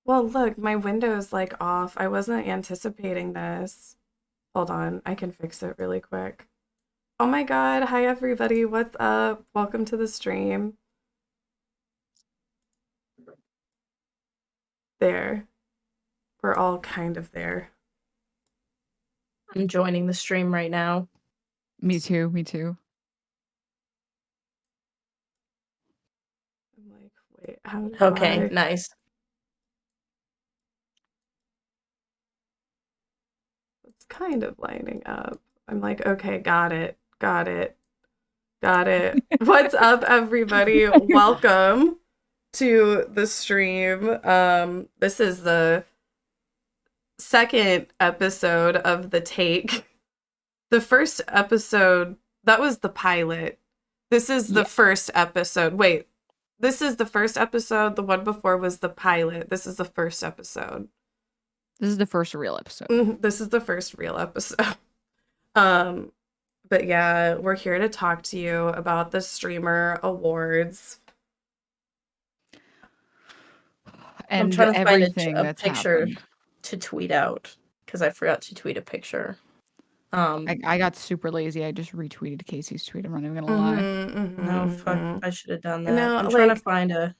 Well, look, my window's like off. I wasn't anticipating this. Hold on, I can fix it really quick. Oh my God. Hi, everybody. What's up? Welcome to the stream. There. We're all kind of there. I'm joining the stream right now. Me too. Me too. I'm like, wait, how do Okay, I... nice. It's kind of lining up. I'm like, okay, got it. Got it. Got it. What's up, everybody? Welcome to the stream. This is the second episode of The Take. The first episode, that was the pilot. This is the first episode. Wait, this is the first episode. The one before was the pilot. This is the first episode. This is the first real episode. This is the first real episode. But yeah, we're here to talk to you about the Streamer Awards. And I'm trying to everything find a that's picture happened. to tweet out because I forgot to tweet a picture. I got super lazy. I just retweeted Casey's tweet. I'm not even gonna lie. No, fuck. I should have done that. No, I'm trying to like, find a...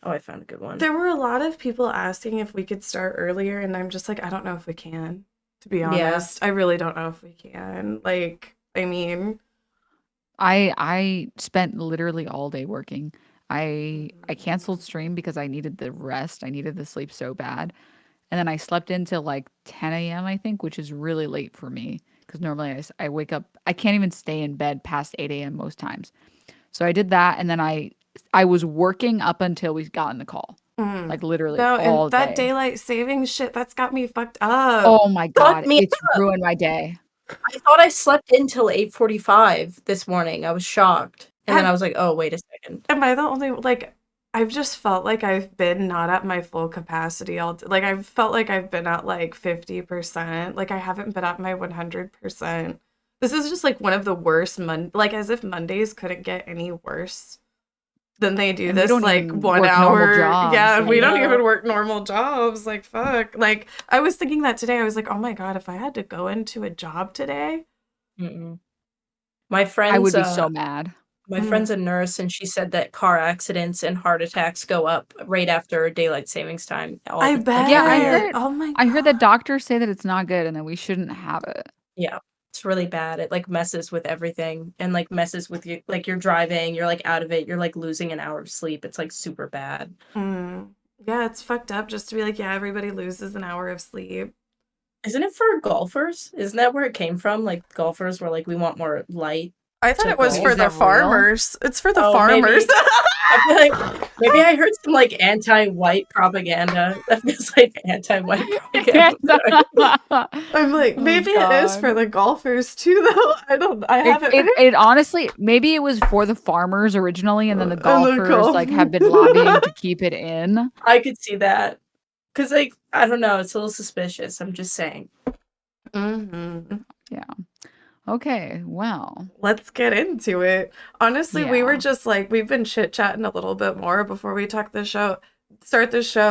Oh, I found a good one. there were a lot of people asking if we could start earlier, and I'm just like, I don't know if we can, to be honest. I really don't know if we can. Like, I mean, I spent literally all day working. I canceled stream because I needed the rest. I needed the sleep so bad. And then I slept until like 10 a.m., I think, which is really late for me because normally I wake up, I can't even stay in bed past 8 a.m. most times. So I did that, and then I was working up until we got in the call. Like literally no, all and that day. daylight savings shit, that's got me fucked up. Oh my God, me it's ruined my day. I thought I slept until 8:45 this morning. I was shocked. And then I was like, oh, wait a second. Am I the only, like, I've just felt like I've been not at my full capacity all like I've felt like I've been at like 50%. Like I haven't been at my 100%. This is just like one of the worst like as if Mondays couldn't get any worse than they do. And we This don't like even 1 work hour. normal jobs, Yeah, like- we don't even work normal jobs. Like fuck. Like I was thinking that today. I was like, oh my God, if I had to go into a job today. My friend's, I would be so mad. My friend's a nurse, and she said that car accidents and heart attacks go up right after daylight savings time. I bet. Yeah, I heard. Oh my God. I heard that doctors say that it's not good and that we shouldn't have it. Yeah, it's really bad. It like messes with everything and like messes with you. Like you're driving, you're like out of it, you're like losing an hour of sleep. It's like super bad. Yeah, it's fucked up just to be like, yeah, everybody loses an hour of sleep. Isn't it for golfers? Isn't that where it came from? Like golfers were like, we want more light. I thought it was golf. for Is the that real? farmers. It's for the farmers. I feel like maybe I heard some like anti-white propaganda. That feels like anti-white propaganda. I'm like, maybe it is for the golfers too, though. I haven't. It honestly, maybe it was for the farmers originally, and then the golfers like have been lobbying to keep it in. I could see that. Cause like, I don't know, it's a little suspicious. I'm just saying. Yeah. Okay, well. Let's get into it. Honestly, we were Yeah. just like, we've been chit-chatting a little bit more before we start the show,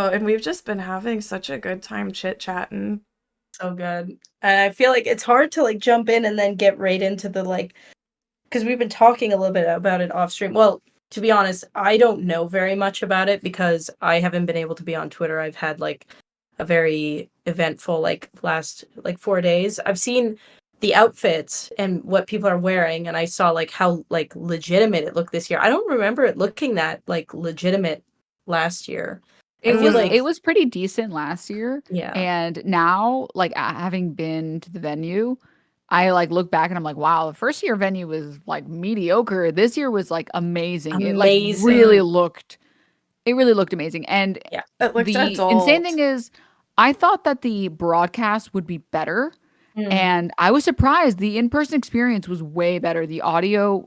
and we've just been having such a good time chit-chatting. So good. And I feel like it's hard to like jump in and then get right into the like, because we've been talking a little bit about it off stream. Well, to be honest, I don't know very much about it because I haven't been able to be on Twitter. I've had like a very eventful like last like 4 days. I've seen the outfits and what people are wearing, and I saw like how like legitimate it looked this year. I don't remember it looking that like legitimate last year. It was pretty decent last year. Yeah. And now, like having been to the venue, I like look back and I'm like, wow, the first year venue was like mediocre. This year was like amazing. It like really looked amazing. And it looked the adult. insane thing is, I thought that the broadcast would be better. And I was surprised. The in-person experience was way better. The audio,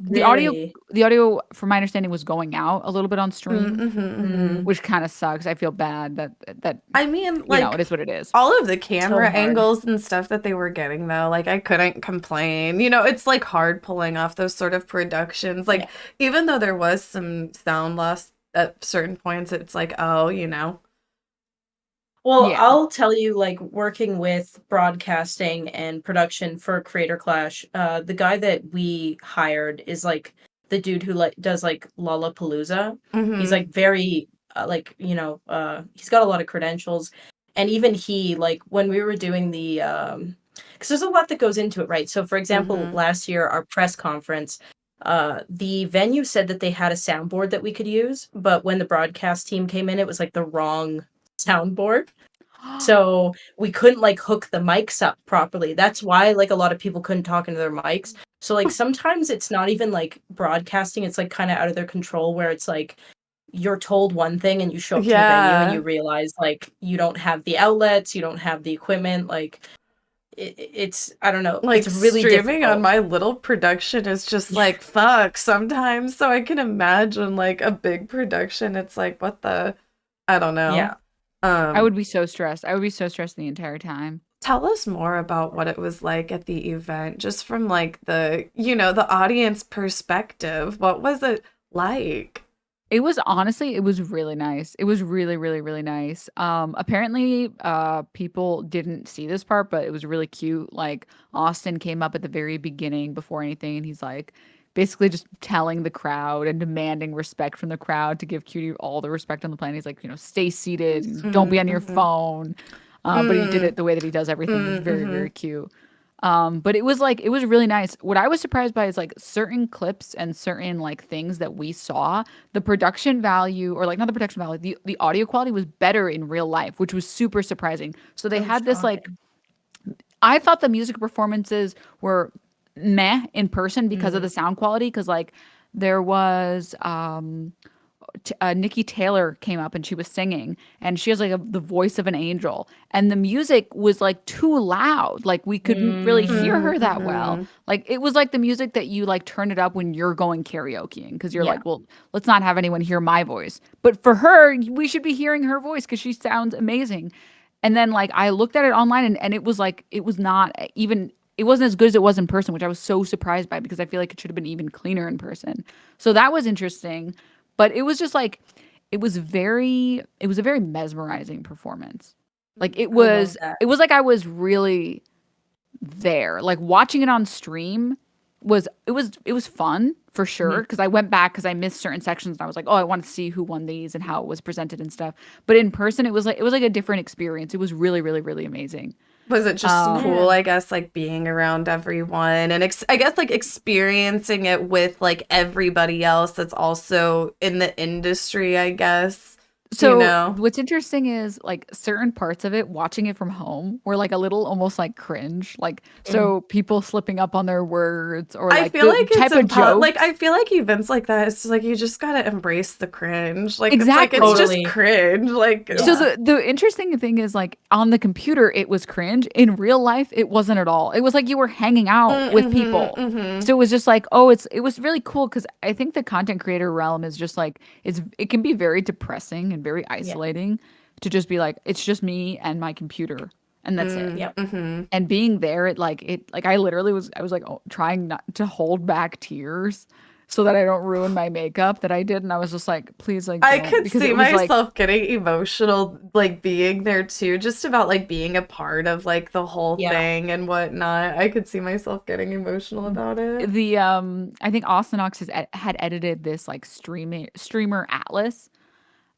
from my understanding, was going out a little bit on stream, which kind of sucks. I feel bad that I mean, like, it is what it is. All of the camera angles and stuff that they were getting, though, like, I couldn't complain. You know, it's like hard pulling off those sort of productions. Like, even though there was some sound loss at certain points, it's like, oh, you know, Well, Yeah. I'll tell you, like, working with broadcasting and production for Creator Clash, the guy that we hired is like the dude who like does like Lollapalooza. He's Mm-hmm. like very he's got a lot of credentials. And even he, like, when we were doing the because there's a lot that goes into it, right? So for example, Mm-hmm. last year our press conference, the venue said that they had a soundboard that we could use, but when the broadcast team came in, it was like the wrong soundboard. So we couldn't like hook the mics up properly. That's why like a lot of people couldn't talk into their mics. So like sometimes it's not even like broadcasting, it's like kind of out of their control where it's like you're told one thing and you show up to the venue and Yeah. you realize like you don't have the outlets, you don't have the equipment, like it's I don't know, Like it's really streaming on difficult. my little production is just like fuck sometimes. So I can imagine like a big production. It's like what the I don't know. Yeah. I Um would be so stressed. I would be so stressed the entire time. Tell us more about what it was like at the event, just from like the audience perspective. What was it like? It was honestly, it was really nice. It was really, really, really nice. Apparently, people didn't see this part, but it was really cute. Like Austin came up at the very beginning before anything, and he's like basically just telling the crowd and demanding respect from the crowd to give Cutie all the respect on the planet. He's like, stay seated and don't be on your Mm-hmm. phone. But he did Mm-hmm. it the way that he does everything. It was very, Mm-hmm. very cute. But it was really nice. What I was surprised by is like certain clips and certain like things that we saw, the production value, or like not the production value, the audio quality was better in real life, which was super surprising. So they So had this like, shocking. I thought the music performances were meh in person because of Mm. the sound quality. Because like there was Nikki Taylor came up and she was singing, and she has like the voice of an angel, and the music was like too loud. Like we couldn't really hear Mm. her that well. Mm-hmm. Like it was like the music that you like turn it up when you're going karaokeing because you're Yeah. like, well, let's not have anyone hear my voice. But for her, we should be hearing her voice because she sounds amazing. And then like I looked at it online, and it was like it was not even it wasn't as good as it was in person, which I was so surprised by because I feel like it should have been even cleaner in person. So that was interesting. But it was just like it was a very mesmerizing performance. Like I love that. it was like I was really there. Like watching it on stream it was fun for sure Mhm. because I went back because I missed certain sections and I was like, "Oh, I want to see who won these and how it was presented and stuff." But in person it was like a different experience. It was really, really, really amazing. Was it just cool, Um Man. I guess, like being around everyone and I guess like experiencing it with like everybody else that's also in the industry, I guess, you So know? what's interesting is like certain parts of it, watching it from home, were like a little almost like cringe. Like Mm. so people slipping up on their words or I like feel the like it's type of like jokes. I feel like events like that, it's just like you just gotta embrace the cringe. Like it's Exactly. just Totally. cringe. Like So Yeah. the interesting thing is like on the computer it was cringe. In real life it wasn't at all. It was like you were hanging out with mm-hmm, people. mm-hmm, So it was just like, it was really cool because I think the content creator realm is just like it can be very depressing and very Yeah. isolating to just be like it's just me and my computer and that's it. Yep. mm-hmm. And being there it like I literally I was like trying not to hold back tears so that I don't ruin my makeup that I did, and I was just like, please, like, I don't, could because see it was like myself getting emotional, like being there too, just about like being a part of like the whole Yeah. thing and whatnot. I could see myself getting emotional about it. the I think Austin Ox had edited this like streamer atlas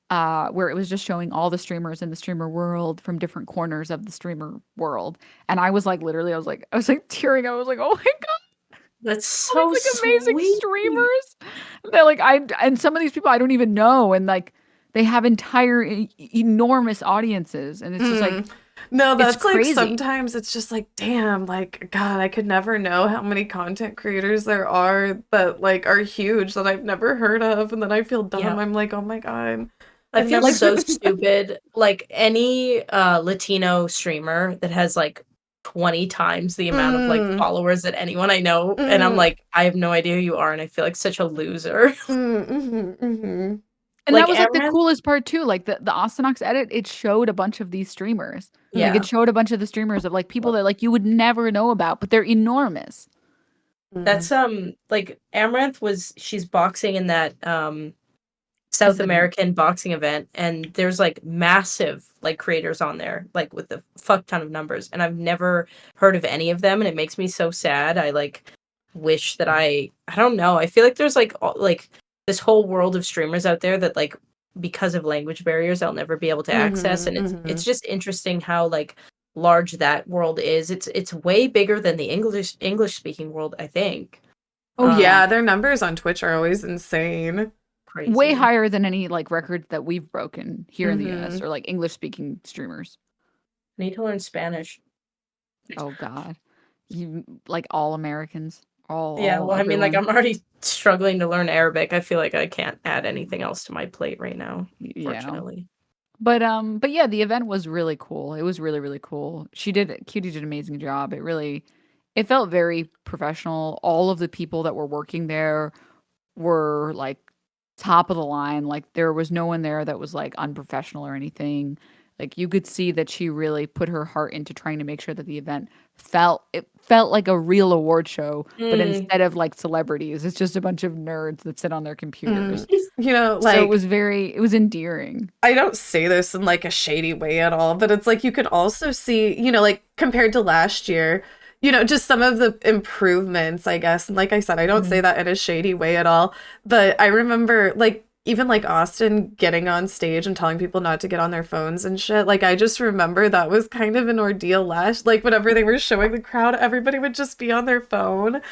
where it was just showing all the streamers in the streamer world from different corners of the streamer world, and I was like literally I was like tearing. I was like, oh my god, That's all so these like amazing sweet. streamers. They're like and some of these people I don't even know, and like they have entire enormous audiences, and it's just like Mm. No, it's that's like crazy. sometimes it's just like, damn, like God, I could never know how many content creators there are that like are huge that I've never heard of, and then I feel dumb. Yeah. I'm like, oh my God, I I've feel never so stupid. Like any Latino streamer that has like 20 times the amount of like Mm, followers that anyone I know, and I'm mm, like, I have no idea who you are, and I feel like such a loser. mm. And that Like was like the Amaranth, coolest part too. Like the Austinox edit, it showed a bunch of these streamers. Like yeah, it showed a bunch of the streamers of like people that like you would never know about, but they're enormous. Mm, that's like Amaranth she's boxing in that South the- American boxing event, and there's like massive like creators on there, like with a fuck ton of numbers, and I've never heard of any of them, and it makes me so sad. I like wish that I don't know. I feel like there's like like this whole world of streamers out there that like because of language barriers I'll never be able to access, and it's just interesting how like large that world is. It's way bigger than the English speaking world, I think. Oh yeah, their numbers on Twitch are always insane. Crazy. way higher than any like record that we've broken here in the US or like English speaking streamers. Need to learn Spanish. Oh God, you like all Americans, Yeah, all well, I mean, like everyone. I'm already struggling to learn Arabic. I feel like I can't add anything else to my plate right now, Yeah. fortunately. But yeah, the event was really cool. It was really, really cool. Cutie did an amazing job. It felt very professional. All of the people that were working there were like top of the line. Like there was no one there that was like unprofessional or anything. Like you could see that she really put her heart into trying to make sure that the event felt like a real award show, but instead of like celebrities, it's just a bunch of nerds that sit on their computers. You know, like So it was endearing. I don't say this in like a shady way at all, but it's like you could also see, you know, like compared to last year, you know, just some of the improvements, I guess. And like I said, I don't say that in a shady way at all, but I remember like even like Austin getting on stage and telling people not to get on their phones and shit. Like I just remember that was kind of an ordeal like whenever they were showing the crowd, everybody would just be on their phone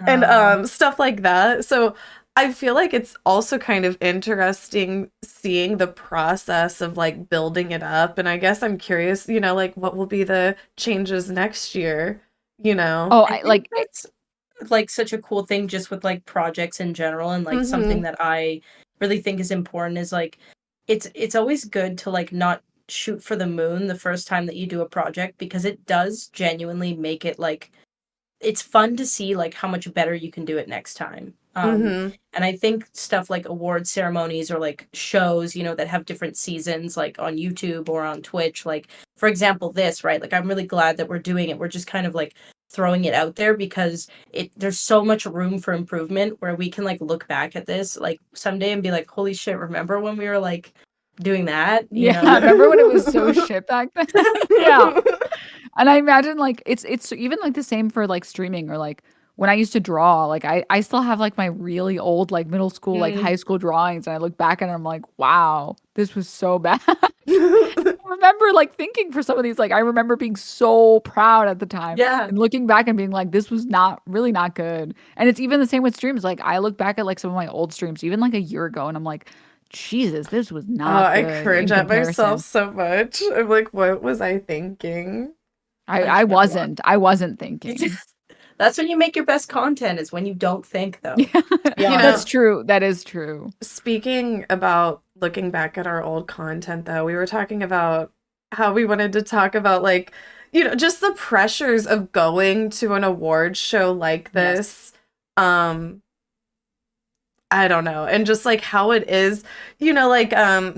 and stuff like that. So I feel like it's also kind of interesting seeing the process of like building it up. And I guess I'm curious, you know, like what will be the changes next year, you know? Oh, I think that's like such a cool thing just with like projects in general, and like something that I really think is important is like it's always good to like not shoot for the moon the first time that you do a project, because it does genuinely make it like it's fun to see like how much better you can do it next time. And I think stuff like award ceremonies or like shows, you know, that have different seasons like on YouTube or on Twitch, like for example this, right? Like I'm really glad that we're doing it. We're just kind of like throwing it out there because there's so much room for improvement where we can like look back at this like someday and be like, holy shit, remember when we were like doing that? You know? remember when it was so shit back then? Yeah. And I imagine like it's even like the same for like streaming or like when I used to draw, like I still have like my really old like middle school, like high school drawings, and I look back at it and I'm like, wow, this was so bad. I remember like thinking for some of these, like I remember being so proud at the time. Yeah. And looking back and being like, this was really not good. And it's even the same with streams. Like I look back at like some of my old streams, even like a year ago, and I'm like, Jesus, this was not good. I cringe at myself so much. I'm like, what was I thinking? I wasn't thinking. That's when you make your best content, is when you don't think, though. Yeah, that's true. That is true. Speaking about looking back at our old content, though, we were talking about how we wanted to talk about, like, you know, just the pressures of going to an award show like this. I don't know. And just like how it is, you know, like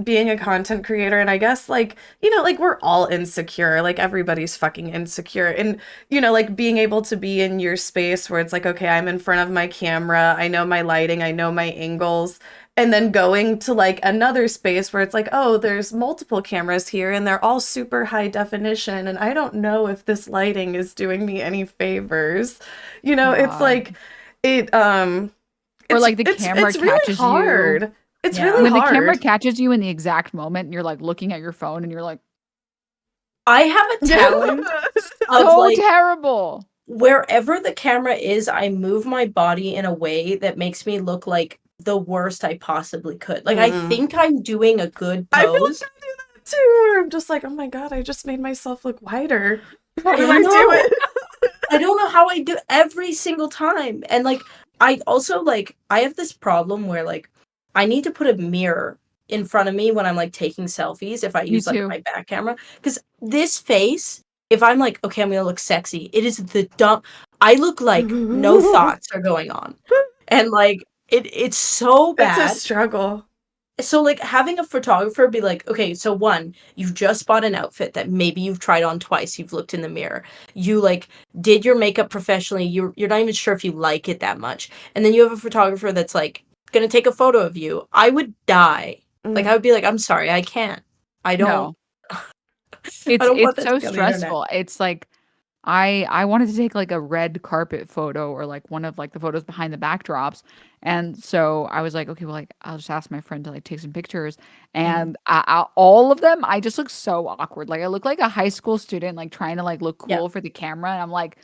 being a content creator, and I guess like, you know, like we're all insecure, like everybody's fucking insecure. And, you know, like being able to be in your space where it's like, okay, I'm in front of my camera, I know my lighting, I know my angles, and then going to like another space where it's like, oh, there's multiple cameras here and they're all super high definition, and I don't know if this lighting is doing me any favors. You know, it's like or like the camera it's really catches hard. you. It's really when hard. the camera catches you in the exact moment and you're like looking at your phone and you're like, I have a talent so like, terrible. Wherever the camera is, I move my body in a way that makes me look like the worst I possibly could. Like I think I'm doing a good pose. I feel like I do that too. Where I'm just like, oh my god, I just made myself look wider. How do I do it? I don't know how I do every single time. And like I also like I have this problem where like I need to put a mirror in front of me when I'm like taking selfies if I use like my back camera, because this face, if I'm like, okay, I'm gonna look sexy, it is the dumb. I look like no thoughts are going on, and like it's so bad. It's a struggle. So like having a photographer be like, okay, so one, you've just bought an outfit that maybe you've tried on twice, you've looked in the mirror, you like did your makeup professionally, you're not even sure if you like it that much, and then you have a photographer that's like, gonna take a photo of you, I would die. Like, I would be like, I'm sorry, I can't. I don't. No. I don't want It's this so to be on the internet. stressful. It's like I wanted to take like a red carpet photo or like one of like the photos behind the backdrops. And so I was like, okay, well, like I'll just ask my friend to like take some pictures. And all of them, I just look so awkward. Like I look like a high school student, like trying to like look Yeah. cool for the camera. And I'm like,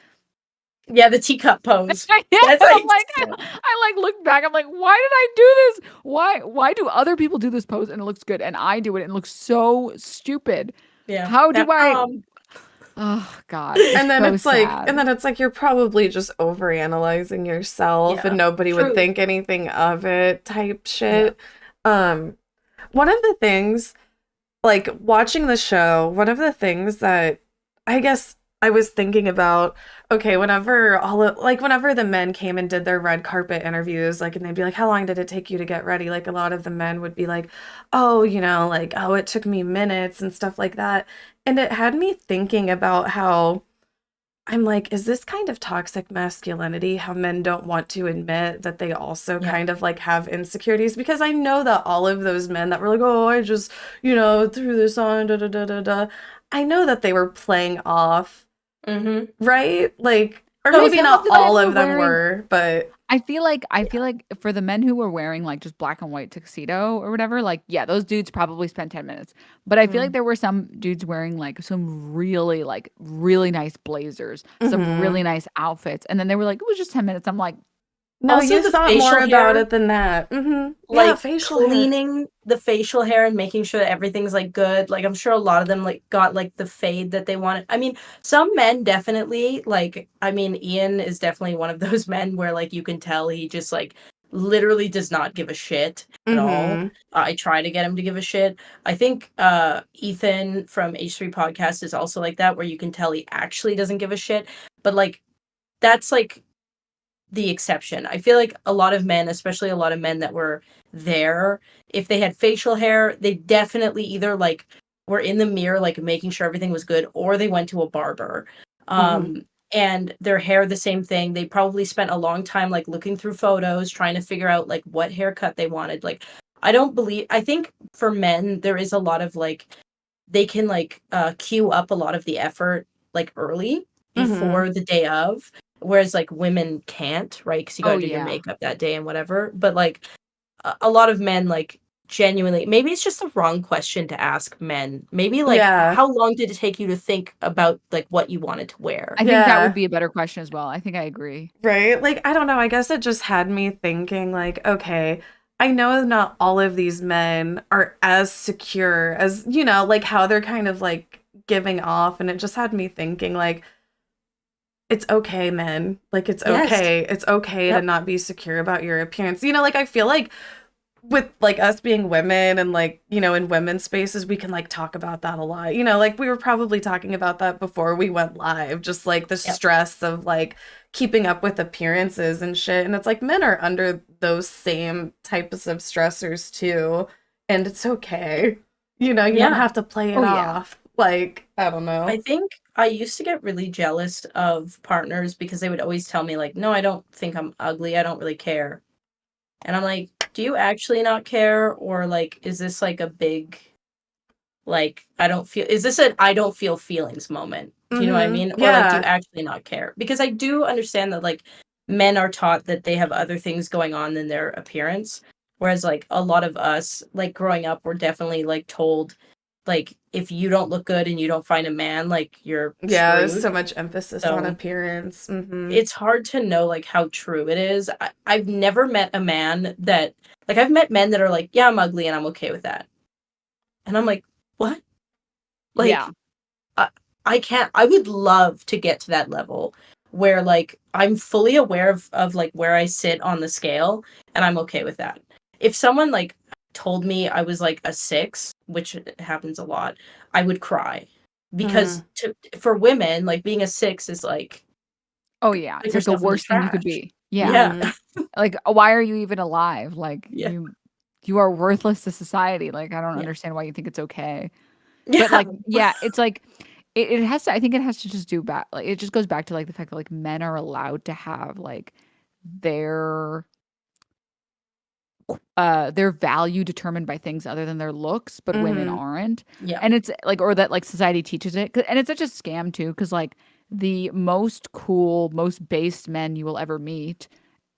Yeah, the teacup pose. yeah, That's I'm like, like, I like look back. I'm like, why did I do this? Why do other people do this pose and it looks good and I do it and it looks so stupid? yeah. How do That, I? Oh God, it's And then so it's like, sad. and then it's like you're probably just overanalyzing yourself, Yeah, and nobody would true. think anything of it, type shit. One of the things, like watching the show, one of the things that I guess I was thinking about, okay, whenever the men came and did their red carpet interviews, like, and they'd be like, how long did it take you to get ready? Like, a lot of the men would be like, oh, like, oh, it took me minutes and stuff like that. And it had me thinking about how I'm like, is this kind of toxic masculinity? How men don't want to admit that they also Yeah. kind of like have insecurities? Because I know that all of those men that were like, oh, I just, threw this on, da da da da da. I know that they were playing off, right? Like, or No, maybe some not of them all were of them wearing- were, but I feel like for the men who were wearing like just black and white tuxedo or whatever, like yeah, those dudes probably spent 10 minutes. But I feel like there were some dudes wearing like some really nice blazers, some really nice outfits, and then they were like, it was just 10 minutes. I'm like, no, Also, you the thought more facial about hair, it than that. Yeah, like facial hair. cleaning the facial hair and making sure that everything's like good. Like I'm sure a lot of them like got like the fade that they wanted. I mean, some men definitely like. I mean, Ian is definitely one of those men where like you can tell he just like literally does not give a shit at all. I try to get him to give a shit. I think Ethan from H3 Podcast is also like that, where you can tell he actually doesn't give a shit. But like that's like the exception. I feel like a lot of men, especially a lot of men that were there, if they had facial hair, they definitely either like were in the mirror like making sure everything was good, or they went to a barber. And their hair the same thing. They probably spent a long time like looking through photos trying to figure out like what haircut they wanted. Like I think for men there is a lot of like they can like queue up a lot of the effort like early before the day of, whereas like women can't, right? Because you gotta do your makeup that day and whatever. But like a lot of men like genuinely, maybe it's just the wrong question to ask men. Maybe like how long did it take you to think about like what you wanted to wear? I think that would be a better question as well. I think I agree. Right? Like, I don't know. I guess it just had me thinking, like, okay, I know not all of these men are as secure as, like how they're kind of like giving off. And it just had me thinking, like, it's okay, men. Like, it's okay. It's okay to not be secure about your appearance. Like, I feel like with like us being women and like, in women's spaces, we can like talk about that a lot. Like we were probably talking about that before we went live, just like the stress of like keeping up with appearances and shit. And it's like men are under those same types of stressors too. And it's okay. You don't have to play it off. Like, I don't know. I think I used to get really jealous of partners because they would always tell me like, no, I don't think I'm ugly. I don't really care. And I'm like, do you actually not care? Or like, is this like a big, like, is this an I don't feel feelings moment? Do you know what I mean? Or like, do you actually not care? Because I do understand that like men are taught that they have other things going on than their appearance. Whereas like a lot of us, like growing up, we're definitely like told, like, if you don't look good and you don't find a man, like you're screwed. There's so much emphasis on appearance. It's hard to know like how true it is. I've never met a man that like I've met men that are like, yeah, I'm ugly and I'm okay with that. And I'm like, what? Like, I can't. I would love to get to that level where like I'm fully aware of like where I sit on the scale and I'm okay with that. If someone like told me I was like a 6, which happens a lot, I would cry. Because for women, like being a 6 is like, oh yeah, it's like the worst thing you could be. Yeah. Like, why are you even alive? Like you are worthless to society. Like, I don't understand why you think it's okay. But like, it's like it has to. I think it has to just do back. Like, it just goes back to like the fact that like men are allowed to have like their their value determined by things other than their looks, but women aren't. Yeah. And it's like, or that like society teaches it. And it's such a scam too, because like the most cool, most based men you will ever meet,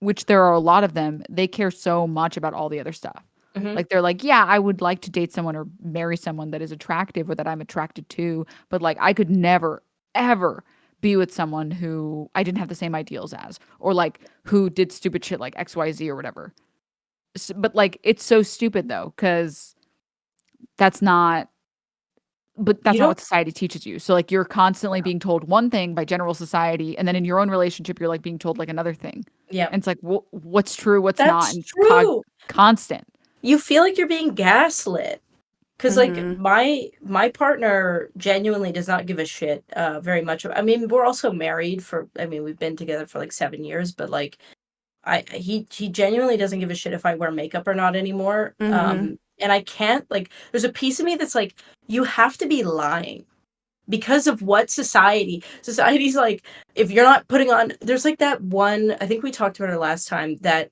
which there are a lot of them, they care so much about all the other stuff. Like they're like, yeah, I would like to date someone or marry someone that is attractive or that I'm attracted to, but like I could never, ever be with someone who I didn't have the same ideals as, or like who did stupid shit like XYZ or whatever. But like it's so stupid though, because that's not that's You not don't. what society teaches you. So like you're constantly being told one thing by general society, and then in your own relationship you're like being told like another thing. Yeah. And it's like what's true, what's not, That's and true. constant. You feel like you're being gaslit. Because like my partner genuinely does not give a shit very much. I mean, we're also married for. I mean, we've been together for like 7 years, but like, he genuinely doesn't give a shit if I wear makeup or not anymore. And I can't like. There's a piece of me that's like, you have to be lying because of what society's like. If you're not putting on, there's like that one. I think we talked about it last time. That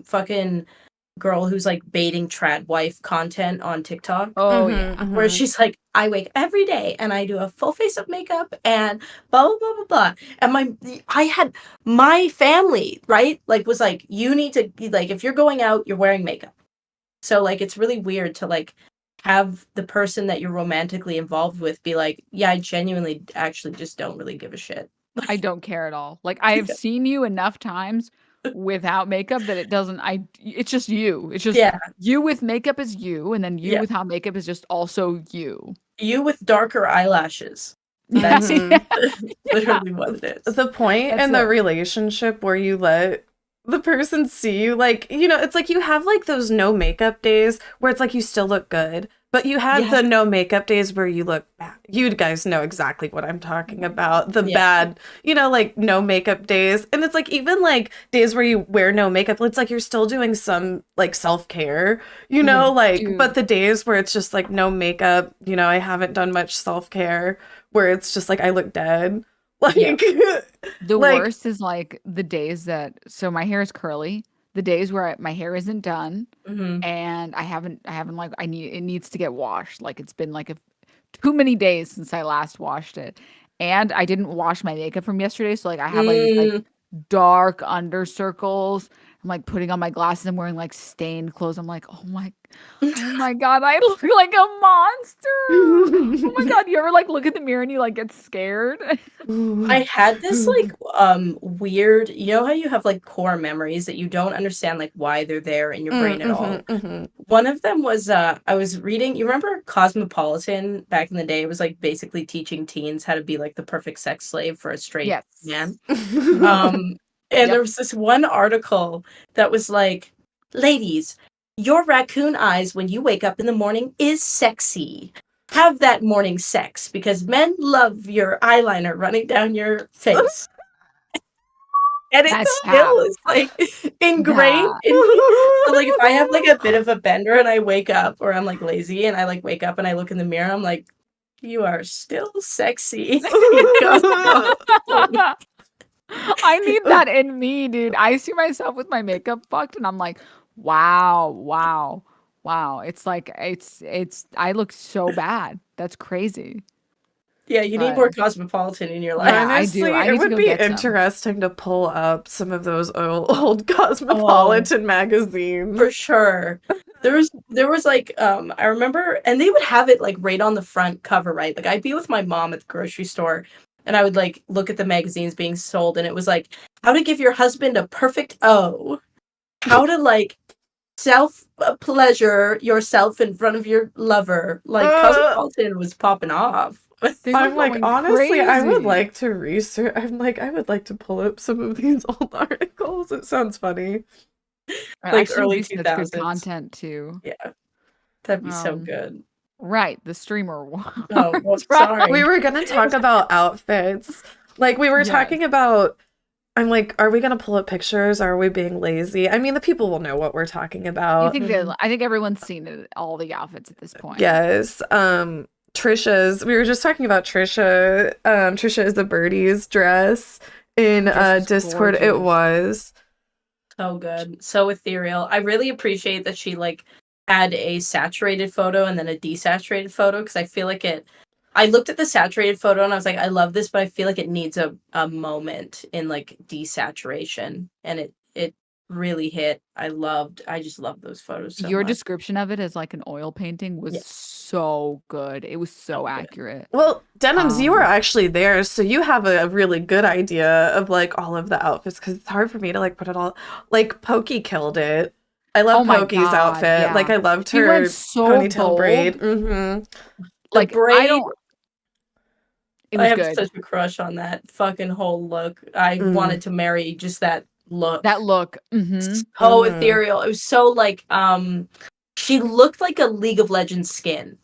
fucking girl who's like baiting trad wife content on TikTok. Oh yeah. Where she's like, I wake every day and I do a full face of makeup and blah blah blah blah blah. And I had my family, right? Like was like, you need to be like, if you're going out, you're wearing makeup. So like it's really weird to like have the person that you're romantically involved with be like, yeah, I genuinely actually just don't really give a shit. I don't care at all. Like I have seen you enough times without makeup that it's just you. It's just you with makeup is you, and then you without makeup is just also you. You with darker eyelashes. That's literally what it is. The point in the relationship where you let the person see you, like, you know, it's like you have like those no makeup days where it's like you still look good, but you have the no makeup days where you look bad. You guys know exactly what I'm talking about. The bad, you know, like no makeup days. And it's like even like days where you wear no makeup, it's like you're still doing some like self-care, you know, like, but the days where it's just like no makeup, you know, I haven't done much self-care, where it's just like I look dead. Like the worst is like the days that, so my hair is curly, the days where my hair isn't done and I haven't like, it needs to get washed. Like it's been like too many days since I last washed it, and I didn't wash my makeup from yesterday, so like I have like dark under circles. I'm like putting on my glasses and wearing like stained clothes. I'm like, oh my God, I look like a monster. Oh my God, you ever like look at the mirror and you like get scared? I had this like weird, you know how you have like core memories that you don't understand like why they're there in your brain at all. One of them was I was reading, you remember Cosmopolitan back in the day? It was like basically teaching teens how to be like the perfect sex slave for a straight man. And there was this one article that was like, ladies, your raccoon eyes when you wake up in the morning is sexy. Have that morning sex because men love your eyeliner running down your face. And it still is like ingrained in me. So like if I have like a bit of a bender and I wake up, or I'm like lazy and I like wake up and I look in the mirror and I'm like, you are still sexy. I need that in me, dude. I see myself with my makeup fucked and I'm like, wow. It's like I look so bad. That's crazy. Yeah, you need more Cosmopolitan in your life. Yeah, honestly, I do. It would be interesting to pull up some of those old Cosmopolitan magazines. For sure. There was like I remember, and they would have it like right on the front cover, right? Like I'd be with my mom at the grocery store and I would like look at the magazines being sold and it was like how to give your husband a perfect O. How to like self pleasure yourself in front of your lover. Like Cosmopolitan was popping off. I'm like, honestly, I would like to research. I'm like, I would like to pull up some of these old articles. It sounds funny. Like early 2000s. Good content too. Yeah, that'd be so good. Right, the streamer one. Oh, well, sorry. We were gonna talk about outfits. Like we were talking about. I'm like, are we gonna pull up pictures? Or are we being lazy? I mean, the people will know what we're talking about. I think everyone's seen it, all the outfits at this point. Yes. Trisha's. We were just talking about Trisha. Trisha is the Birdie's dress in Discord. Gorgeous. It was. So good. So ethereal. I really appreciate that she like had a saturated photo and then a desaturated photo because I feel like I looked at the saturated photo and I was like, I love this, but I feel like it needs a moment in like desaturation. And it really hit. I just love those photos so Your much. description of it as like an oil painting was Yeah. so good. It was so So good. accurate. Well, Denims, you were Um, actually there, so you have a really good idea of like all of the outfits because it's hard for me to like put it all. Like Pokey killed it. I love oh my Pokey's God, outfit. Like yeah. I loved She went her so ponytail braid. bold. Mm-hmm. The Like I braid, don't. It I was have good. such a crush on that fucking whole look. I Mm. wanted to marry just that look. That look. Mm-hmm. So Mhm. ethereal. It was so like she looked like a League of Legends skin.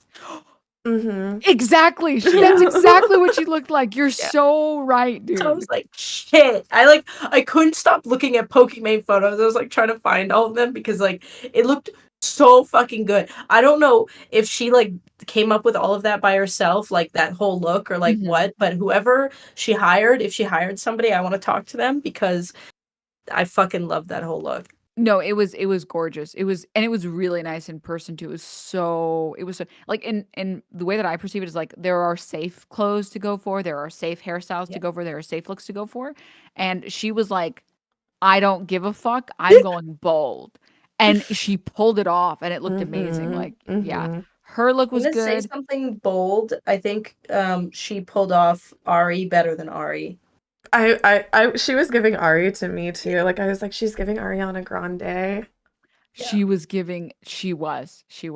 Mm-hmm. Exactly. Yeah. That's exactly what she looked like. You're Yeah. so right, So I was dude. like, shit. I couldn't stop looking at Pokimane photos. I was like trying to find all of them because like it looked so fucking good. I don't know if she like came up with all of that by herself, like that whole look or like Mhm. what, but whoever she hired, if she hired somebody, I want to talk to them because I fucking love that whole look. No, it was gorgeous. It was really nice in person too. It was so, like in the way that I perceive it is like there are safe clothes to go for, there are safe hairstyles Yeah. to go for, there are safe looks to go for. And she was like, I don't give a fuck. I'm going bold. And she pulled it off and it looked amazing. Mm-hmm. Like, yeah. Mm-hmm. Her look I'm was gonna say good. something bold. I think she pulled off Ari better than Ari. She was giving Ari to me too. Like I was like, she's giving Ariana Grande. She was giving She was. She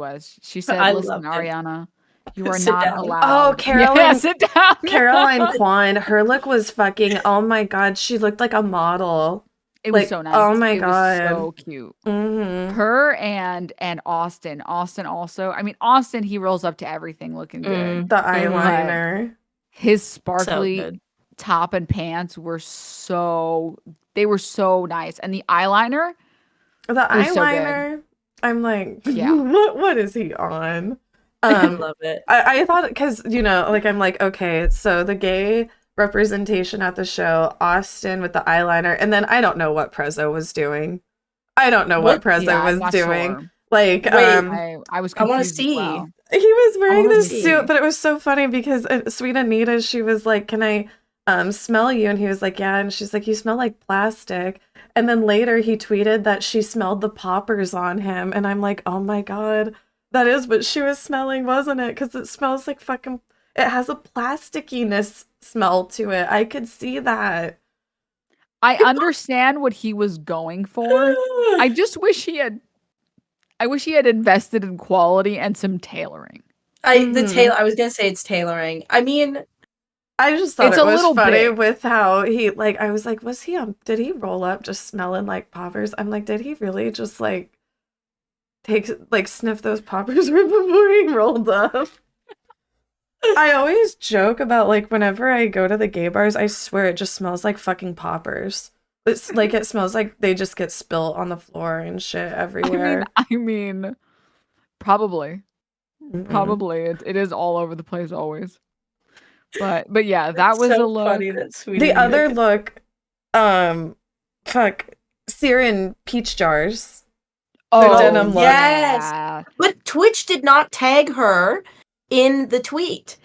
said, I "Listen, loved it. Ariana, you are Sit not down. Oh, allowed." Yeah, Caroline, sit down. Caroline Kwan. Her look was fucking. Oh my god, she looked like a model. It was Like, so nice. oh my It was god. so cute. Mm-hmm. Her and Austin. Austin also. I mean, Austin, he rolls up to everything looking good. The Mhm. eyeliner. His So sparkly good. top and pants were they were so nice. And the eyeliner The was so good. eyeliner. I'm like, Yeah. what is he on? I love it. I thought because like I'm like, okay, so the gay representation at the show, Austin with the eyeliner, and then I don't know what Prezzo was doing. I don't know what Prezzo Yeah, I'm was not doing. sure. Like, Wait, I was I want to confused as see. well. he was wearing wanna this see. suit, but it was so funny because Sweet Anita, she was like, "Can I smell you?" And he was like, "Yeah." And she's like, "You smell like plastic." And then later he tweeted that she smelled the poppers on him, and I'm like, "Oh my god, that is what she was smelling, wasn't it? Because it smells like fucking. It has a plasticiness smell to it. I could see that." I understand what he was going for. I just wish he had invested in quality and some tailoring. I was gonna say it's tailoring. I mean, I just thought It's it a was little funny big. with how he like I was like, was he did he roll up just smelling like poppers? I'm like, did he really just like sniff those poppers right before he rolled up? I always joke about like whenever I go to the gay bars, I swear it just smells like fucking poppers. It's like it smells like they just get spilt on the floor and shit everywhere. I mean, probably. Mm-mm. Probably. It is all over the place always. But yeah, that it's was so a look. funny that Sweet The Anita other could- look, fuck, Sear in peach jars. Oh, denim look. yes. yeah. But Twitch did not tag her in the tweet,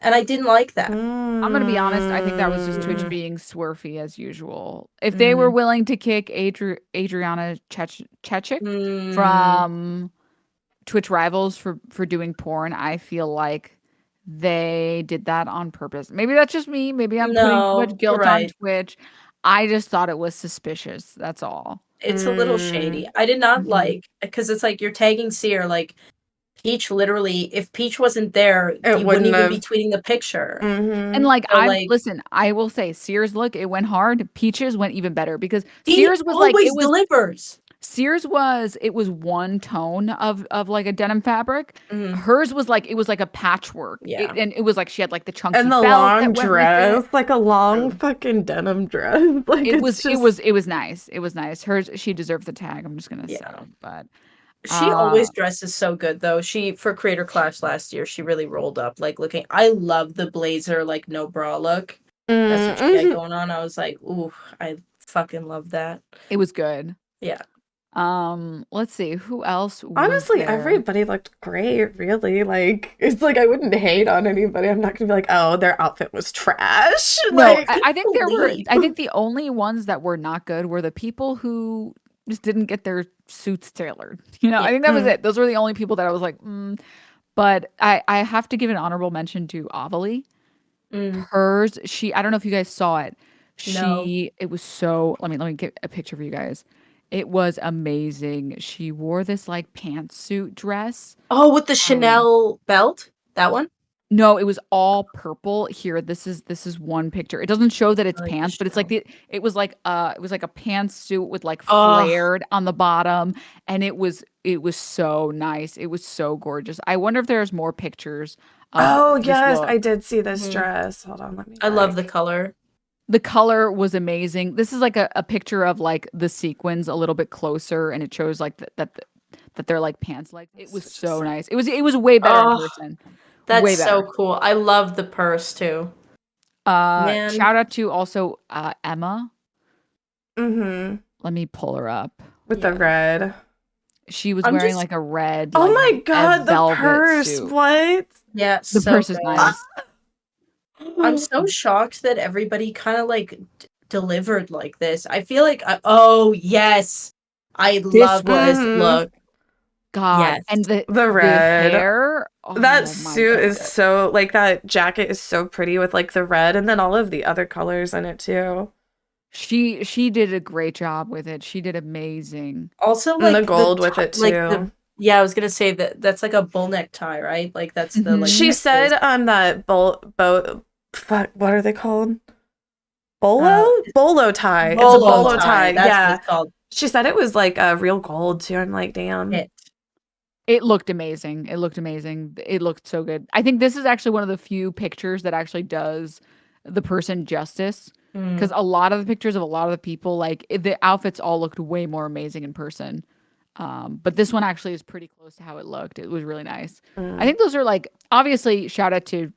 and I didn't like that. I'm gonna be honest. I think that was just Mm. Twitch being swerfy as usual. If they were willing to kick Adriana Chechik from Twitch Rivals for doing porn, I feel like they did that on purpose. Maybe that's just me. Maybe I'm putting too much guilt on Twitch. I just thought it was suspicious. That's all. It's a little shady. I did not like because it's like you're tagging Sear like Peach literally, if Peach wasn't there, you wouldn't even be tweeting the picture. Mm-hmm. And like So, listen, I will say Sears look, it went hard. Peaches went even better because he Sears was like always delivers. Sears was one tone of like a denim fabric. Mhm. Hers was like it was like a patchwork. Yeah. And it was like she had like the chunky And the belt long that went with dress, it. like a long fucking denim dress. Like It was nice. It was nice. Hers, she deserved the tag. I'm just gonna say, but she always dresses so good though. She for Creator Clash last year, she really rolled up. Like looking, I love the blazer like no bra look. That's what she had going on. I was like, ooh, I fucking love that. it was good. Yeah. Let's see who else was Honestly, there. everybody looked great, really. Like, it's like I wouldn't hate on anybody. I'm not gonna be like, oh, their outfit was trash. No, Like, I think there were. Believe. I think the only ones that were not good were the people who just didn't get their suits tailored. I think that was Mm. it. Those were the only people that I was like, But I have to give an honorable mention to Avali. Mm, Hers, I don't know if you guys saw it. no. It was so, let me get a picture for you guys. It was amazing. She wore this like pantsuit dress. Oh, with the Chanel belt? That one? No, it was all purple. Here, this is one picture. It doesn't show that it's I like the pants, but it's like Chanel. it was like a pantsuit with like Oh, flared on the bottom, and it was so nice. It was so gorgeous. I wonder if there's more pictures of oh this yes, look. I did see this Mhm. dress. Hold on, let me. I love the like- color. The color was amazing. This is like a picture of like the sequins a little bit closer, and it shows like that they're like pants. Like it was Such a so sight. nice. It was way better in Oh, person. that's Way so better. cool. I love the purse too. Man. Shout out to also Emma. Mm-hmm. Let me pull her up. With the Yeah. red. She was I'm wearing just- like a red. Oh like, my god, the velvet purse. suit. What? Yeah, The so purse is good. nice. I'm so shocked that everybody kind of like delivered like this. I feel like, oh yes, I love this Mhm. look. God, Yes. and the red. hair. That Oh my suit is goodness. so like that jacket is so pretty with like the red and then all of the other colors in it too. She did a great job with it. She did amazing. Also, And like the gold with ti- it like too. yeah, I was gonna say that's like a bull neck tie, right? Like that's the like. She necklace. said that fuck, what are they called? Bolo tie. It's a bolo tie. That's Yeah. what it's called. She said it was like a real gold too. I'm like, damn. It looked amazing. It looked amazing. It looked so good. I think this is actually one of the few pictures that actually does the person justice. Because a lot of the pictures of a lot of the people, like the outfits all looked way more amazing in person. But this one actually is pretty close to how it looked. It was really nice. I think those are like, obviously shout out to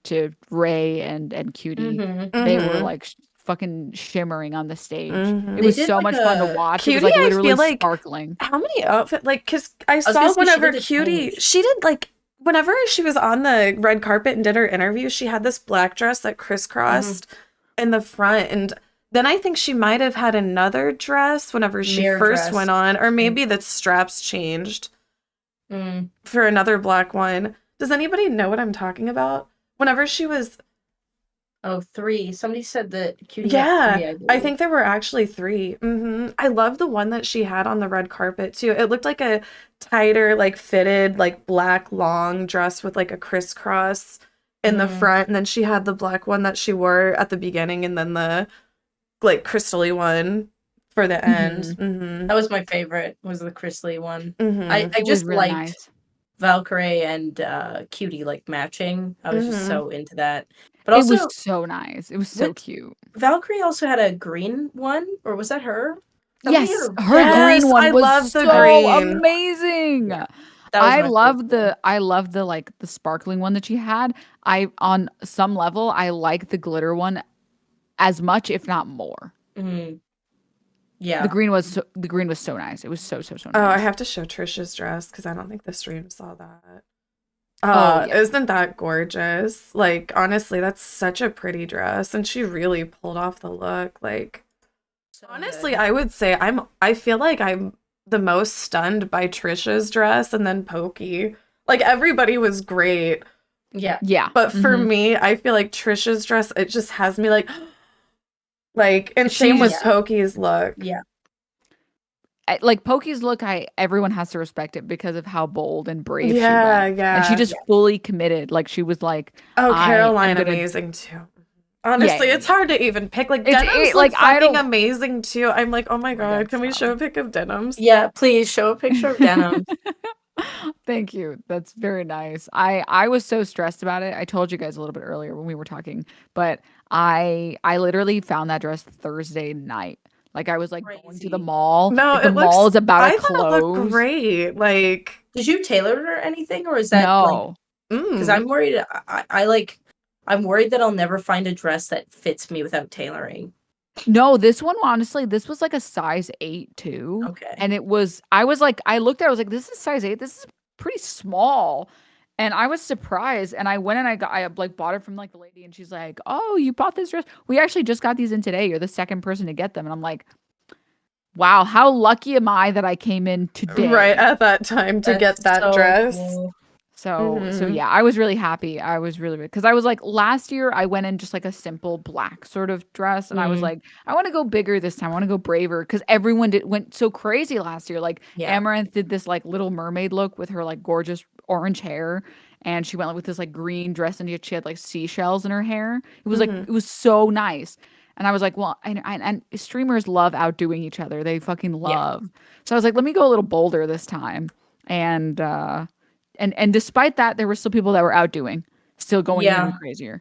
Ray and Cutie. Mhm. They were like fucking shimmering on the stage. Mhm. It was They did so like much fun a- to watch. Cutie, it was like I literally feel like sparkling. How many outfit like because I was saw gonna say she whenever did a Cutie change. she did like whenever she was on the red carpet and did her interview, she had this black dress that crisscrossed in the front. And then I think she might have had another dress whenever she Mirror first dress. went on, or maybe the straps changed Mm. for another black one. Does anybody know what I'm talking about? Whenever she was Oh, 3. Somebody said that Cutie Yeah, had 3, I I believe. think there were actually 3. I love the one that she had on the red carpet too. It looked like a tighter, like fitted, like black long dress with like a crisscross in the front, and then she had the black one that she wore at the beginning, and then the like crystally one for the end. That was my favorite. Was the Chrisley one. I It was just really liked nice. Valkyrie and Cutie like matching. I was just so into that. But It also, was so nice. It was so With- cute. Valkyrie also had a green one, or was that her? Somebody Yes, had a- her Yes, green one I was love the so green. amazing. That was I my love favorite. I love the like the sparkling one that she had. I on some level I like the glitter one as much, if not more. Mhm. Yeah. The green was so nice. It was so nice. Oh, I have to show Trisha's dress because I don't think the stream saw that. Yeah. Isn't that gorgeous? Like, honestly, that's such a pretty dress, and she really pulled off the look. Like, So honestly, good. I would say I feel like I'm the most stunned by Trisha's dress and then Pokey. Like, everybody was great, Yeah. Yeah. but for Mhm. me, I feel like Trisha's dress, it just has me like, and same with She's- Pokey's look. Yeah. Like Pokey's look, everyone has to respect it because of how bold and brave she Yeah, went. yeah. And she just fully committed. Like she was like, Oh, I am Caroline, gonna- amazing too. Honestly, Yeah. it's hard to even pick. Like, It's- Denim's like, like I fucking don't- amazing too. I'm like, oh my god, God, can we stop. show a pic of Denims? Yeah, please show a picture of denim. Thank you. That's very nice. I was so stressed about it. I told you guys a little bit earlier when we were talking, but I literally found that dress Thursday night. Like I was like going to Crazy. the mall. No, like, the it looks. mall is about I to thought close. it looked great. Like, Did you tailor it or anything, or is that No. Because mm. I'm worried. I'm worried that I'll never find a dress that fits me without tailoring. No, this one, honestly, this was like a size 8 too. Okay. And I was like, I looked at it, I was like, this is size 8. This is pretty small. And I was surprised. And I went and I like bought it from like the lady and she's like, oh, you bought this dress? We actually just got these in today. You're the second person to get them. And I'm like, wow, how lucky am I that I came in today? Right at that time to get that so dress. cool. So yeah, I was really happy. I was really, because I was like, last year I went in just like a simple black sort of dress, and I was like, I want to go bigger this time. I want to go braver, because everyone went so crazy last year. Like Amaranth did this like Little Mermaid look with her like gorgeous orange hair, and she went with this like green dress, and she had like seashells in her hair. It was like it was so nice. And I was like, well, and streamers love outdoing each other. They fucking love. So I was like, let me go a little bolder this time. And despite that, there were still people that were outdoing, still going even crazier.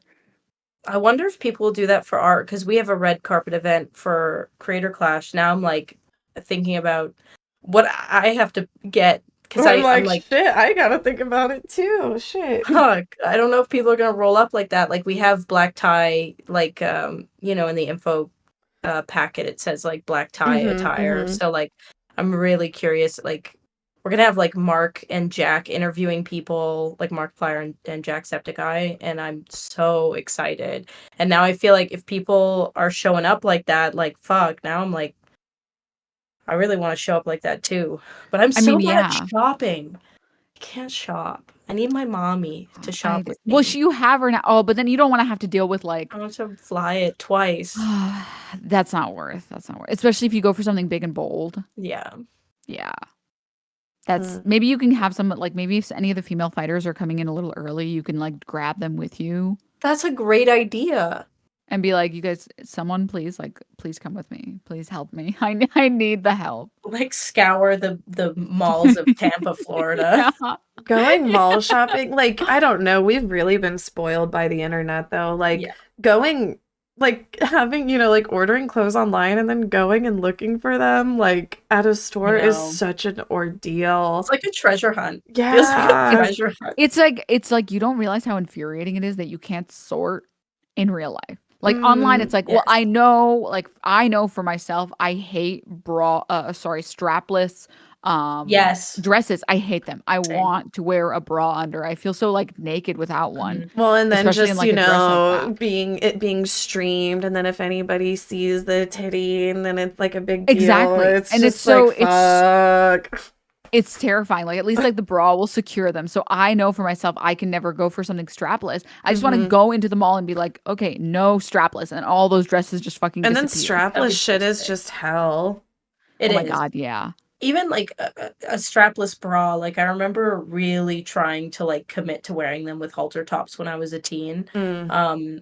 I wonder if people will do that for art, because we have a red carpet event for Creator Clash. Now I'm like thinking about what I have to get, because I'm like, shit, I gotta think about it too. Shit. Fuck, I don't know if people are gonna roll up like that. Like, we have black tie, like in the info packet it says like black tie attire. So like, I'm really curious. Like, we're gonna have like Mark and Jack interviewing people, like Markiplier and Jacksepticeye, and I'm so excited. And now I feel like if people are showing up like that, like, fuck, now I'm like, I really want to show up like that too. But I'm so bad at shopping. I can't shop. I need my mommy to shop with me. Well, you have her now. Oh, but then you don't want to have to deal with like, I want to fly it twice. That's not worth. Especially if you go for something big and bold. Yeah. That's maybe you can have some, like, maybe if any of the female fighters are coming in a little early, you can like grab them with you. That's a great idea. And be like, you guys, someone please come with me. Please help me. I need the help. Like, scour the malls of Tampa, Florida. Going mall shopping, like, I don't know. We've really been spoiled by the internet though. Like going, like having, like ordering clothes online and then going and looking for them like at a store is such an ordeal. It's like a treasure hunt. Yeah. Feels like a treasure hunt. It's like you don't realize how infuriating it is that you can't sort in real life. Like online, it's like, well, I know for myself, I hate strapless dresses. I hate them. I want to wear a bra under. I feel so like naked without one. Well, and then especially just, in, like, being streamed, and then if anybody sees the titty, and then it's like a big deal. Exactly. It's and just it's so like, fuck. It's terrifying. Like, at least like the bra will secure them. So I know for myself, I can never go for something strapless. I just want to go into the mall and be like, okay, no strapless, and all those dresses just fucking disappear. And then strapless shit is just hell. Oh my god, yeah. Even like a strapless bra, like I remember really trying to like commit to wearing them with halter tops when I was a teen,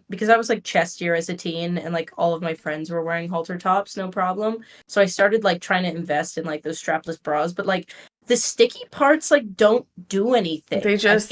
because I was like chestier as a teen, and like all of my friends were wearing halter tops, no problem. So I started like trying to invest in like those strapless bras, but like the sticky parts like don't do anything. They just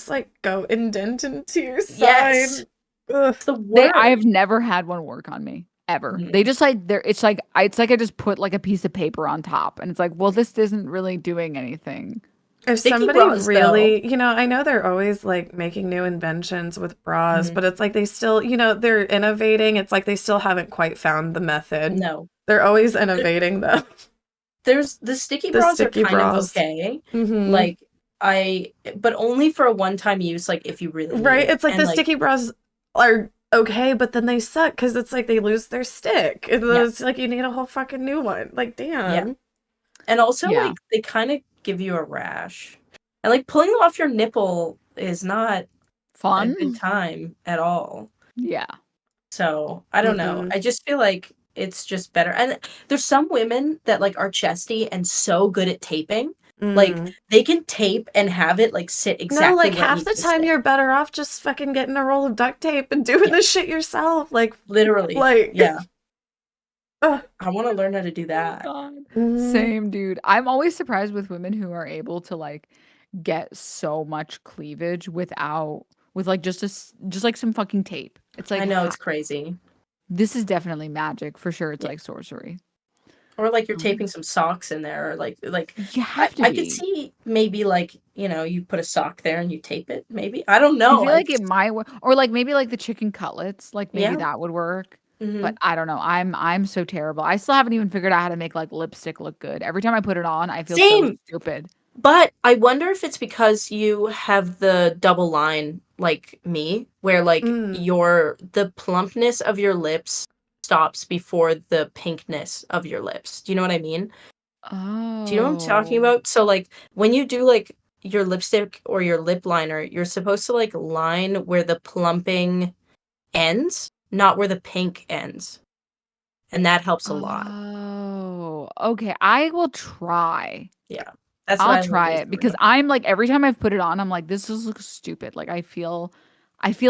like go indent into your side. Yes. The worst. I have never had one work on me. Ever. They just like it's like I just put like a piece of paper on top, and it's like, well, this isn't really doing anything. If somebody really, I know they're always like making new inventions with bras, but it's like they still, they're innovating. It's like they still haven't quite found the method. No, they're always innovating though. There's the sticky bras are kind of okay. Like but only for a one-time use, like if you really need it. It's like the sticky bras are okay, but then they suck because it's like they lose their stick. It's like you need a whole fucking new one. Like, damn. Yeah. And also like they kind of give you a rash, and like pulling them off your nipple is not fun. A good time at all. Yeah. So I don't know. I just feel like it's just better. And there's some women that like are chesty and so good at taping. Like they can tape and have it like sit exactly. No, like half the time you're better off just fucking getting a roll of duct tape and doing this shit yourself. Like literally. Like I want to learn how to do that. Same, dude. I'm always surprised with women who are able to like get so much cleavage with like just like some fucking tape. It's like, I know, it's crazy. This is definitely magic for sure. It's like sorcery. Or like you're taping some socks in there, or like you have to. I could see maybe like you put a sock there and you tape it. Maybe I don't know. I feel like it might work, or like maybe like the chicken cutlets, like maybe that would work. Mm-hmm. But I don't know. I'm so terrible. I still haven't even figured out how to make like lipstick look good. Every time I put it on, I feel so Same. stupid. But I wonder if it's because you have the double line like me, where like Mm. the plumpness of your lips stops before the pinkness of your lips. Do you know what I mean? Do you know what I'm talking Oh. about? So like when you do like your lipstick or your lip liner, you're supposed to like line where the plumping ends, not where the pink ends. And that helps a lot. Oh. Okay. I will try. Yeah. That's what I'll I learned try it because recently. I'm like every time I've put it on, I'm like, this just looks stupid. Like I feel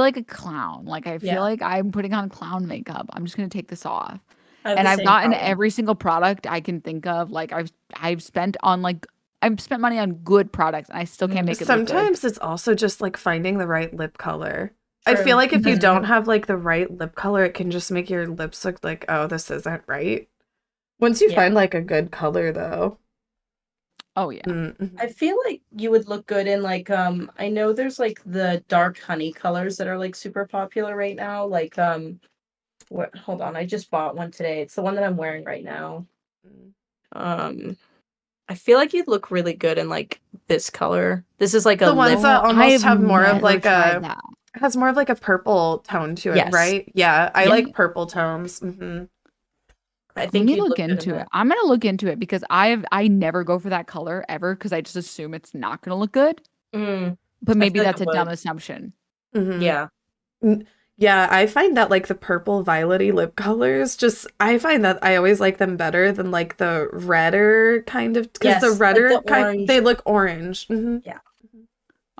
like a clown. Like I feel Yeah. like I'm putting on clown makeup. I'm just gonna take this off. I have And the I've same gotten problem. every single product I can think of. Like I've spent on like I've spent money on good products and I still can't make it look good. Sometimes it's also just like finding the right lip color. I feel True. like if you That's don't true. have like the right lip color, it can just make your lips look like, oh, this isn't right. Once you Yeah. find like a good color though. Oh yeah. Mm-hmm. I feel like you would look good in like I know there's like the dark honey colors that are like super popular right now. Like what hold on, I just bought one today. It's the one that I'm wearing right now. Um I feel like you'd look really good in like this color. This is like a The ones lip. that Oh, I almost have have more of never like tried a that. has more of like a purple tone to it, Yes. right? Yeah, I Yeah. like purple tones. Mm-hmm. I Let think me you'd look look good in into it. that. I'm gonna look into it because I never go for that color ever because I just assume it's not gonna look good. Mm, But I maybe feel like that's it a dumb would. assumption. Mm-hmm. Yeah. Yeah, I find that like the purple violety lip colors just I find that I always like them better than like the redder kind of because the Yes, like the redder kind orange. they look orange. Hmm. Yeah,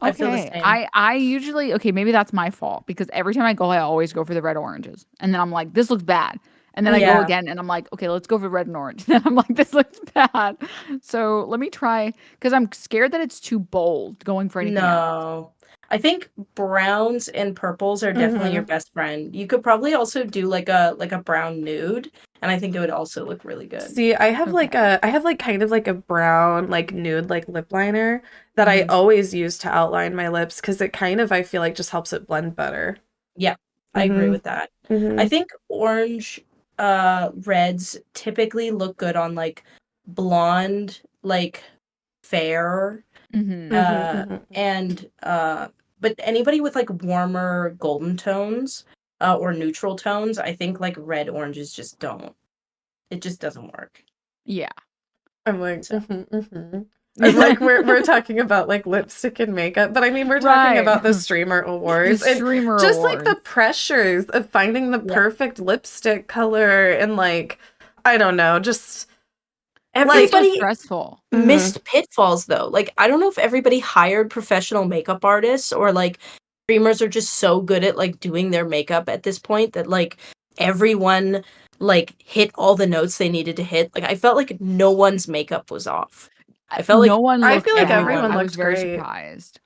I feel the Okay. same. I usually okay, maybe that's my fault because every time I go, I always go for the red oranges. And then I'm like, this looks bad. And then I go Yeah. again and I'm like, okay, let's go for red and orange. Then I'm like, this looks bad. So let me try because I'm scared that it's too bold going for anything else. No. I think browns and purples are definitely your Hmm. best friend. You could probably also do like a brown nude, and I think it would also look really good. See, Okay. I have like kind of like a brown like nude like lip liner that I Mhm. always use to outline my lips because it kind of I feel like just helps it blend better. Yeah, I agree Hmm. with that. I Hmm. think orange reds typically look good on like blonde, like fair, Mm-hmm. Hmm. Hmm. and but anybody with like warmer golden tones or neutral tones, I think like red oranges just don't. It just doesn't work. Yeah. I'm like, So I'm like we're talking about like lipstick and makeup, but I mean we're talking Right. about the streamer The awards and streamer just like the awards. pressures of finding the yeah, perfect lipstick color and like I don't know, just It's like so everybody stressful. mhm. missed pitfalls though. Like I don't know if everybody hired professional makeup artists or like streamers are just so good at like doing their makeup at this point that like everyone like hit all the notes they needed to hit. Like I felt like no one's makeup was off. I felt No like one I looked feel like bad. everyone everyone. I was looked very great. surprised.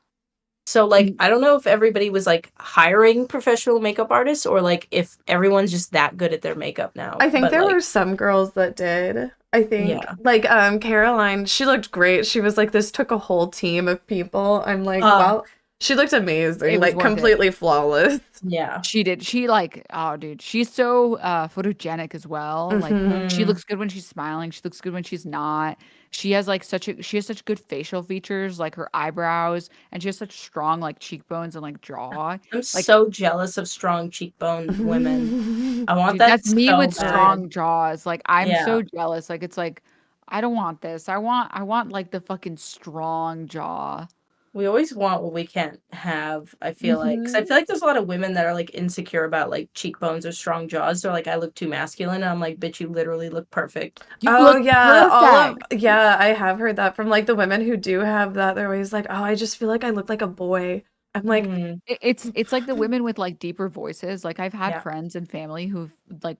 So like Mm, I don't know if everybody was like hiring professional makeup artists or like if everyone's just that good at their makeup now. I think But there like were some girls that did. I think yeah. like Caroline, she looked great. She was like this took a whole team of people. I'm like, Uh wow, she looked amazing, it was like worth it. completely flawless. yeah. She did. She like, oh, dude, she's so photogenic as well. Like, Hmm. she Mm. looks good when she's smiling. She looks good when she's not. She has like she has such good facial features, like her eyebrows, and she has such strong like cheekbones and like jaw. I'm Like, so jealous of strong cheekbone women. I want dude, that that's me so with bad. strong jaws. Like, I'm Yeah. so jealous. Like, it's like, I don't want this. I want like the fucking strong jaw. We always want what we can't have, I feel like. 'Cause I Hmm. feel like there's a lot of women that are like insecure about like cheekbones or strong jaws. They're like, I look too masculine. And I'm like, bitch, you literally look perfect. You Oh look yeah, all of perfect. yeah, I have heard that from like the women who do have that. They're always like, "Oh, I just feel like I look like a boy." I'm like, Mm, It's like the women with like deeper voices. Like I've had yeah. friends and family who've like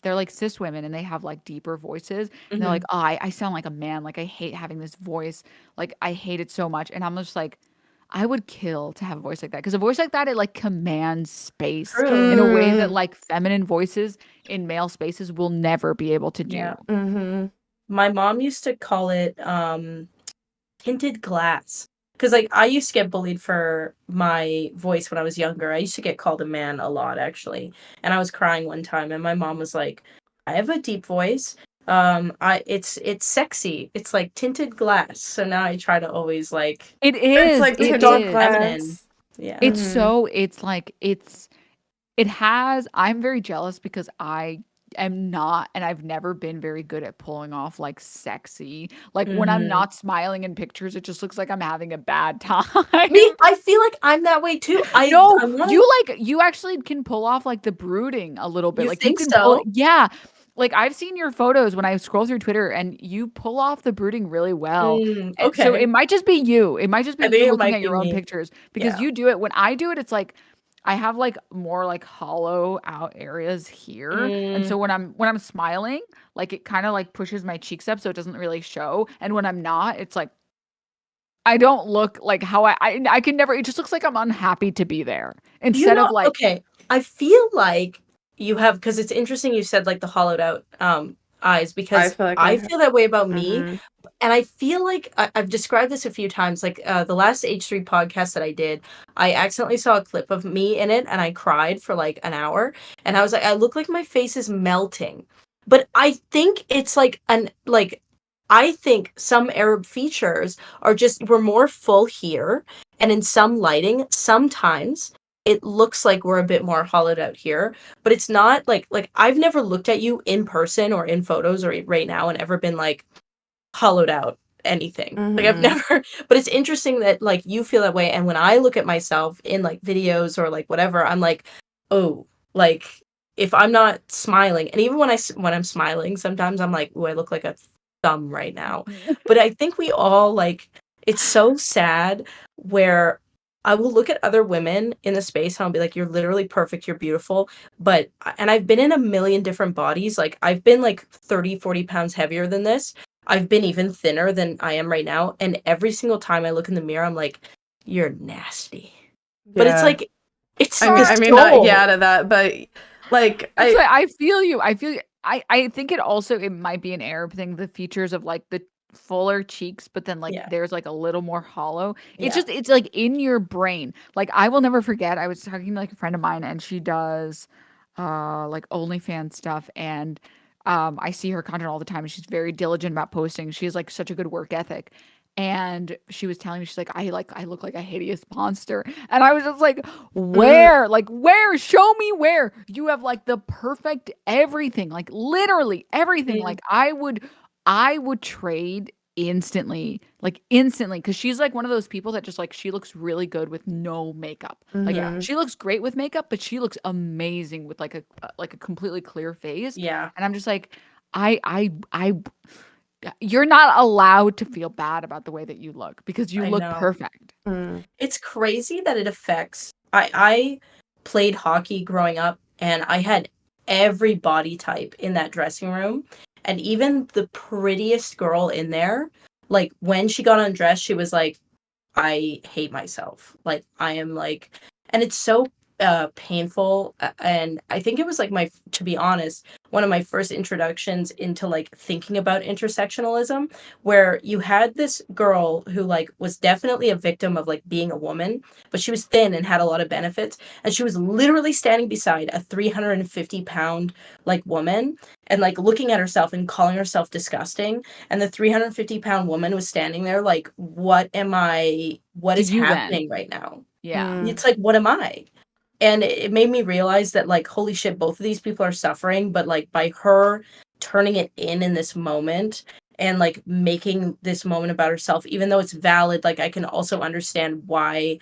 they're like cis women and they have like deeper voices and they're Hmm. like, oh, I sound like a man. Like I hate having this voice. Like I hate it so much. And I'm just like, I would kill to have a voice like that because a voice like that it like commands space in True. a way that mm, like feminine voices in male spaces will never be able to do. Yeah. mm-hmm. My mom used to call it tinted glass because like I used to get bullied for my voice when I was younger. I used to get called a man a lot, actually, and I was crying one time, and my mom was like, "I have a deep voice. It's sexy. It's like tinted glass." So now I try to always like It It's is. like It tinted is. feminine. glass. Yeah. It's Mhm. so, it's like, it has, I'm very jealous because I am not, and I've never been very good at pulling off like sexy. Like when I'm Mm-hmm. not smiling in pictures, it just looks like I'm having a bad time. Me, I feel like I'm that way too. No, I want you to. like, you actually can pull off like the brooding a little bit. You Like you think can pull, so? yeah. Like I've seen your photos when I scroll through Twitter and you pull off the brooding really well. So it Okay. might just be you. It might just be I you think it looking might at be your own me. pictures because Yeah. you do it. When I do it, it's like I have like more like hollow out areas here. And Mm. so when I'm smiling, like it kind of like pushes my cheeks up so it doesn't really show. And when I'm not, it's like I don't look like how I can never, it just looks like I'm unhappy to be there You instead know, of like okay. I feel like you have, because it's interesting you said like the hollowed out eyes, I because feel like I I have. feel that way about me. Hmm. And I feel like I've described this a few times. Like the last H3 podcast that I did, I accidentally saw a clip of me in it and I cried for like an hour. And I was like, I look like my face is melting. But I think it's like I think some Arab features are just, we're more full here. And in some lighting, sometimes it looks like we're a bit more hollowed out here. But it's not like I've never looked at you in person or in photos or right now and ever been like, hollowed out anything. Like I've Hmm. never, but it's interesting that like you feel that way. And when I look at myself in like videos or like whatever, I'm like, oh, like if I'm not smiling, and even when I'm smiling, sometimes I'm like, oh, I look like a thumb right now. But I think we all like, it's so sad where I will look at other women in the space and I'll be like, you're literally perfect, you're beautiful. But, and I've been in a million different bodies. Like I've been like 30, 40 pounds heavier than this. I've been even thinner than I am right now. And every single time I look in the mirror, I'm like, you're nasty. But it's Yeah. like, it's I mean, the I mean, not soul. yeah to that, but like That's why I feel you. I feel you. I think it also, it might be an Arab thing, the features of like the fuller cheeks, but then like Yeah. there's like a little more hollow. It's Yeah. just, it's like in your brain. Like I will never forget. I was talking to like a friend of mine and she does like OnlyFans stuff, and I see her content all the time and she's very diligent about posting. She has like such a good work ethic. And she was telling me, she's like, I look like a hideous monster. And I was just like, mm, where? Like, where? Show me where. You have like the perfect everything, like literally everything. Mm. Like I would trade instantly, because she's like one of those people that just like, she looks really good with no makeup. Like Yeah. mhm. she looks great with makeup, but she looks amazing with like a completely clear face. Yeah. And I'm just like, I you're not allowed to feel bad about the way that you look because you I look know. perfect. Mm. It's crazy that it affects. I played hockey growing up and I had every body type in that dressing room. And even the prettiest girl in there, like when she got undressed, she was like, I hate myself. Like I am like, and it's so painful. And I think it was like to be honest, one of my first introductions into like thinking about intersectionalism, where you had this girl who like was definitely a victim of like being a woman, but she was thin and had a lot of benefits, and she was literally standing beside a 350-pound like woman and like looking at herself and calling herself disgusting, and the 350-pound woman was standing there like, what To is you then. happening right now? Yeah. Mm. It's like, what am I? And it made me realize that like, holy shit, both of these people are suffering, but like by her turning it in this moment and like making this moment about herself, even though it's valid, like I can also understand why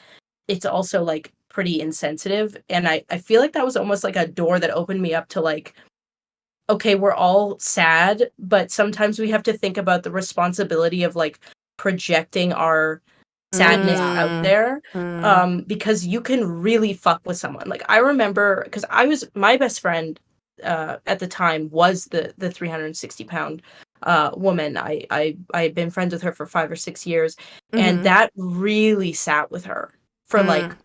it's also like pretty insensitive. And I feel like that was almost like a door that opened me up to like, okay, we're all sad, but sometimes we have to think about the responsibility of like projecting our sadness Yeah. out Mm. there, Mm. because you can really fuck with someone. Like I remember, because I was, my best friend at the time was the 360-pound woman. I had been friends with her for 5 or 6 years, and Mhm. that really sat with her for like Mm.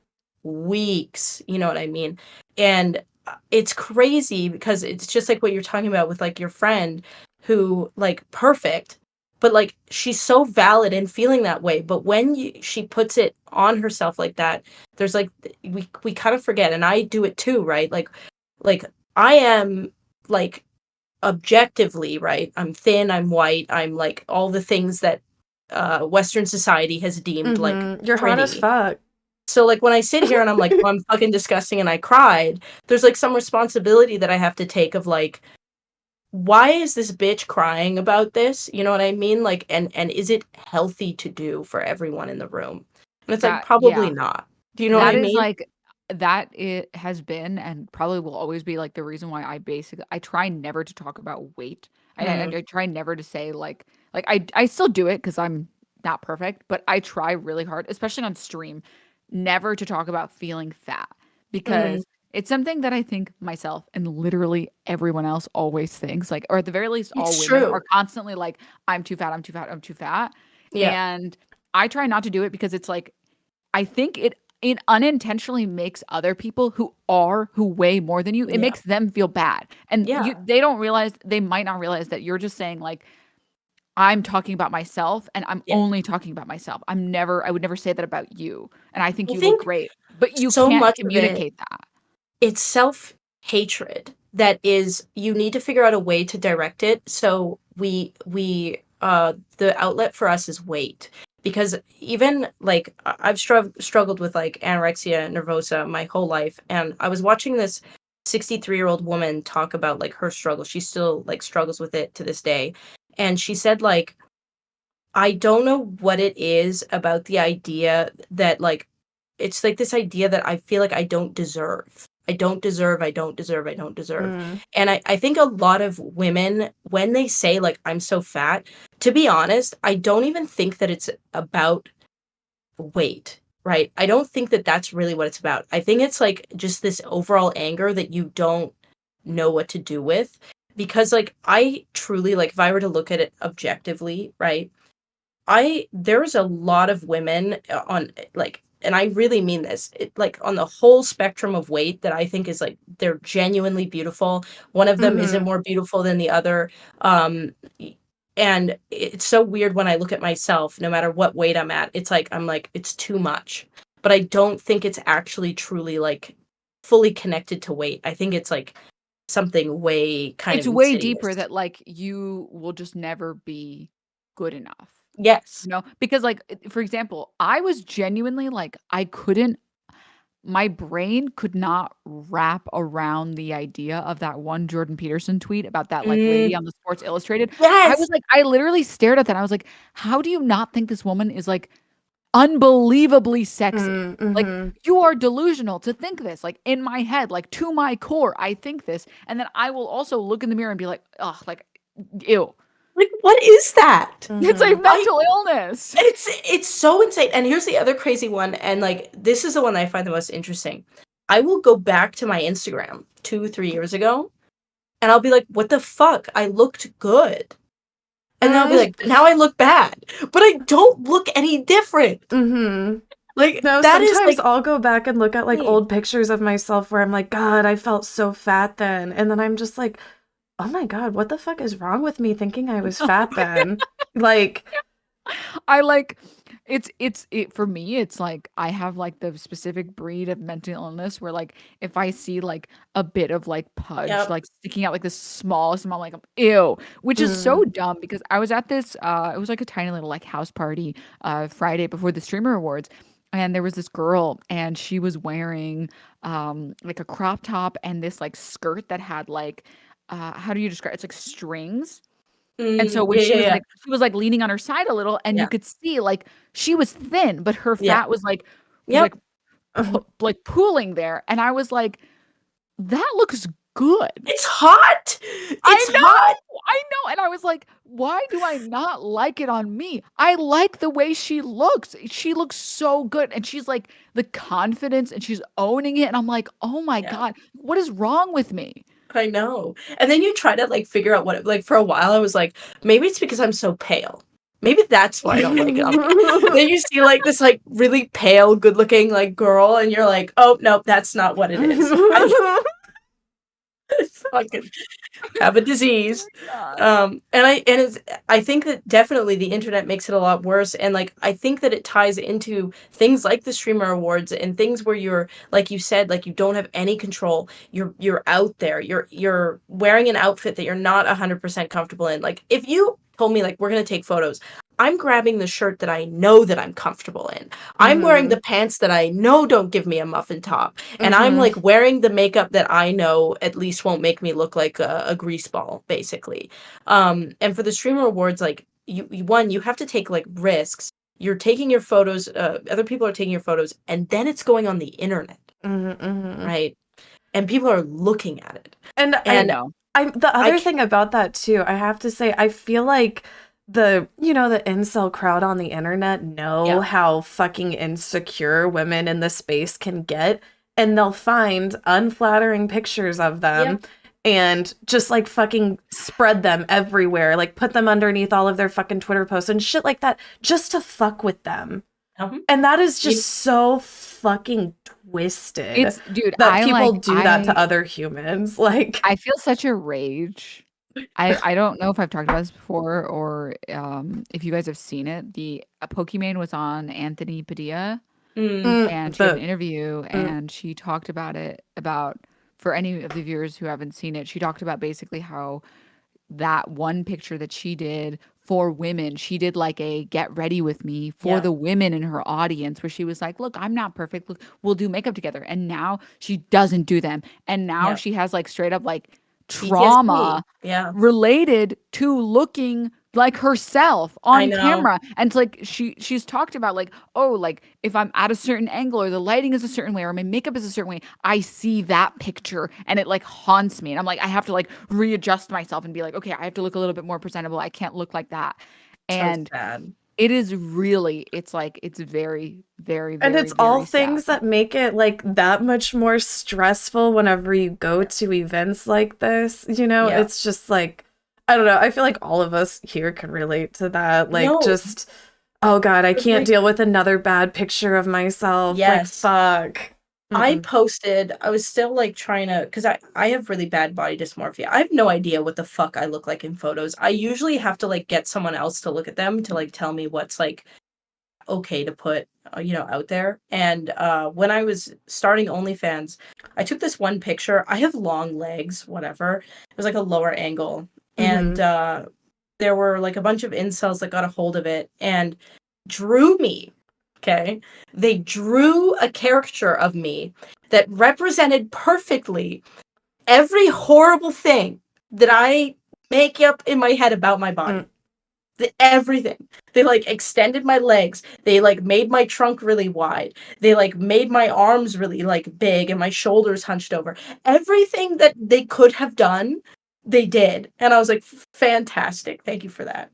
weeks, you know what I mean? And it's crazy because it's just like what you're talking about with like your friend who like perfect, but like she's so valid in feeling that way. But when she puts it on herself like that, there's like we kind of forget, and I do it too, right? Like I am like objectively, right? I'm thin, I'm white, I'm like all the things that Western society has deemed like You're hot as pretty. fuck. So like when I sit here and I'm like, oh, I'm fucking disgusting and I cried, there's like some responsibility that I have to take of like, why is this bitch crying about this? You know what I mean? Like, and is it healthy to do for everyone in the room? And it's like, That probably yeah. not. Do you know what That I is mean? like that it has been and probably will always be like the reason why I try never to talk about weight. I try never to say like I still do it because I'm not perfect, but I try really hard, especially on stream, never to talk about feeling fat Mhm. because it's something that I think myself and literally everyone else always thinks, like, or at the very least, all It's women true. are constantly like, I'm too fat, I'm too fat, I'm too fat. Yeah. And I try not to do it because it's like I think it unintentionally makes other people who weigh more than you, it Yeah. makes them feel bad. And Yeah. they might not realize that you're just saying like I'm talking about myself and I'm Yeah. only talking about myself. I would never say that about you. And I think I you look think great, but you so can't much of it, communicate that. it's self-hatred that is, you need to figure out a way to direct it. So the outlet for us is weight. Because even like I've struggled with like anorexia nervosa my whole life, and I was watching this 63-year-old woman talk about like her struggle. She still like struggles with it to this day. And she said like, I don't know what it is about the idea that like it's like this idea that I feel like I don't deserve. I don't deserve, I don't deserve, I don't deserve. And I think a lot of women, when they say like I'm so fat, to be honest, I don't even think that it's about weight, right? I don't think that that's really what it's about. I think it's like just this overall anger that you don't know what to do with. Because like I truly, like if I were to look at it objectively, right? There's a lot of women on like, and I really mean this, like on the whole spectrum of weight that I think is like they're genuinely beautiful. One of them isn't more beautiful than the other. Um and it's so weird when I look at myself, no matter what weight I'm at, I'm like, it's too much. But I don't think it's actually truly like fully connected to weight. I think it's like something way kind It's of way deeper insidious. that like you will just never be good enough. Yes. You know? Because like for example, I was genuinely like my brain could not wrap around the idea of that one Jordan Peterson tweet about that like lady Mm, on the Sports Illustrated. I yes. was like, I literally stared at that. I was like, how do you not think this woman is like unbelievably sexy? Like you are delusional to think this. Like in my head, like to my core, I think this. And then I will also look in the mirror and be like, oh, like ew. Like, what is that? It's like mental illness. It's so insane. And here's the other crazy one, and like this is the one that I find the most interesting. I will go back to my Instagram 2, 3 years ago, and I'll be like, what the fuck? I looked good. And then I'll be like, now I look bad. But I don't look any different. Like No, that is sometimes like I'll go back and look at like insane. old pictures of myself where I'm like, God, I felt so fat then. And then I'm just like, oh my God, what the fuck is wrong with me thinking I was fat then? Like, I like it for me, it's like I have like the specific breed of mental illness where like if I see like a bit of like pudge Yep. like sticking out like the smallest amount, like ew, which is so mm, dumb because I was at this it was like a tiny little like house party Friday before the streamer awards. And there was this girl and she was wearing like a crop top and this like skirt that had like how do you describe it's like strings. And so when Yeah, yeah, yeah. she was like leaning on her side a little and you Yeah. could see like she was thin, but her Yeah. fat was Yep. like pooling there. And I was like, that looks good. It's hot. I It's know, hot. I know. And I was like, why do I not like it on me? I like the way she looks. She looks so good. And she's like the confidence and she's owning it. And I'm like, oh my Yeah. God, what is wrong with me? I know. And then you try to like figure out what like for a while I was like, maybe it's because I'm so pale. Maybe that's why I don't like it on me. Then you see like this like really pale, good looking like girl, and you're like, oh no, that's not what it is. Fucking have a disease. God. I think that definitely the internet makes it a lot worse, and like I think that it ties into things like the streamer awards and things where you're, like you said, like you don't have any control. You're out there. You're wearing an outfit that you're not 100% comfortable in. Like if you told me like we're gonna take photos, I'm grabbing the shirt that I know that I'm comfortable in. I'm wearing the pants that I know don't give me a muffin top. And I'm like wearing the makeup that I know at least won't make me look like a grease ball, basically. And for the streamer awards, like you have to take like risks. You're taking your photos, other people are taking your photos, and then it's going on the internet, right? And people are looking at it. And I know. the other thing about that too, I have to say, I feel like the incel crowd on the internet know how fucking insecure women in the space can get, and they'll find unflattering pictures of them and just like fucking spread them everywhere, like put them underneath all of their fucking Twitter posts and shit like that just to fuck with them. And that is just so fucking twisted. Dude, that people do that to other humans. Like, I feel such a rage. I don't know if I've talked about this before or if you guys have seen it. A Pokimane was on Anthony Padilla and she had an interview and she talked about it, for any of the viewers who haven't seen it, she talked about basically how that one picture that she did for women, she did like a get ready with me for the women in her audience, where she was like, look, I'm not perfect. Look, we'll do makeup together. And now she doesn't do them. And now she has like straight up like trauma related to looking like herself on camera. And it's like she's talked about like, oh, like if I'm at a certain angle or the lighting is a certain way or my makeup is a certain way, I see that picture and it like haunts me. And I'm like, I have to like readjust myself and be like, okay, I have to look a little bit more presentable. I can't look like that. And so sad. It is really, it's like, it's very, very, very, and it's very all sad. things that make it like that much more stressful whenever you go to events like this, it's just like, I don't know, I feel like all of us here can relate to that, like just, oh god, I can't deal with another bad picture of myself. Like, fuck. I was still like trying to, because I have really bad body dysmorphia. I have no idea what the fuck I look like in photos. I usually have to like get someone else to look at them to like tell me what's like okay to put out there. And when I was starting OnlyFans, I took this one picture. I have long legs, whatever. It was like a lower angle. And there were like a bunch of incels that got a hold of it and drew me. Okay. They drew a caricature of me that represented perfectly every horrible thing that I make up in my head about my body. Everything. They like extended my legs. They like made my trunk really wide. They like made my arms really like big and my shoulders hunched over. Everything that they could have done, they did. And I was like, fantastic. Thank you for that.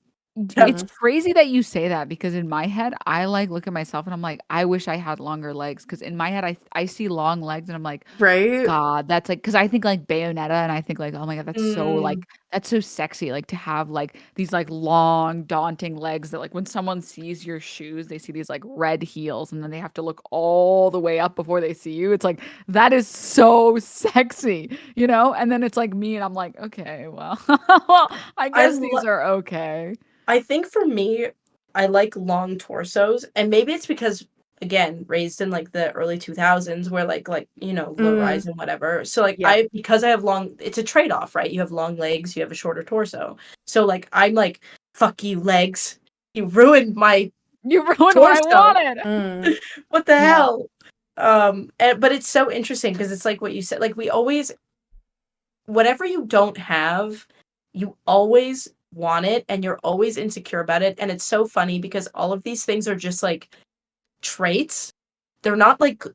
It's crazy that you say that, because in my head, I like look at myself and I'm like, I wish I had longer legs. Because in my head, I see long legs and I'm like, God, that's like, because I think like Bayonetta and I think like, oh my God, that's so like, that's so sexy. Like to have like these like long, daunting legs that like when someone sees your shoes, they see these like red heels and then they have to look all the way up before they see you. It's like, that is so sexy, And then it's like me and I'm like, okay, well, I guess these are okay. I think for me, I like long torsos, and maybe it's because, again, raised in like the early 2000s where like low rise and whatever. So like because I have long, it's a trade-off, right? You have long legs, you have a shorter torso. So like I'm like, fuck you, legs. You ruined torso. What I wanted. What the hell? But it's so interesting because it's like what you said, like we always, whatever you don't have, you always want it and you're always insecure about it. And it's so funny because all of these things are just like traits. They're not like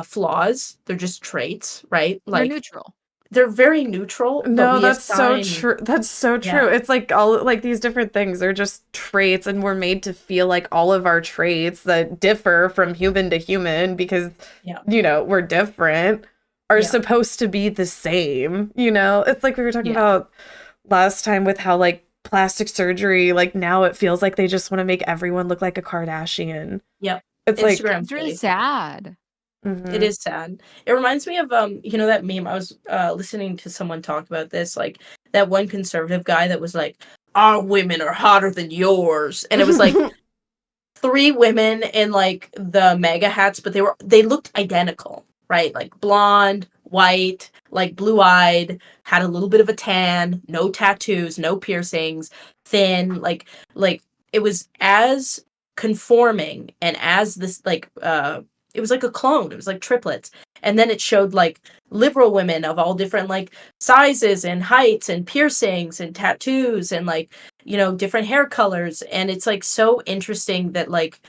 flaws, they're just traits, right? Like they're neutral. They're very neutral. No, that's so true. That's so true. It's like all like these different things, they're just traits, and we're made to feel like all of our traits that differ from human to human because we're different are supposed to be the same. It's like we were talking about last time with how like plastic surgery, like now it feels like they just want to make everyone look like a Kardashian. Yep. It's Instagram like it's really sad. It is sad. It reminds me of that meme. I was listening to someone talk about this, like that one conservative guy that was like, "Our women are hotter than yours," and it was like three women in like the mega hats, but they looked identical, right? Like blonde, white, like blue-eyed, had a little bit of a tan, no tattoos, no piercings, thin, like it was as conforming and as this like it was like a clone. It was like triplets. And then it showed like liberal women of all different like sizes and heights and piercings and tattoos and like different hair colors. And it's like so interesting that like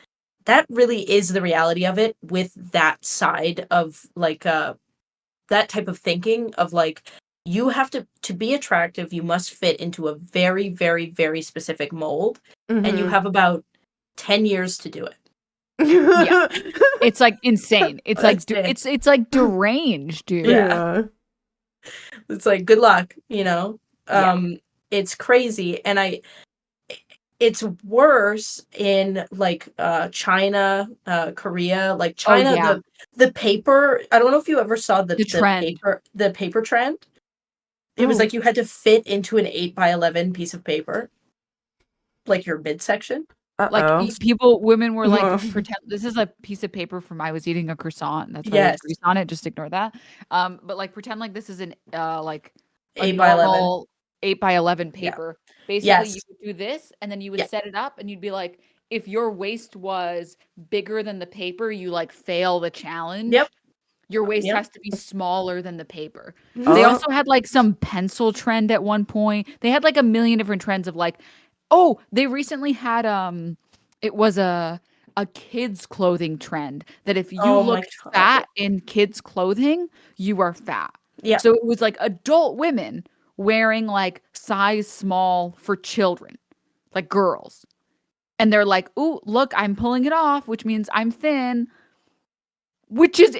that really is the reality of it with that side of like that type of thinking of like you have to be attractive, you must fit into a very, very, very specific mold. And you have about 10 years to do it. Yeah. It's like insane. It's like it's like deranged, dude. Yeah. It's like good luck, It's crazy. And it's worse in like China, Korea, like China, the paper. I don't know if you ever saw the trend. The paper trend. It was like you had to fit into an 8x11 piece of paper, like your midsection. Like women were like, pretend this is a piece of paper from I was eating a croissant. That's why there's grease on it. Just ignore that. But like pretend like this is an like 8x11. 8x11 paper. Yeah. Basically, you would do this, and then you would set it up, and you'd be like, if your waist was bigger than the paper, you like fail the challenge. Yep. Your waist has to be smaller than the paper. They also had like some pencil trend at one point. They had like a million different trends of like, oh, they recently had it was a kids clothing trend that if you looked fat in kids clothing, you are fat. Yeah. So it was like adult women wearing like size small for children, like girls. And they're like, "Ooh, look, I'm pulling it off, which means I'm thin." Which is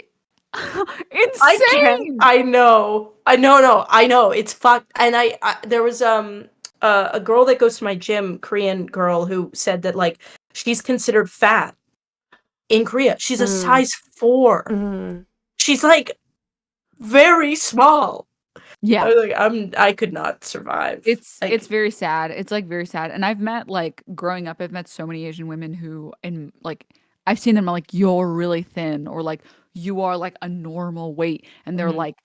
insane. I know. It's fucked. And I there was a girl that goes to my gym, Korean girl, who said that like she's considered fat in Korea. She's a size 4. She's like very small. Yeah. I could not survive. It's very sad. It's like very sad. And I've met like growing up, I've met so many Asian women who in like I've seen them like, you're really thin, or like you are like a normal weight. And they're like,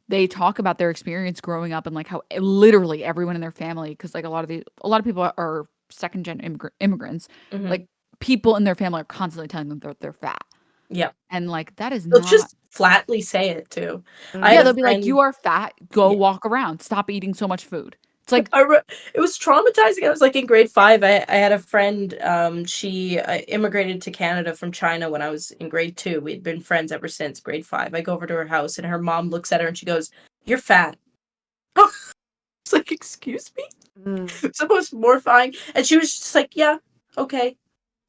they talk about their experience growing up and like how literally everyone in their family, because like a lot of people are second-gen immigrants, like people in their family are constantly telling them they're fat. Yeah. And like that is They'll just flatly say it too. They'll be like, you are fat, go walk around, stop eating so much food. It's like it was traumatizing. I was like in grade 5. I had a friend. She immigrated to Canada from China when I was in grade 2. We'd been friends ever since grade 5. I go over to her house and her mom looks at her and she goes, "You're fat." It's like, excuse me. It's the most mortifying. And she was just like, "Yeah, okay."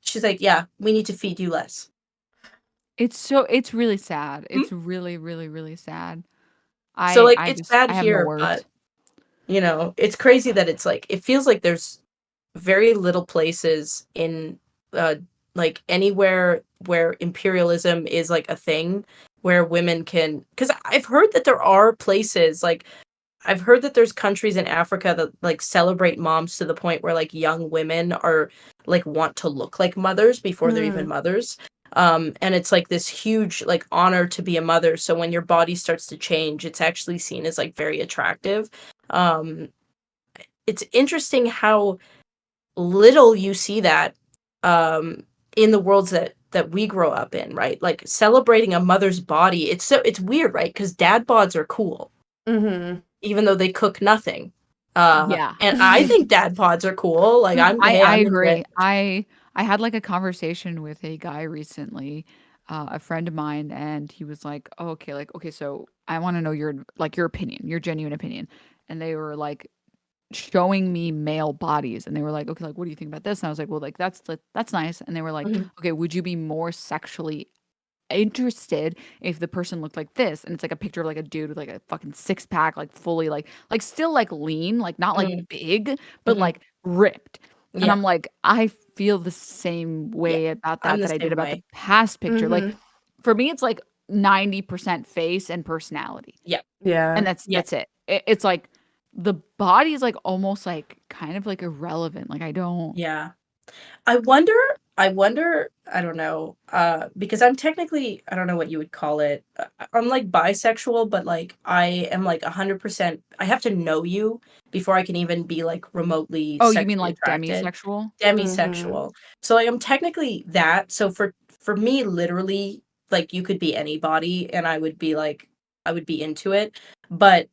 She's like, "Yeah, we need to feed you less." It's really sad. It's really, really, really sad. It's sad here, but it's crazy that it's like it feels like there's very little places in like anywhere where imperialism is like a thing where women can, because I've heard that there are places like I've heard that there's countries in Africa that like celebrate moms to the point where like young women are like want to look like mothers before they're even mothers. And it's like this huge like honor to be a mother. So when your body starts to change, it's actually seen as like very attractive. It's interesting how little you see that in the worlds that we grow up in, right? Like celebrating a mother's body. It's weird, right? Because dad bods are cool, even though they cook nothing. Yeah, and I think dad pods are cool. Like I agree. I had like a conversation with a guy recently, a friend of mine, and he was like, oh, okay, so I want to know your opinion, your genuine opinion. And they were like showing me male bodies, and they were like, okay, like what do you think about this? And I was like, well, like that's nice. And they were like, okay, would you be more sexually interested if the person looked like this? And it's like a picture of like a dude with like a fucking 6-pack, like fully like still like lean, like not like big, but like ripped. And I'm like, I feel the same way about that I did about the past picture. Like for me, it's like 90% face and personality. Yeah. And that's Yeah. it. It's like the body is like almost like kind of like irrelevant. Like I don't. Yeah. I wonder, I don't know, because I'm technically, I don't know what you would call it. I'm like bisexual, but like I am like 100%, I have to know you before I can even be like remotely Oh, you mean sexually like attracted. demisexual? Demisexual. So like I'm technically that. So for me, literally, like you could be anybody and I would be like, I would be into it. But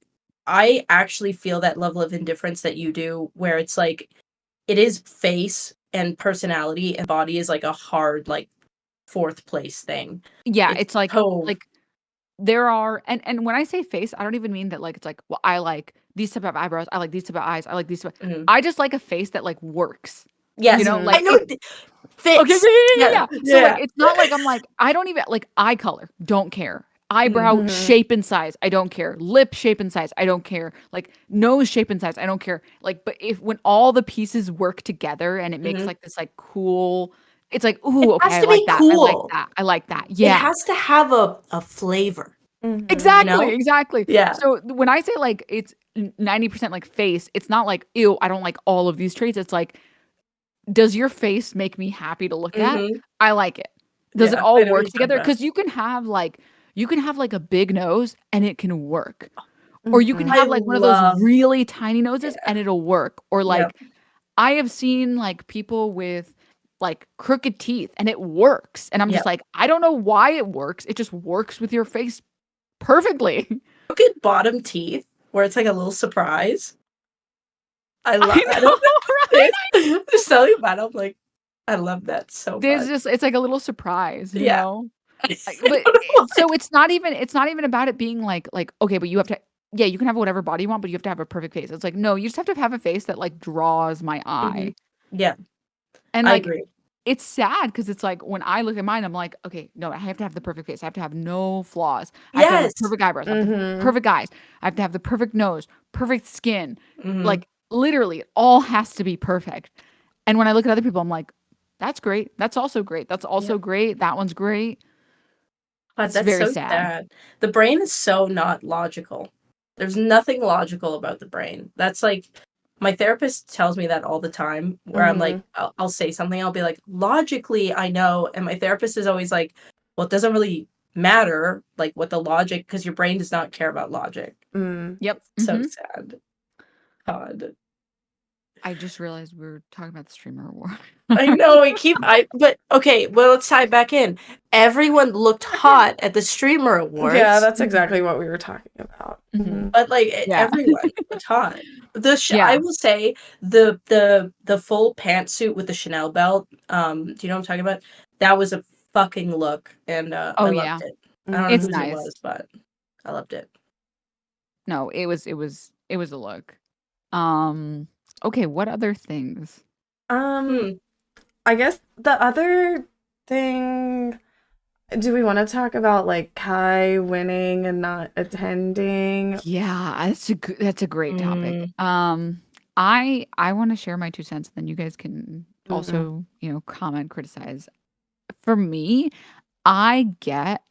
I actually feel that level of indifference that you do, where it's like, it is face and personality and body is like a hard like fourth place thing. Yeah, It's it's like so there are, and when I say face, I don't even mean that like it's like, well, I like these type of eyebrows, I like these type of eyes, I like these type mhm. I just like a face that like works. Yes, You know, Mhm. like I know it, fits. okay, yeah. So like Yeah. it's not like I'm like I don't even like eye color, don't care. Eyebrow Mhm. shape and size, I don't care. Lip shape and size, I don't care. Like nose shape and size, I don't care. Like, but if when all the pieces work together and it makes Mhm. like this like cool, it's like, It ooh, okay, has I to like be that. I like cool. that. I like that. It Yeah. has to have a flavor, Mhm. you Exactly, know? exactly. Yeah. So when I say like it's 90% like face, it's not like, ew, I don't like all of these traits. It's like, does your face make me happy to look at? Mhm. I like it. Does it Yeah, I all know what work you're talking together? about. Because you can have like a big nose and it can work. Or you can Mhm. I have like one of those love really tiny noses yeah. and it'll work. Or Yep. like I have seen like people with like crooked teeth and it works. And I'm just Yep. like, I don't know why it works. It just works with your face perfectly. Look at bottom teeth where it's like a little surprise. I I love I don't know, right? just telling you about it, I'm like, I love that so There's much. just it's like a little surprise, you Yeah. know? I But don't know why. so it's not even about it being like okay, but you have to yeah, you can have whatever body you want, but you have to have a perfect face. It's like no, you just have to have a face that like draws my Mhm. eye. Yeah, And I like agree. it's sad because it's like when I look at mine, I'm like, okay, no, I have to have the perfect face. I have to have no flaws. I have to have the Yes. perfect eyebrows. I have the Mhm. perfect eyes. I have to have the perfect nose, perfect skin. Mhm. Like literally, it all has to be perfect. And when I look at other people, I'm like, that's great. That's also great. That's Yeah. also great. That one's great. But It's that's very so sad. sad. The brain is so not logical. There's nothing logical about the brain. That's like my therapist tells me that all the time where I'm like Mhm. I'll say something, I'll be like, logically I know, and my therapist is always like, well, it doesn't really matter like what the logic, because your brain does not care about logic. Mm. Yep. It's so sad. God. I just realized we were talking about the streamer award. I know but okay, well, let's tie it back in. Everyone looked hot at the streamer Yeah, awards, that's exactly what we were talking about. Mhm. but like Yeah. everyone looked hot. I Yeah. will say the full pantsuit with the Chanel belt. Do you know what I'm talking about? That was a fucking look, and Oh I loved yeah. it. I don't know It's Mhm. whose it nice. was, but I loved it. No, it was a look. Um, okay, what other things? Um, Hmm. I guess the other thing, do we want to talk about like Kai winning and not attending? Yeah, that's a great topic. Mm, I want to share my 2 cents, and then you guys can Mhm. also, comment, criticize. For me, I get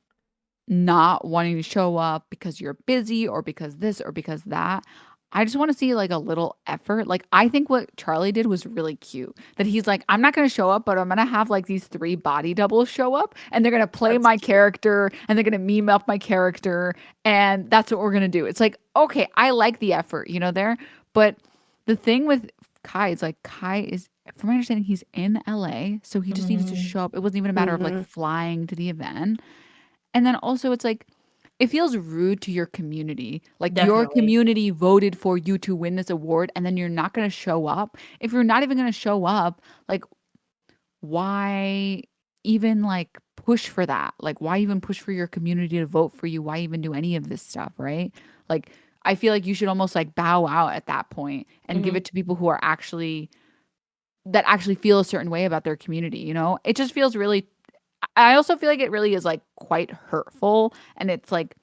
not wanting to show up because you're busy or because this or because that. I just want to see like a little effort. Like I think what Charlie did was really cute. That he's like, I'm not going to show up, but I'm going to have like these 3 body doubles show up and they're going to play that's my cute. character and they're going to meme up my character and that's what we're going to do. It's like, okay, I like the effort, there. But the thing with Kai is like Kai is from my understanding he's in LA, so he just needed to Mm, show up. It wasn't even a matter of like Mhm. flying to the event. And then also it's like it feels rude to your community. Like your definitely. community voted for you to win this award and then you're not going to show up. If you're not even going to show up, like why even like push for that? Like why even push for your community to vote for you? Why even do any of this stuff, right? Like I feel like you should almost like bow out at that point and give Mhm. it to people who are actually that actually feel a certain way about their community. It just feels really I also feel like it really is like quite hurtful and it's like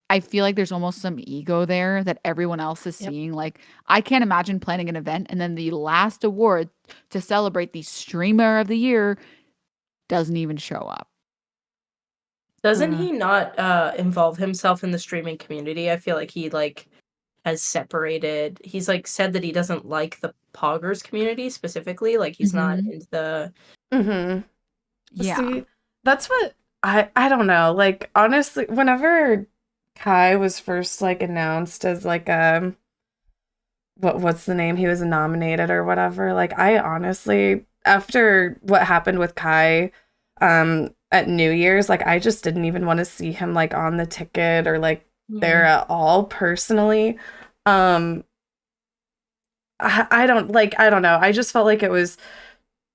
I feel like there's almost some ego there that everyone else is Yep. seeing. Like I can't imagine planning an event and then the last award to celebrate the streamer of the year doesn't even show up. Doesn't Mm. he not involve himself in the streaming community? I feel like he like has separated. He's like said that he doesn't like the poggers community specifically. Like he's not Mm-hmm. into the. Yeah. See, that's what I don't know. Like honestly, whenever Kai was first like announced as like what's the name? He was nominated or whatever. Like I honestly, after what happened with Kai at New Year's, like I just didn't even want to see him like on the ticket or like there at all personally. Um I don't like I don't know. I just felt like it was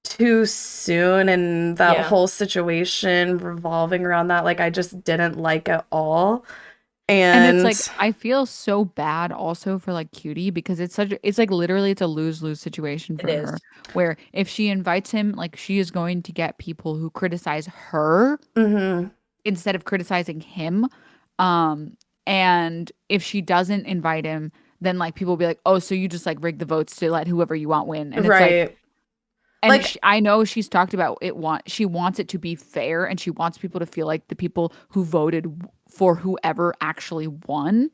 too soon and that Yeah. whole situation revolving around that like I just didn't like at all. And it's And like I feel so bad also for like Cutie because it's like literally it's a lose-lose situation It for is. her where if she invites him like she is going to get people who criticize her mhm, instead of criticizing him. And if she doesn't invite him, then like people will be like, "Oh, so you just like rig the votes to let whoever you want win." And it's like right. and Like I know she's talked about she wants it to be fair and she wants people to feel like the people who voted for whoever actually won.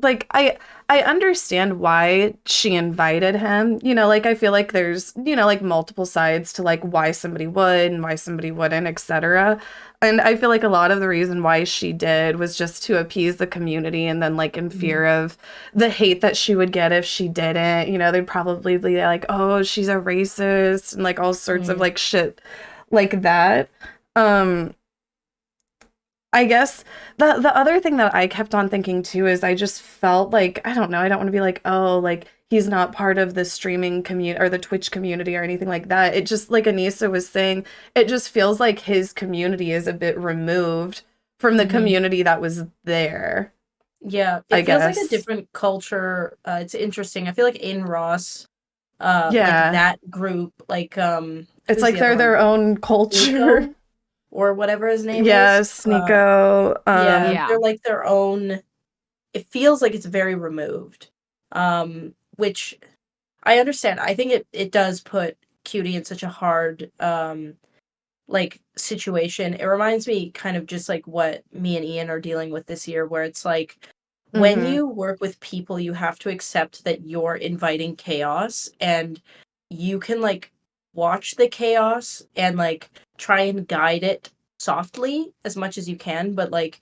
like I understand why she invited him. You know, like I feel like there's, you know, like multiple sides to like why somebody would and why somebody wouldn't, etc. And I feel like a lot of the reason why she did was just to appease the community and then like in fear of the hate that she would get if she didn't. You know, they'd probably be like, "Oh, she's a racist," and like all sorts of Mm. like shit like that. Um I guess the other thing that I kept on thinking too is I just felt like I don't know, I don't want to be like, oh, like he's not part of the streaming community or the Twitch community or anything like that. It just like Anissa was saying, it just feels like his community is a bit removed from the Mhm. community that was there, Yeah, I it feels like a guess. different culture. It's interesting. I feel like in Ross, like Yeah. that group, like It's who's like the other they're one? their own culture. Nico or whatever his name is. Yes, Nico. Yeah, Yeah. they're like their own. It feels like it's very removed, which I understand. I think it does put Cutie in such a hard like situation. It reminds me kind of just like what me and Ian are dealing with this year, where it's like when Mm-hmm. you work with people, you have to accept that you're inviting chaos and you can like watch the chaos and like try and guide it softly as much as you can, but like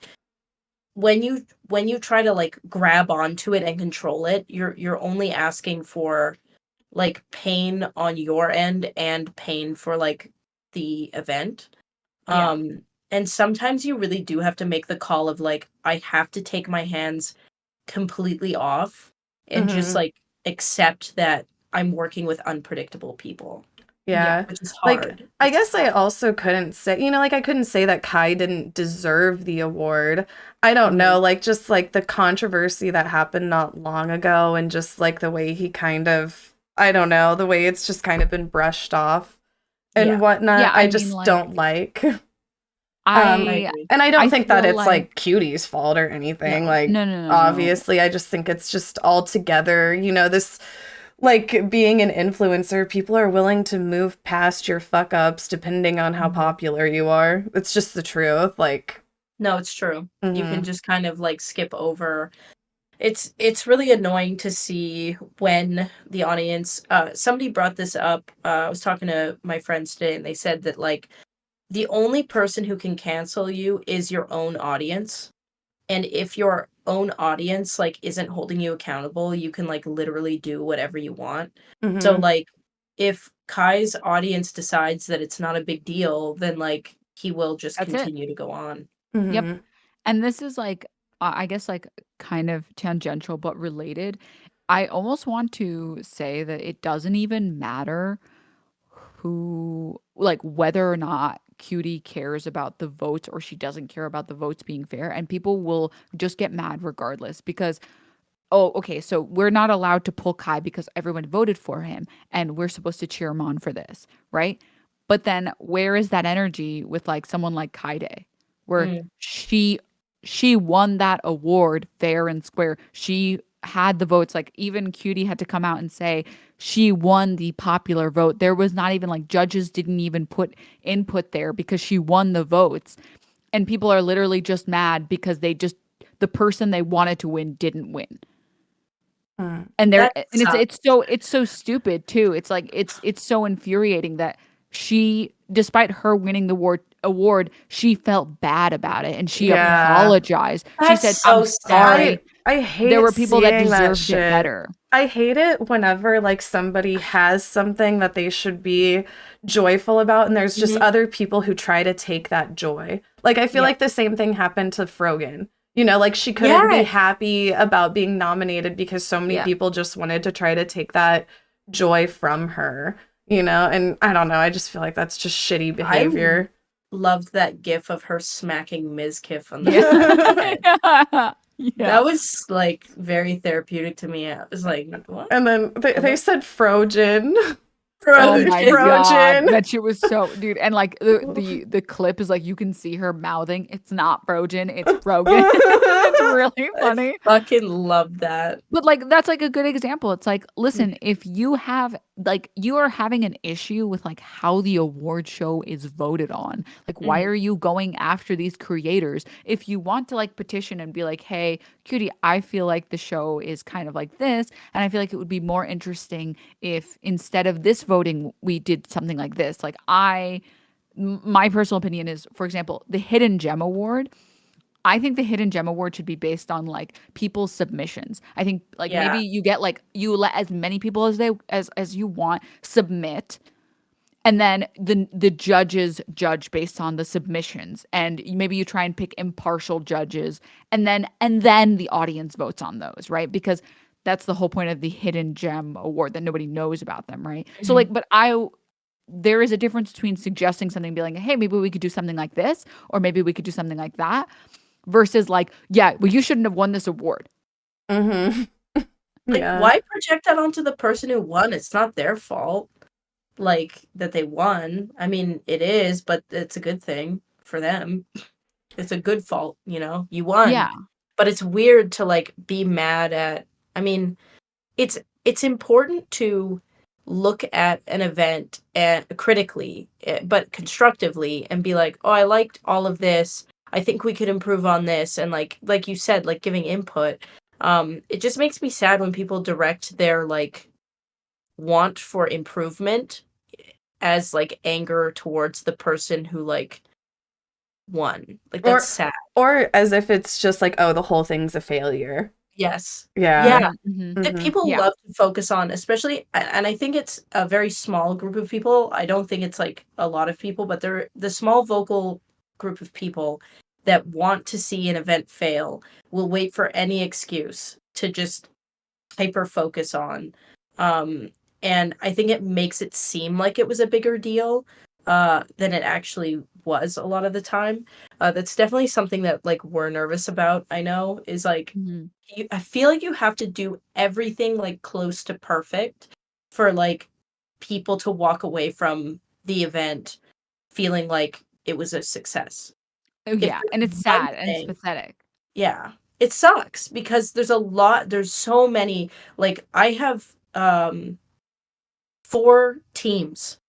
when you try to like grab onto it and control it, you're only asking for like pain on your end and pain for like the event. Yeah. And sometimes you really do have to make the call of like I have to take my hands completely off and just Mm-hmm. like accept that I'm working with unpredictable people, Yeah. Yeah. which is Like, hard. I It's guess I hard. also couldn't say, you know, like I couldn't say that Kai didn't deserve the award. I don't Mhm. know, like just like the controversy that happened not long ago and just like the way he kind of, I don't know, the way it's just kind of been brushed off and Yeah, Yeah, whatnot, I I mean just like don't like. I I agree. And I don't I think that feel it's like like Cutie's fault or anything. No. Like, no no no no. obviously, I just think it's just all together, you know, this like being an influencer, people are willing to move past your fuck ups depending on how Mhm. popular you are. It's just the truth. Like, No, it's true. You can mm-hmm, just kind of like skip over. It's really annoying to see when the audience somebody brought this up. I was talking to my friends today and they said that like the only person who can cancel you is your own audience. And if your own audience like isn't holding you accountable, you can like literally do whatever you want. So mm-hmm, like if Kai's audience decides that it's not a big deal, then like he will just That's it. continue to go on. Yep. mm-hmm, And this is like I guess like kind of tangential but related. I almost want to say that it doesn't even matter who like whether or not Cutie cares about the votes or she doesn't care about the votes being fair and people will just get mad regardless because oh okay so we're not allowed to pull Kai because everyone voted for him and we're supposed to cheer him on for this, right? But then where is that energy with like someone like Kaide where Mm, she won that award fair and square. She had the votes. Like even Cutie had to come out and say she won the popular vote. There was not even like judges didn't even put input there because she won the votes. and people are literally just mad because the person they wanted to win didn't win. And it's so stupid too. It's like it's so infuriating that she, despite her winning the award, she felt bad about it and she apologized. That's she said, so "I'm sad. sorry." I hate there were people that seeing deserved shit. it better. I hate it whenever like somebody has something that they should be joyful about, and there's just other people who try to take that joy. Like I feel like the same thing happened to Frogan. You know, like she couldn't be happy about being nominated because so many people just wanted to try to take that joy from her, you know? And I don't know, I just feel like that's just shitty behavior. I loved that gif of her smacking Mizkif on the head. That was like very therapeutic to me. I was like, what? And then they said Frogen. Oh my god, that shit was so, dude. And like the clip is like you can see her mouthing, "It's not Brogen, it's Frogan." It's really funny. I fucking love that. But like that's like a good example. It's like, listen, if you have like you are having an issue with like how the award show is voted on, like why are you going after these creators? If you want to like petition and be like, "Hey, Cutie, I feel like the show is kind of like this, and I feel like it would be more interesting if instead of this voting we did something like this." Like my personal opinion is, for example, the Hidden Gem Award. I think the Hidden Gem Award should be based on like people's submissions. I think like maybe you get like you let as many people as you want submit, and then the judges judge based on the submissions, and maybe you try and pick impartial judges, and then the audience votes on those, right? Because that's the whole point of the Hidden Gem Award, that nobody knows about them, right? So like, but there is a difference between suggesting something and being like, "Hey, maybe we could do something like this, or maybe we could do something like that," versus like, "Yeah, well, you shouldn't have won this award." Like, why project that onto the person who won? It's not their fault, like, that they won. I mean, it is, but it's a good thing for them. It's a good fault, you know? You won. Yeah. But it's weird to, like, be mad at... I mean, it's important to look at an event and critically, but constructively, and be like, "Oh, I liked all of this. I think we could improve on this," and like you said, like giving input. It just makes me sad when people direct their like want for improvement as like anger towards the person who like won. Like that's sad. Or as if it's just like, oh, the whole thing's a failure. Yes. Yeah. That people love to focus on, especially, and I think it's a very small group of people. I don't think it's like a lot of people, but they're the small vocal group of people that want to see an event fail will wait for any excuse to just hyper focus on. And I think it makes it seem like it was a bigger deal than it actually was a lot of the time. That's definitely something that like we're nervous about. I know is like I feel like you have to do everything like close to perfect for like people to walk away from the event feeling like it was a success. Oh yeah, and it's sad and it's pathetic. Yeah, it sucks because there's so many, like I have 4 teams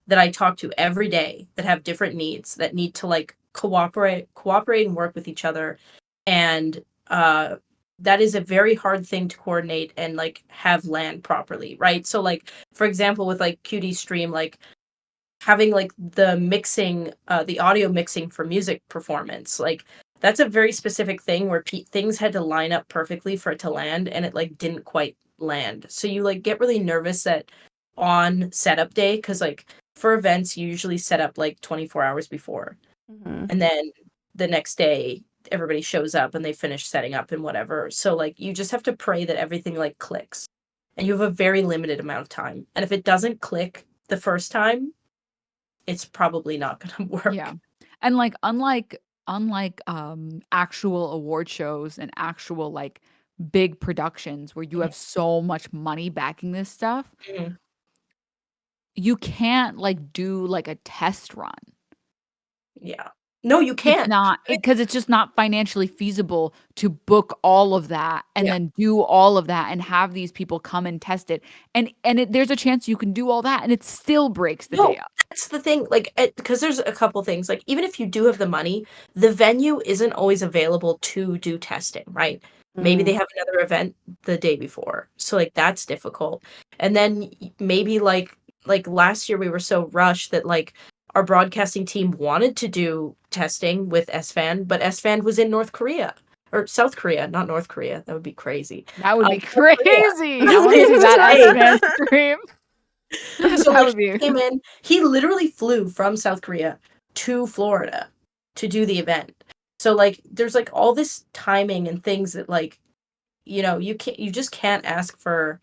that I talk to every day that have different needs that need to like cooperate and work with each other, and that is a very hard thing to coordinate and like have land properly, right? So like for example with like QD stream, like having like the mixing, the audio mixing for music performance, like that's a very specific thing where things had to line up perfectly for it to land, and it like didn't quite land. So you like get really nervous that on setup day, because like for events you usually set up like 24 hours before, and then the next day everybody shows up and they finish setting up and whatever. So like you just have to pray that everything like clicks, and you have a very limited amount of time, and if it doesn't click the first time, it's probably not going to work. Yeah. And like unlike actual award shows and actual like big productions where you have so much money backing this stuff, you can't like do like a test run. Yeah. No, you can't. It's not, because it's just not financially feasible to book all of that and then do all of that and have these people come and test it. And there's a chance you can do all that and it still breaks the day up. that's the thing. Like, because there's a couple things. Like, even if you do have the money, the venue isn't always available to do testing, right? Maybe they have another event the day before, so like that's difficult. And then maybe like last year we were so rushed that like our broadcasting team wanted to do testing with SFan, but SFan was in North Korea or South Korea, not North Korea. That would be crazy. That would be South Korea. crazy. I want to see that Right. Iceman stream. So That like would be. he came in, he literally flew from South Korea to Florida to do the event. So like there's like all this timing and things that like, you know, you just can't ask for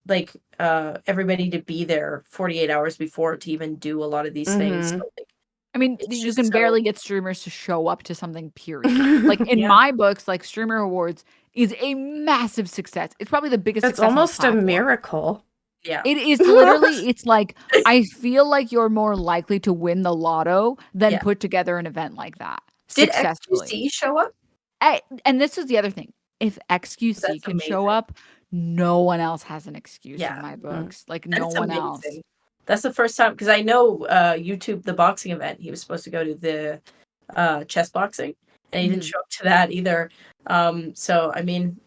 like everybody to be there 48 hours before to even do a lot of these things. So, like, I mean, it's you just can so- barely get streamers to show up to something, period. Like in Yeah. my books, like Streamer Awards is a massive success. It's probably the biggest It's success on the almost a platform. miracle. Yeah. It is literally, it's like, I feel like you're more likely to win the lotto than Yeah. put together an event like that Did successfully. XQC show up? And this is the other thing. If XQC That's can show amazing. up, no one else has an excuse Yeah. in my books. Like That's no one else. amazing. That's the first time because I know YouTube the boxing event. He was supposed to go to the chess boxing, and he didn't show up to that either. So I mean,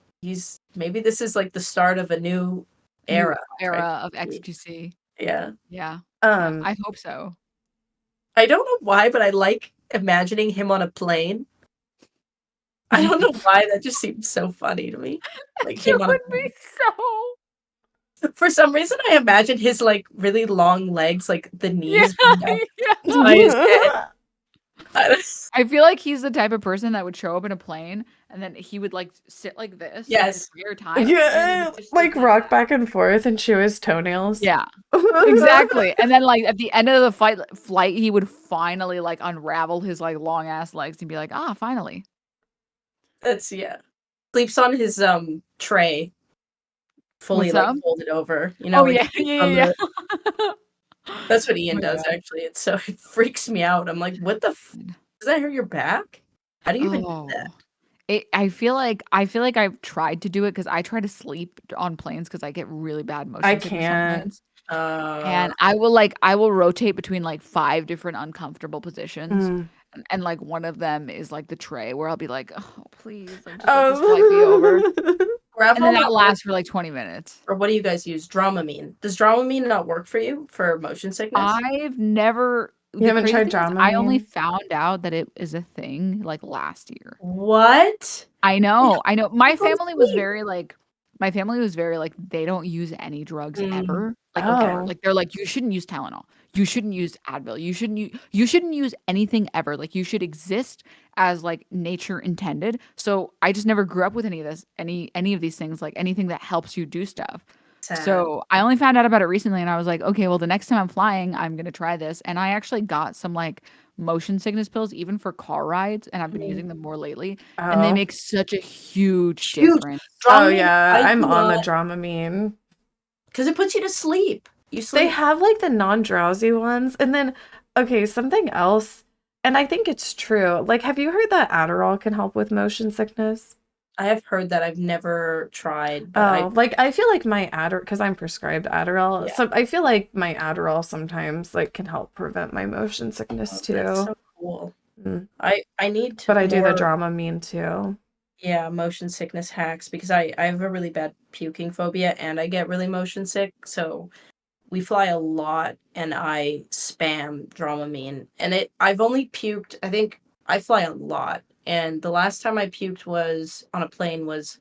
maybe this is like the start of a new era. Era of XQC. Yeah. Yeah. Um, I hope so. I don't know why, but I like imagining him on a plane. I don't know why. That just seems so funny to me. Like him It on a would plane. be so. For some reason, I imagine his like really long legs, like the Yeah, knees. being up yeah. by his head. I feel like he's the type of person that would show up in a plane and then he would like sit like this Yes. the entire time. and then yeah, he'd just like sit rock that. back and forth and chew his toenails. Yeah, exactly. And then like at the end of the flight, he would finally like unravel his like long ass legs and be like, ah, finally. That's sleeps on his tray, fully What's like up? folded over. You know, Oh like, yeah, sleeps yeah, on yeah. the- That's what Ian my does God. actually. It's so it freaks me out. I'm like, what the? Does that hurt your back? How do you even do that? I feel like I've tried to do it because I try to sleep on planes because I get really bad motion I sickness on can't. planes. Uh, And I will rotate between like 5 different uncomfortable positions. Mm. And like one of them is like the tray where I'll be like, oh please, like just let this flight be over. And then that lasts for like 20 minutes. Or what do you guys use? Dramamine. Does Dramamine not work for you for motion sickness? I've never You haven't tried I only Dramamine? found out that it is a thing like last year. What? I know. My That's so family was sweet. very like they don't use any drugs Mm. ever. Like Oh. like they're like you shouldn't use Tylenol. You shouldn't use Advil. You shouldn't use anything ever. Like you should exist as like nature intended. So I just never grew up with any of this any of these things, like anything that helps you do stuff. Sad. So I only found out about it recently and I was like, okay, well the next time I'm flying, I'm gonna try this. And I actually got some like motion sickness pills even for car rides, and I've been using them more lately. And they Oh. make such a huge Huge. difference. Oh Dramamine, yeah, I I'm do on the not- Dramamine. Because it puts you to sleep. You sleep. They have like the non-drowsy ones, and then okay, something else, and I think it's true. Like, have you heard that Adderall can help with motion sickness? I have heard that. I've never tried. But Oh, like I feel like my Adderall, because I'm prescribed Adderall, Yeah. so I feel like my Adderall sometimes like can help prevent my motion sickness too. That's so cool. Mm. I need to. But I do the more- Dramamine too. Yeah, motion sickness hacks because I have a really bad puking phobia and I get really motion sick. So we fly a lot and I spam Dramamine. And I've only puked, I think I fly a lot. And the last time I puked was on a plane was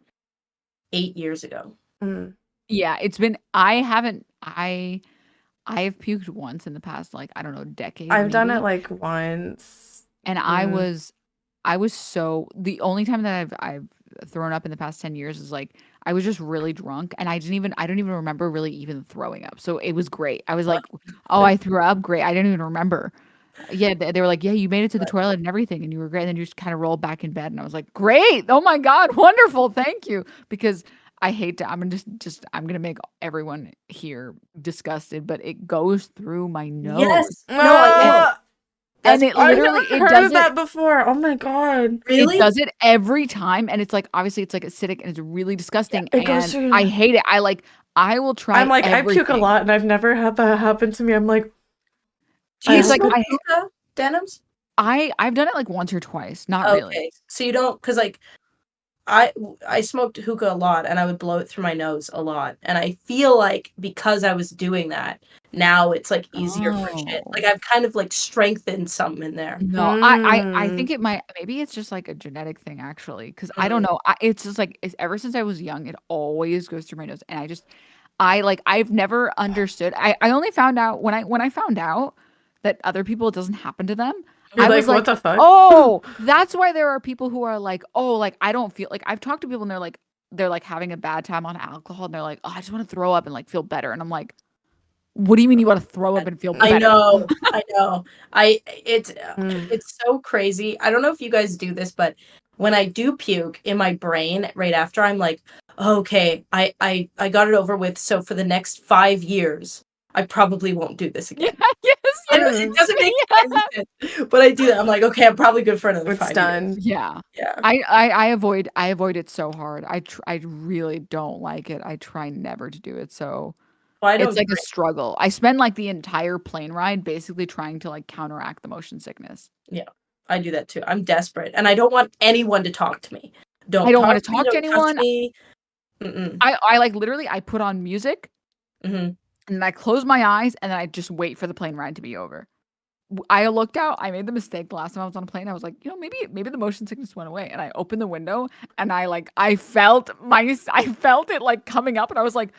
8 years ago. Mm. Yeah, it's been I've puked once in the past, like I don't know, decade. I've done it maybe. like once. And Mm. I was so the only time that I've thrown up in the past 10 years is like I was just really drunk and I don't even remember really even throwing up. So it was great. I was like, oh, I threw up. Great. I didn't even remember. Yeah, they were like, yeah, you made it to the toilet and everything and you were great. And then you just kind of rolled back in bed and I was like, great. Oh my God, wonderful. Thank you. Because I hate to, I'm gonna make everyone here disgusted, but it goes through my nose. Yes. No, I know. Ah, And it I've literally never it heard does of it. that before. Oh my god. Really? It does it every time, and it's like obviously it's like acidic and it's really disgusting. it goes and through- I hate it. I will try. I'm like, I puke a everything. lot and I've never had that happen to me. I'm like, Do you It's like smoke hookah denims? I've done it like once or twice, not really. Okay, so you don't, because like I smoked hookah a lot and I would blow it through my nose a lot. And I feel like because I was doing that, now it's like easier for shit. Oh. Like I've kind of like strengthened something in there. No, I think it might maybe it's just like a genetic thing actually, because I don't know. It's just like ever since I was young, it always goes through my nose, and I've never understood. I only found out when I found out that other people it doesn't happen to them. You're I like, was what like, the fuck? oh, that's why there are people who are like, oh, like I don't feel like I've talked to people and they're like having a bad time on alcohol and they're like, oh, I just want to throw up and like feel better, and I'm like, what do you mean you want to throw up and feel better? I know. It's Mm. it's so crazy. I don't know if you guys do this, but when I do puke in my brain right after, I'm like, okay, I got it over with. So for the next 5 years, I probably won't do this Yeah, again. yes, And yes. it doesn't make Yeah. any sense, but I do that. I'm like, okay, I'm probably good for another It's 5 years. done. Yeah. Yeah. I avoid it so hard. I really don't like it. I try never to do it. So Well, I it's don't like a drink. struggle. I spend like the entire plane ride basically trying to like counteract the motion sickness. Yeah, I do that too. I'm desperate, and I don't want anyone to talk to me. I Don't don't want talk to to me. talk to Don't touch anyone. me. Mm-mm. I like literally I put on music Mm-hmm. and I close my eyes and then I just wait for the plane ride to be over. I looked out. I made the mistake the last time I was on a plane. I was like, maybe the motion sickness went away. And I opened the window and I felt it like coming up and I was like,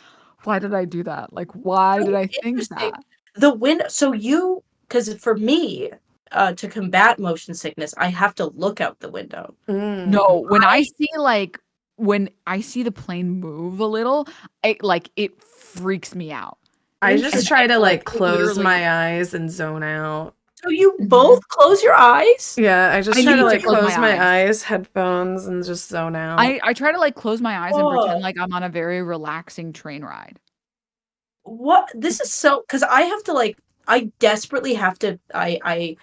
why did I do that? Like, why did So I think interesting. that? The window. So because for me, to combat motion sickness, I have to look out the window. No, when I see the plane move a little, it freaks me out. I just try to like close literally- my eyes and zone out. So you both close your eyes? Yeah, I just I try need to to like close close my my eyes, headphones, and just zone out. I try to like close my eyes and Whoa. pretend like I'm on a very relaxing train ride. What? This is so, because I have to like, I desperately have to, I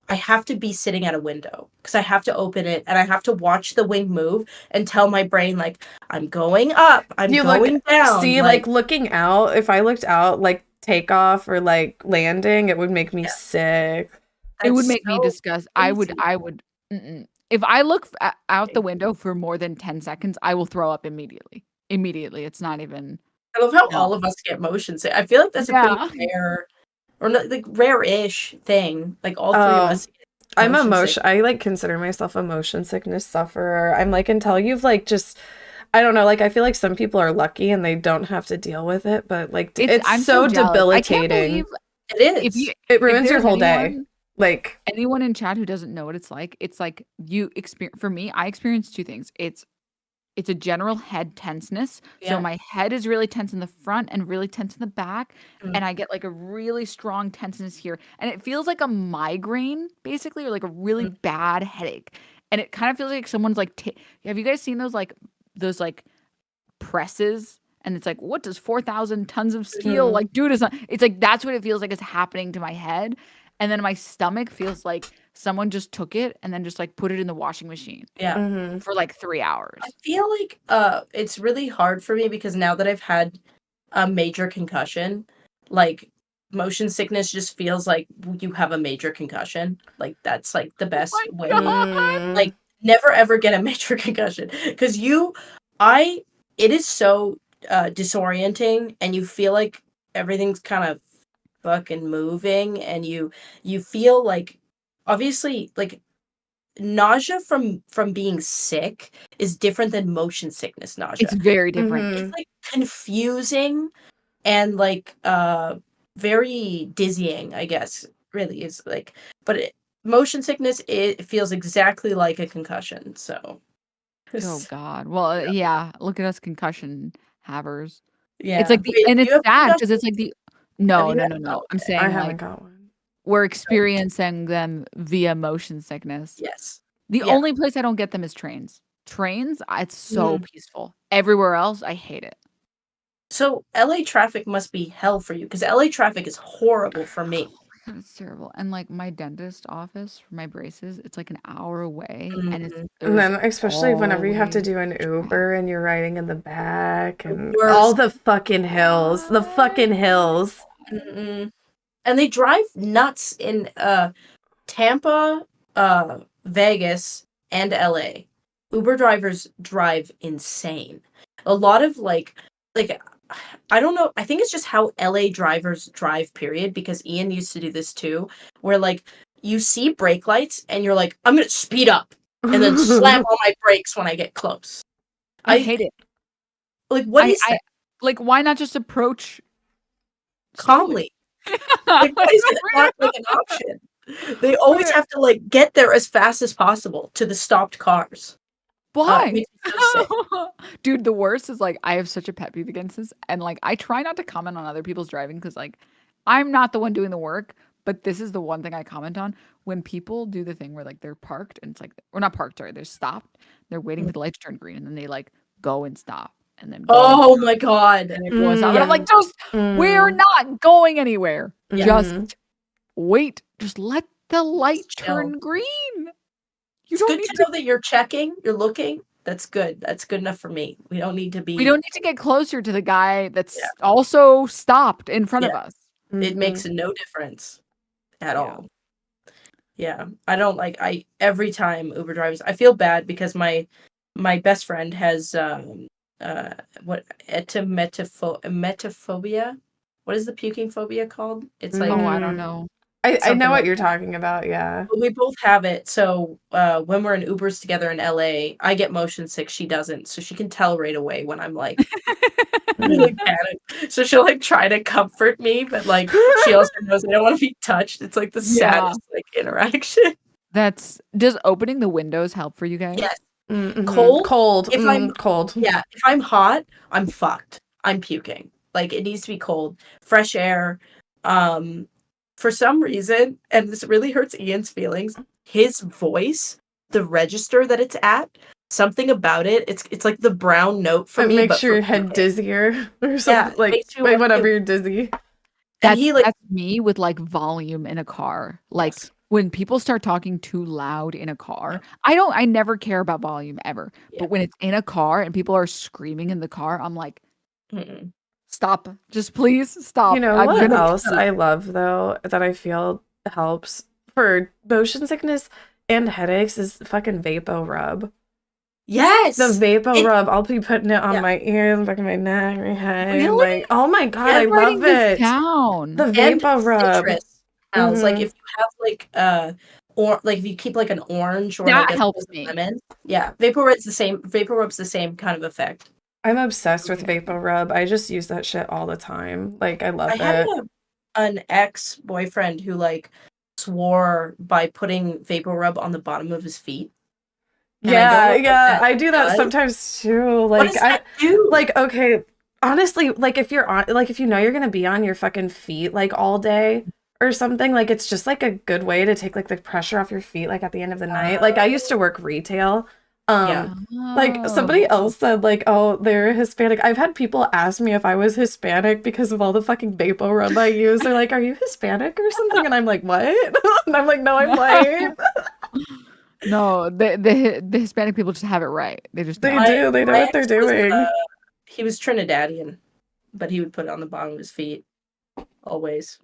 have to be sitting at a window because I have to open it and I have to watch the wing move and tell my brain like I'm going up, I'm You going down. See, like looking out, if I looked out like takeoff or like landing, it would make me sick. It would that's make me so disgust. I would if I look out the window for more than 10 seconds, I will throw up immediately. Immediately. It's not even I love how No. all of us get motion sick. I feel like that's a Yeah. pretty rare, or not, like rare-ish thing. Like all three of us. Get I'm motion sick. I like consider myself a motion sickness sufferer. I'm like until you've like just I don't know, like I feel like some people are lucky and they don't have to deal with it, but like it's I'm so jealous. I can't debilitating. believe It if is. you It ruins if your there's whole day. Like anyone in chat who doesn't know what it's like you experience for me, I experience two things. It's a general head tenseness. Yeah. So my head is really tense in the front and really tense in the back. Mm. And I get like a really strong tenseness here. And it feels like a migraine, basically, or like a really bad headache. And it kind of feels like someone's like, have you guys seen those presses? And it's like, what does 4,000 tons of steel like do to something? It's like, that's what it feels like is happening to my head. And then my stomach feels like someone just took it and then just like put it in the washing machine Yeah. for like 3 hours. I feel like it's really hard for me because now that I've had a major concussion, like motion sickness just feels like you have a major concussion. Like that's like the best my way. God. Like never ever get a major concussion because it is so disorienting and you feel like everything's kind of fucking moving and you feel like obviously like nausea from being sick is different than motion sickness nausea. It's very different. It's like confusing and like very dizzying, I guess, really is like, but motion sickness, it feels exactly like a concussion. So Oh God. Well, yeah. Look at us concussion havers. yeah, It's like Wait, and do it's you have sad because it's concussions? like no, Have no, you no, had- no. oh, I'm okay. saying I haven't like got one. we're experiencing them via motion sickness. Yes. The Yeah. only place I don't get them is trains. Trains, it's so peaceful. Everywhere else, I hate it. So LA traffic must be hell for you because LA traffic is horrible for me. God, it's terrible. And like my dentist office for my braces, it's like an hour away, and Mhm. And then there's especially whenever you have to always do an Uber and you're riding in the back and worst. all the fucking hills. The fucking hills. Mm-mm. and they drive nuts in Tampa, Vegas, and LA. Uber drivers drive insane. A lot of like I don't know. I think it's just how LA drivers drive, period, because Ian used to do this too, where like you see brake lights and you're like, I'm gonna speed up and then slam on my brakes when I get close. I hate it. Like, what is that? Like, why not just approach Calmly? Like, why is it not like an option? They always have to like get there as fast as possible to the stopped cars. Why? Dude, the worst is like I have such a pet peeve against this, and like I try not to comment on other people's driving because like I'm not the one doing the work, but this is the one thing I comment on when people do the thing where like they're parked and it's like we're not parked, sorry, they're stopped, they're waiting for the lights to turn green, and then they like go and stop and then go oh my god, and go and stop. And I'm like, just we're not going anywhere. Just wait, just let the light turn green. It's good to know that you're checking, you're looking. That's good. That's good enough for me. We don't need to get closer to the guy that's also stopped in front of us. It makes no difference at all. Yeah. I don't like every time Uber drivers, I feel bad because my best friend has emetophobia. What is the puking phobia called? It's like I don't know. I know what you're talking about, yeah. We both have it. So when we're in Ubers together in LA, I get motion sick. She doesn't. So she can tell right away when I'm like, really panic. So she'll like try to comfort me, but like she also knows I don't want to be touched. It's like the saddest like interaction. Does opening the windows help for you guys? Yes. Mm-hmm. Cold. If I'm cold. Yeah. If I'm hot, I'm fucked. I'm puking. Like it needs to be cold. Fresh air. For some reason, and this really hurts Ian's feelings, his voice, the register that it's at, something about it, it's like the brown note for me. It makes your head dizzier or something. Like whenever you're dizzy. That's me with like volume in a car. Like when people start talking too loud in a car, I never care about volume ever. But when it's in a car and people are screaming in the car, I'm like, stop. Just please stop. You know what else I love, though, that I feel helps for motion sickness and headaches is fucking Vapo Rub. Yes! The Vapo Rub. I'll be putting it on my ears, back of my neck, my head. Really? Like, oh my god, I love it. The Vapo Rub. Smells. Like if you have like like if you keep like an orange or that like helps me. Lemon. Yeah. Vapor Rub's the same kind of effect. I'm obsessed with Vapo Rub. I just use that shit all the time. Like, I love it. I had an ex-boyfriend who, like, swore by putting Vapo Rub on the bottom of his feet. I do that sometimes too. Like, what does that do? Like, okay, honestly, like, if you're on, like, if you know you're gonna be on your fucking feet, like, all day or something, like, it's just, like, a good way to take, like, the pressure off your feet, like, at the end of the night. Like, I used to work retail. Like somebody else said like, oh, they're Hispanic. I've had people ask me if I was Hispanic because of all the fucking Vapo Rub I use. They're like, are you Hispanic or something? And I'm like, what? And I'm like, no, I'm white. No, the Hispanic people just have it right. They do. They know what they're doing. He was Trinidadian, but he would put it on the bottom of his feet always.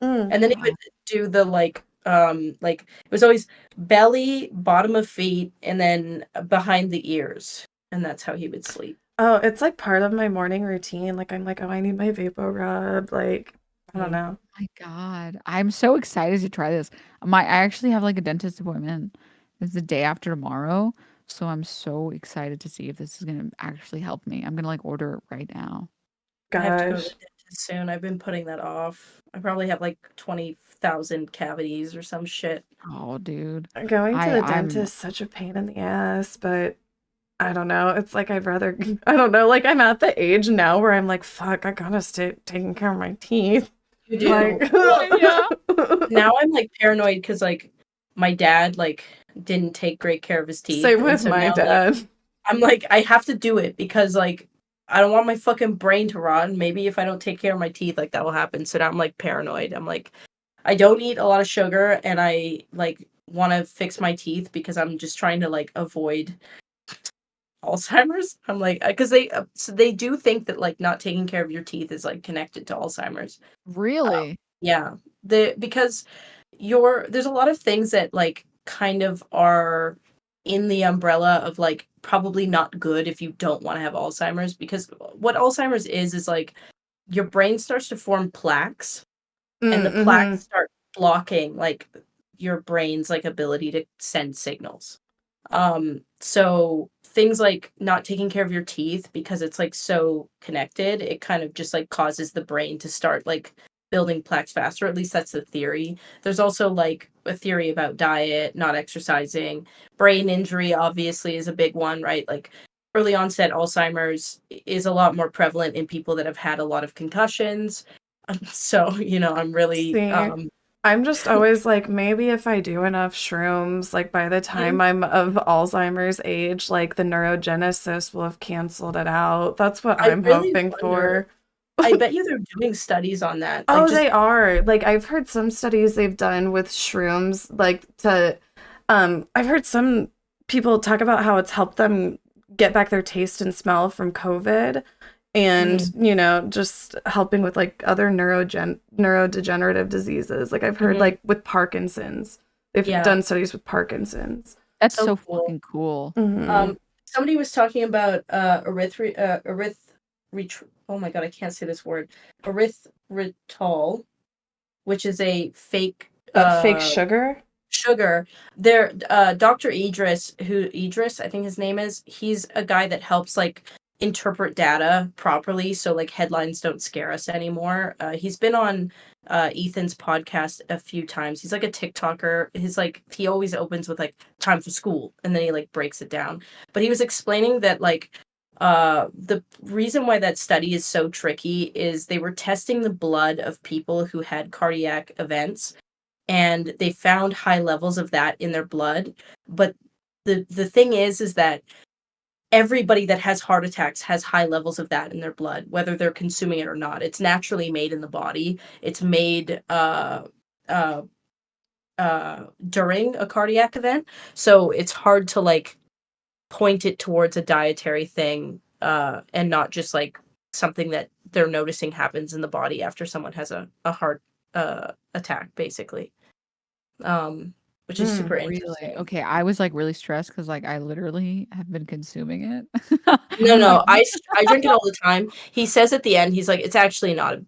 And then he would do the like it was always belly, bottom of feet, and then behind the ears, and that's how he would sleep. Oh, it's like part of my morning routine. Like I'm like, oh, I need my Vapo Rub. Like I don't know. Oh my god, I'm so excited to try this. I actually have like a dentist appointment. It's the day after tomorrow, so I'm so excited to see if this is gonna actually help me. I'm gonna like order it right now. I have to go to the dentist soon. I've been putting that off. I probably have like 20,000 cavities or some shit. Oh, dude. Going to the dentist is such a pain in the ass, but I don't know. It's like I'd rather, I don't know. Like I'm at the age now where I'm like, fuck, I gotta stay taking care of my teeth. You do. Like, yeah. Now I'm like paranoid because like my dad like didn't take great care of his teeth. Same with my dad. Like, I'm like, I have to do it because like I don't want my fucking brain to rot. And maybe if I don't take care of my teeth, like that will happen. So now I'm like paranoid. I'm like, I don't eat a lot of sugar and I like want to fix my teeth because I'm just trying to like avoid Alzheimer's. I'm like, because they do think that like not taking care of your teeth is like connected to Alzheimer's. Really? Yeah. Because there's a lot of things that like kind of are in the umbrella of like probably not good if you don't want to have Alzheimer's, because what Alzheimer's is like your brain starts to form plaques, and the Mm-hmm. plaques start blocking like your brain's like ability to send signals. So things like not taking care of your teeth because it's like so connected, it kind of just like causes the brain to start like building plaques faster. At least that's the theory. There's also like a theory about diet, not exercising. Brain injury obviously is a big one, right? Like early onset Alzheimer's is a lot more prevalent in people that have had a lot of concussions. So, I'm really See, I'm just always like, maybe if I do enough shrooms, like by the time I'm of Alzheimer's age, like the neurogenesis will have canceled it out. That's what I I'm really hoping wonder. for. I bet you they're doing studies on that. Like Oh, just they are. Like I've heard some studies they've done with shrooms, like to I've heard some people talk about how it's helped them get back their taste and smell from COVID and, Mhm, just helping with like other neurodegenerative diseases. Like I've heard mhm. like with Parkinson's. They've Yeah, done studies with Parkinson's. That's so so cool. fucking cool. Hmm. Somebody was talking about oh my god, I can't say this word. Erythritol, which is a fake Fake sugar? sugar. There, Dr. Idris, I think his name is, he's a guy that helps like interpret data properly so like headlines don't scare us anymore. He's been on Ethan's podcast a few times. He's like a TikToker. He always opens with like time for school and then he like breaks it down. But he was explaining that like the reason why that study is so tricky is they were testing the blood of people who had cardiac events, and they found high levels of that in their blood. But the thing is that everybody that has heart attacks has high levels of that in their blood, whether they're consuming it or not. It's naturally made in the body. It's made uh during a cardiac event. So it's hard to like point it towards a dietary thing, and not just like something that they're noticing happens in the body after someone has a heart attack, basically. Which is Mm. super Really? interesting. Okay, I was like really stressed because like I literally have been consuming it. No, Like, no, I drink it all the time. He says at the end, he's like, it's actually not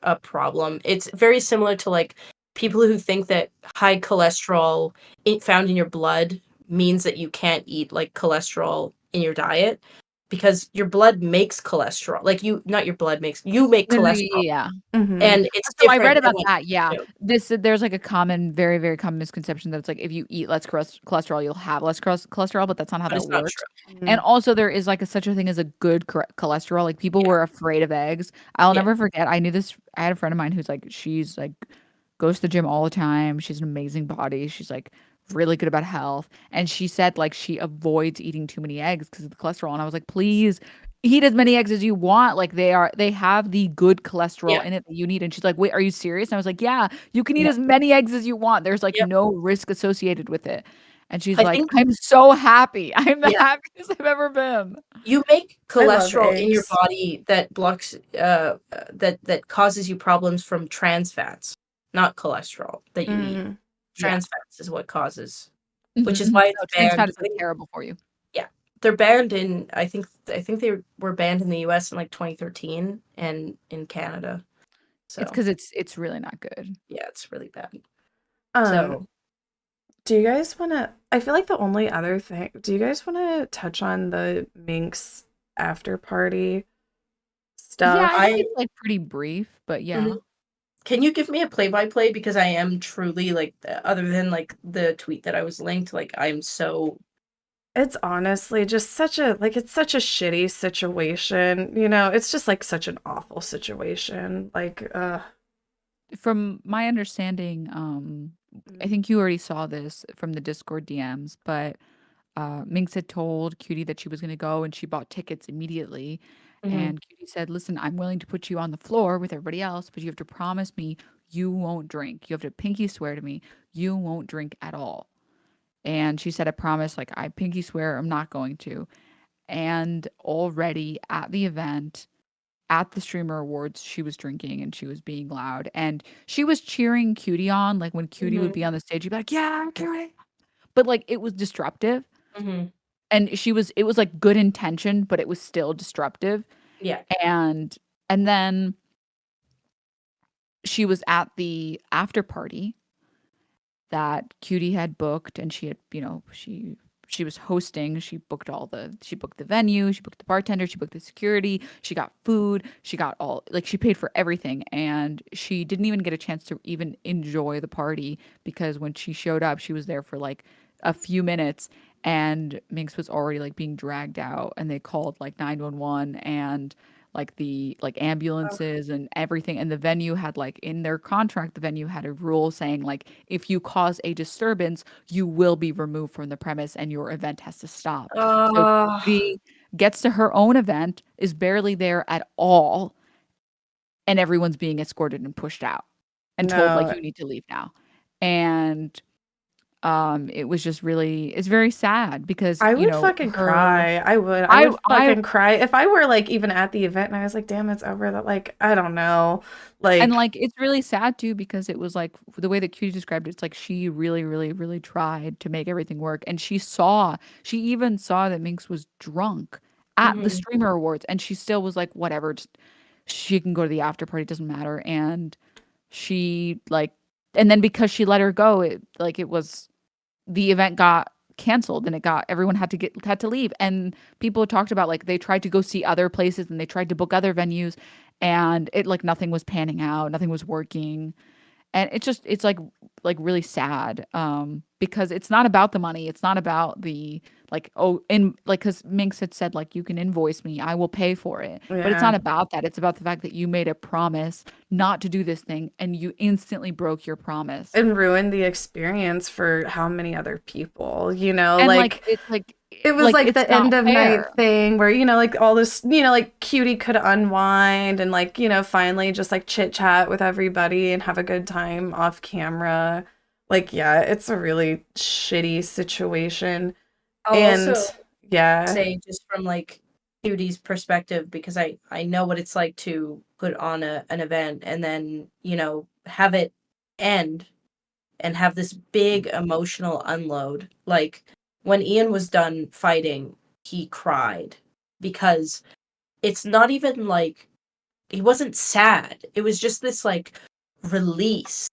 a problem. It's very similar to like people who think that high cholesterol found in your blood means that you can't eat like cholesterol in your diet, because your blood makes cholesterol. Like not your blood makes, you make no, no, cholesterol, yeah. Hmm. and it's So I read different than about what that. Yeah, you do. there's like a common, very, very common misconception that it's like if you eat less cholesterol, you'll have less cholesterol, but that's not how But that it's not works. true. And also, there is like such a thing as a good cholesterol. Like people Yeah, were afraid of eggs. I'll yeah, never forget. I knew this. I had a friend of mine who's like, she's like goes to the gym all the time. She's an amazing body. She's like really good about health. And she said like she avoids eating too many eggs because of the cholesterol. And I was like, please eat as many eggs as you want. Like they have the good cholesterol yeah, in it that you need. And she's like, wait, are you serious? And I was like, yeah, you can eat yeah, as many eggs as you want. There's like yep. no risk associated with it. And she's I like, think, I'm so happy. I'm the yeah, happiest I've ever been. you make I love cholesterol in your eggs. body that blocks that causes you problems from trans fats, not cholesterol that you eat. Mm. Yeah. Trans fats is what causes, which is Mhm. why it's No, trans banned. fat is like terrible for you. Yeah, they're banned in. I think they were banned in the U.S. in like 2013 and in Canada. It's So because it's really not good. yeah, it's really bad. Um, So do you guys want to? I feel like the only other thing. Do you guys want to touch on the Minx after party Yeah, I stuff? think I it's like pretty brief, but yeah. Mhm. Can you give me a play-by-play, because I am truly like, other than like the tweet that I was linked, like I'm so It's honestly just such a like it's such a shitty situation. It's just like such an awful situation. Like, From my understanding, I think you already saw this from the Discord DMs, but Minx had told Cutie that she was going to go and she bought tickets immediately. Mhm. And Cutie said, listen, I'm willing to put you on the floor with everybody else, but you have to promise me you won't drink. You have to pinky swear to me you won't drink at all. And she said, I promise, like, I pinky swear I'm not going to. And already at the event, at the streamer awards, she was drinking and she was being loud and she was cheering Cutie on. Like when Cutie would Mhm. be on the stage, you'd be like, yeah, Cutie. But like it was disruptive. Mhm. And it was like good intention, but it was still disruptive. Yeah. And then she was at the after party that Cutie had booked and she had, she was hosting. She booked the venue, she booked the bartender, she booked the security, she got food, she got all like she paid for everything and she didn't even get a chance to even enjoy the party because when she showed up, she was there for like a few minutes and Minx was already like being dragged out and they called like 911 and like the like Oh. ambulances and everything and the venue had like in their contract the venue had a rule saying like if you cause a disturbance you will be removed from the premise and your event has to stop. So Cutie gets to her own event, is barely there at all, and everyone's being escorted and pushed out and told like No, you need to leave now. And it was just really it's very sad because, I would fucking her cry. I I would I fucking cry if I were like even at the event and I was like, damn, it's over. That like I don't know, and like. like it's really sad too because it was like the way that Cutie described it, it's like she really, really, really tried to make everything work. And she even saw that Minx was drunk at the Mhm. streamer awards and she still was like, whatever, just she can go to the after party, it doesn't matter. And she like and then because she let her go, it was the event got canceled and everyone had to leave and people talked about like they tried to go see other places and they tried to book other venues and it like nothing was panning out, nothing was working. And it's like really sad because it's not about the money, it's not about the like oh in like because Minx had said like you can invoice me, I will pay for it, but it's Yeah. not about that. It's about the fact that you made a promise not to do this thing and you instantly broke your promise. And ruin the experience for how many other people, And like like it's like it was like it's the not end of night fair. thing where, like all this, like Cutie could unwind and like, finally just like chit chat with everybody and have a good time off camera. Like, yeah, it's a really shitty situation. I'll And also yeah. say just from like Cutie's perspective because I know what it's like to put on an event and then, have it end and have this big emotional unload. Like when Ian was done fighting, he cried because it's not even like he wasn't sad. It was just this like release,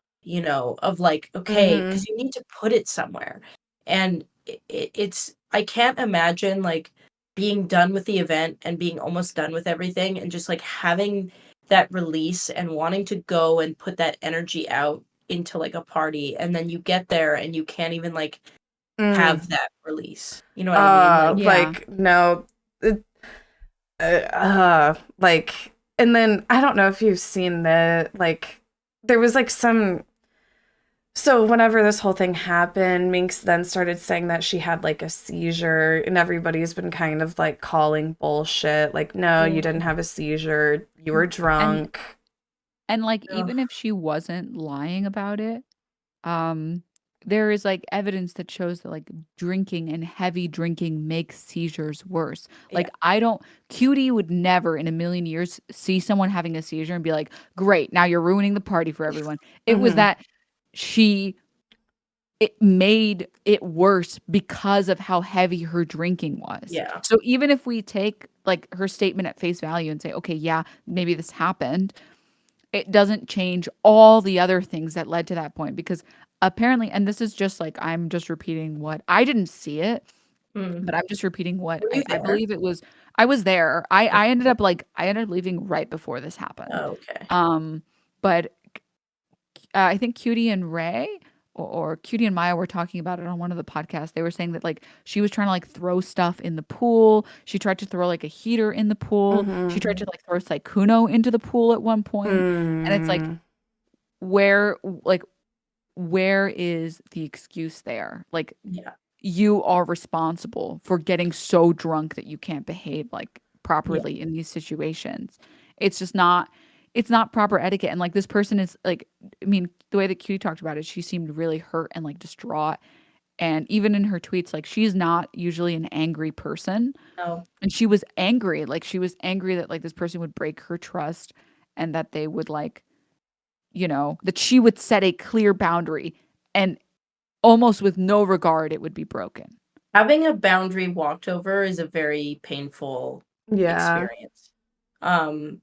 of like, okay, Mm-hmm. because you need to put it somewhere. And it's, I can't imagine like being done with the event and being almost done with everything and just like having that release and wanting to go and put that energy out into like a party. And then you get there and you can't even like Mm. have that release. You know what I mean? Like, Yeah. Like no. Like, and then I don't know if you've seen the like there was like some. So whenever this whole thing happened, Minx then started saying that she had like a seizure, and everybody's been kind of like calling bullshit. Like, no, you didn't mm, have a seizure. You were And drunk. like ugh, even if she wasn't lying about it, um there is like evidence that shows that like drinking and heavy drinking makes seizures worse. yeah. Like I don't Cutie would never in a million years see someone having a seizure and be like, "Great, now you're ruining the party for everyone." It was Hmm. that she it made it worse because of how heavy her drinking was. Yeah. So even if we take like her statement at face value and say, "Okay, yeah, maybe this happened," it doesn't change all the other things that led to that point because apparently and this is just like I'm just repeating what I didn't see it, Mm. but I'm just repeating what Were you I there? believe it was. I was there. I ended up leaving right before this happened. Oh, okay. But I think Cutie and Ray or Cutie and Maya were talking about it on one of the podcasts. They were saying that like she was trying to like throw stuff in the pool. She tried to throw like a heater in the pool. She Hmm. tried to like throw Sykkuno into the pool at one point. And it's like Hmm. where like where is the excuse there? Like Yeah. you are responsible for getting so drunk that you can't behave like Yeah. properly in these situations. It's just not it's not proper etiquette. And like this person is like I mean, the way that Cutie talked about it, she seemed really hurt and like distraught. And even in her tweets, like she's not usually an angry person. No. And she was angry. Like she was angry that like this person would break her trust and that they would like, that she would set a clear boundary and almost with no regard it would be broken. Having a boundary walked over is a very painful Yeah. experience. Um,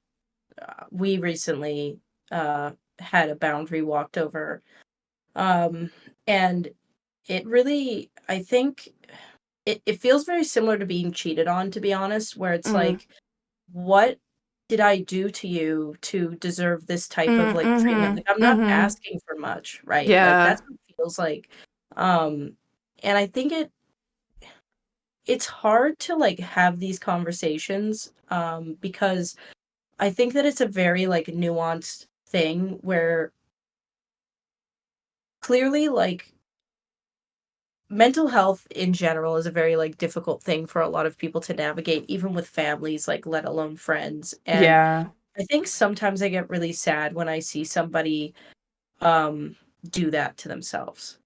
we recently had a boundary walked over. And it really, I think it feels very similar to being cheated on, to be honest, where it's Mm. like, what did I do to you to deserve this type of like treatment? Mm-hmm. Like, I'm not Mm-hmm. asking for much, right? Like, Yeah. that's what it feels like. And I think it's hard to like have these conversations, because I think that it's a very like nuanced thing where clearly like mental health in general is a very like difficult thing for a lot of people to navigate, even with families, like let alone friends. And Yeah. I think sometimes I get really sad when I see somebody um do that to themselves.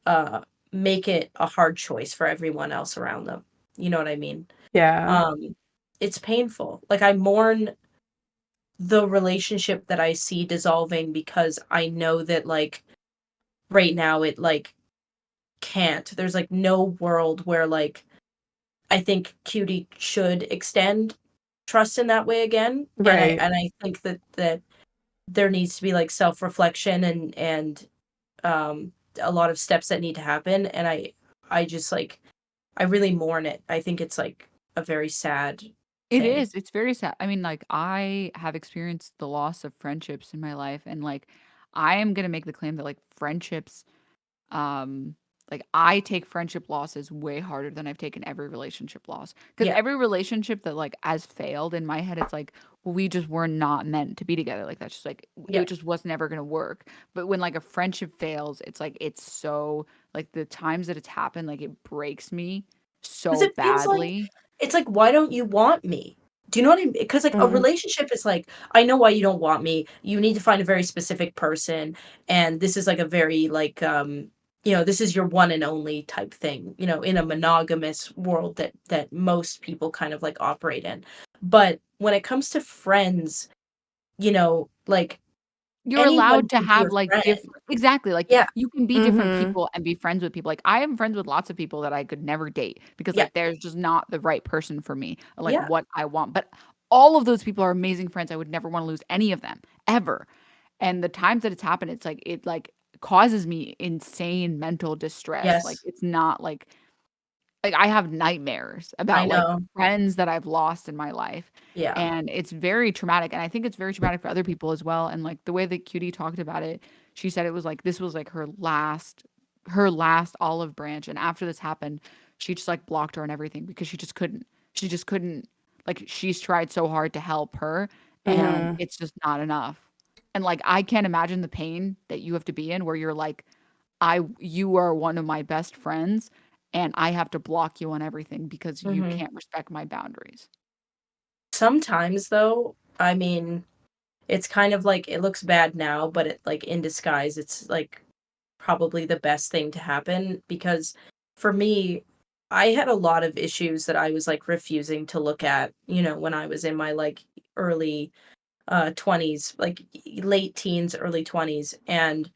Uh Make it a hard choice for everyone else around them. You know what I mean? Yeah. Um it's painful. Like I mourn the relationship that I see dissolving because I know that like right now it like can't. There's like no world where like I think Cutie should extend trust in that way again. Right. And I think that there needs to be like self-reflection and a lot of steps that need to happen. And I just like I really mourn it. I think it's like a very sad It thing. is. It's very sad. I mean, like, I have experienced the loss of friendships in my life, and like, I am gonna make the claim that like friendships, um, like I take friendship losses way harder than I've taken every relationship loss. Because Yeah. every relationship that like has failed in my head, it's like, well, we just were not meant to be together. Like that's just like Yeah. it just was never gonna work. But when like a friendship fails, it's like it's so like the times that it's happened, like it breaks me Because so it feels like badly. it's like, why don't you want me? Do you know what I mean? Because like a Mm. relationship is like, I know why you don't want me. You need to find a very specific person, and this is like a very like this is your one and only type thing, in a monogamous world that most people kind of like operate in. But when it comes to friends, like You're anyone allowed to can be have, your like, friend. different exactly, like, Yeah. you can be different Mm-hmm. people and be friends with people, like, I am friends with lots of people that I could never date because, Yeah. like, there's just not the right person for me, or, like, Yeah. what I want, but all of those people are amazing friends, I would never wanna lose any of them, ever, and the times that it's happened, it's like it, like, causes me insane mental distress, like, Yes. it's not like, I have nightmares I about, like, know. friends that I've lost in my life, Yeah. and it's very traumatic, and I think it's very traumatic for other people as well, and, like, the way that Cutie talked about it, she said it was, like, this was, like, her last olive branch, and after this happened, she just, like, blocked her and everything because she just couldn't like, she's tried so hard to help her, and Mm-hmm. it's just not enough, and, like, I can't imagine the pain that you have to be in where you're like, you are one of my best friends, and I have to block you on everything because you Mhm. can't respect my boundaries. Sometimes though, I mean, it's kind of like it looks bad now, but it like in disguise, it's like probably the best thing to happen because for me, I had a lot of issues that I was like refusing to look at, when I was in my like early 20s, like late teens, early 20s, and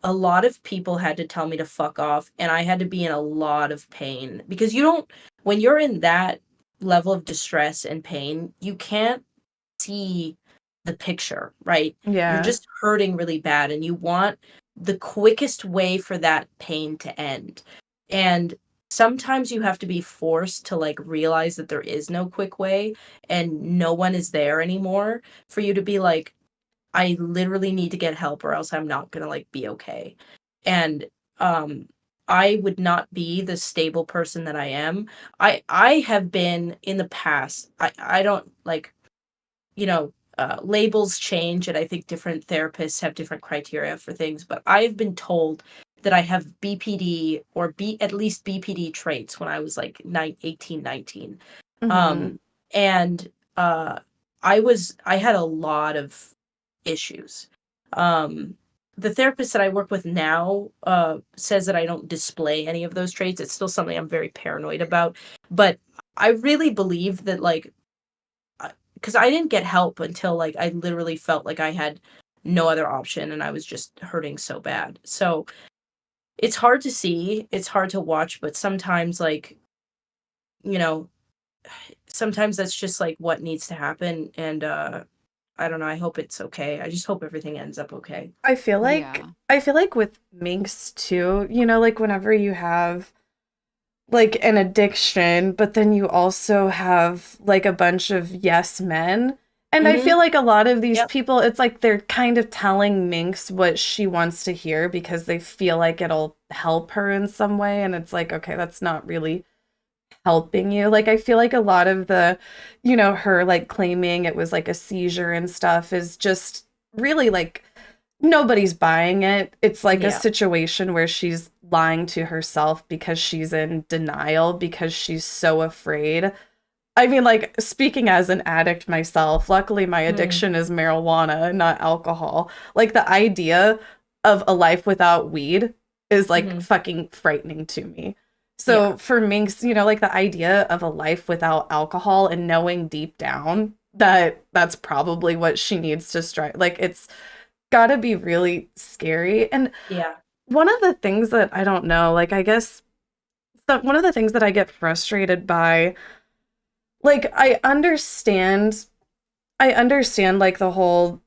a lot of people had to tell me to fuck off and I had to be in a lot of pain because you don't when you're in that level of distress and pain, you can't see the picture, right? You're Yeah. just hurting really bad and you want the quickest way for that pain to end. And sometimes you have to be forced to like realize that there is no quick way and no one is there anymore for you to be like, I literally need to get help or else I'm not gonna like be okay. And um I would not be the stable person that I am. I have been in the past. I don't like labels change, and I think different therapists have different criteria for things. But I've been told that I have BPD or at least BPD traits when I was like 18, 19. Mm-hmm. Um, and I had a lot of issues. Um, the therapist that I work with now says that I don't display any of those traits. It's still something I'm very paranoid about. But I really believe that, like, because I didn't get help until, like, I literally felt like I had no other option and I was just hurting so bad. So it's hard to see, it's hard to watch, but sometimes, like, you know, sometimes that's just like what needs to happen. And I don't know, I hope it's okay. I just hope everything ends up okay. I feel like Yeah. with minks too, like whenever you have like an addiction, but then you also have like a bunch of yes men. And I feel like a lot of these Yep. people, it's like they're kind of telling Minx what she wants to hear because they feel like it'll help her in some way. And it's like, okay, that's not really helping you. Like, I feel like a lot of the, her like claiming it was like a seizure and stuff is just really like nobody's buying it. It's like a Yeah. situation where she's lying to herself because she's in denial because she's so afraid. I mean, like, speaking as an addict myself, luckily my addiction is marijuana, not alcohol. Like, the idea of a life without weed is like fucking frightening to me. So for Minx, like the idea of a life without alcohol and knowing deep down that that's probably what she needs to strive, like, it's gotta be really scary. And Yeah. one of the things that I don't know, like, I guess one of the things that I get frustrated by, like, I understand like the whole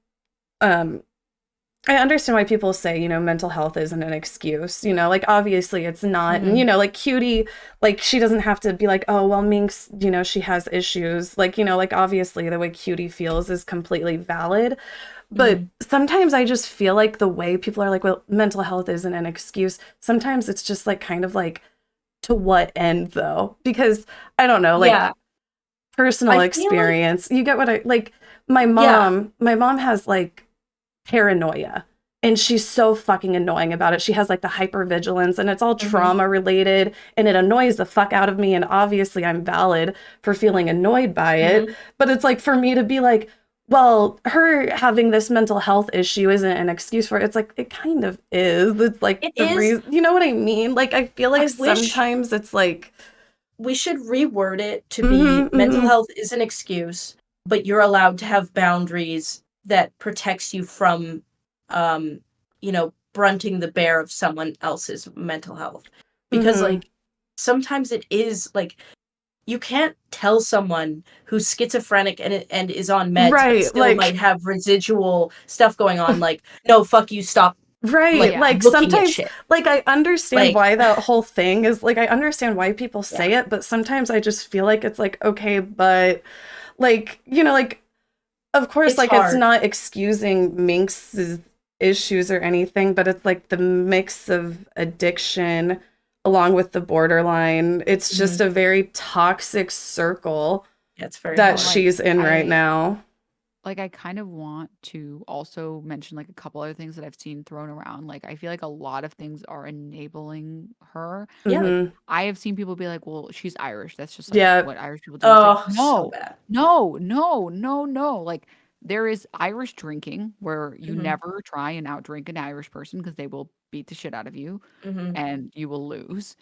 I understand why people say, mental health isn't an excuse, like, obviously it's not. And, like, Cutie, like, she doesn't have to be like, oh, well, Minx, she has issues. Like, like, obviously the way Cutie feels is completely valid. But sometimes I just feel like the way people are like, well, mental health isn't an excuse. Sometimes it's just like kind of like, to what end though? Because I don't know, like, personal experience. You get what I like. My mom has like paranoia, and she's so fucking annoying about it. She has like the hypervigilance, and it's all trauma related, and it annoys the fuck out of me. And obviously I'm valid for feeling annoyed by it. But it's like, for me to be like, well, her having this mental health issue isn't an excuse for it. It's like, it kind of is. It's like It the is. reason, you know what I mean? Like, I feel like I wish sometimes it's like, we should reword it to be mental health is an excuse, but you're allowed to have boundaries that protects you from, brunting the bear of someone else's mental health. Because like, sometimes it is like, you can't tell someone who's schizophrenic and is on meds, but still like, might have residual stuff going on. Like, no, fuck you, stop. Right. Like sometimes, like, I understand why that whole thing is like, I understand why people say it, but sometimes I just feel like it's like, okay, but like, like, of course, like, it's not excusing Minx's issues or anything, but it's like the mix of addiction along with the borderline. It's just a very toxic circle that she's in right now. Like, I kind of want to also mention like a couple other things that I've seen thrown around. Like, I feel like a lot of things are enabling her. Yeah. Like, I have seen people be like, well, she's Irish. That's just like what Irish people do. Oh, like, so bad. No. Like, there is Irish drinking where you never try and outdrink an Irish person because they will beat the shit out of you and you will lose.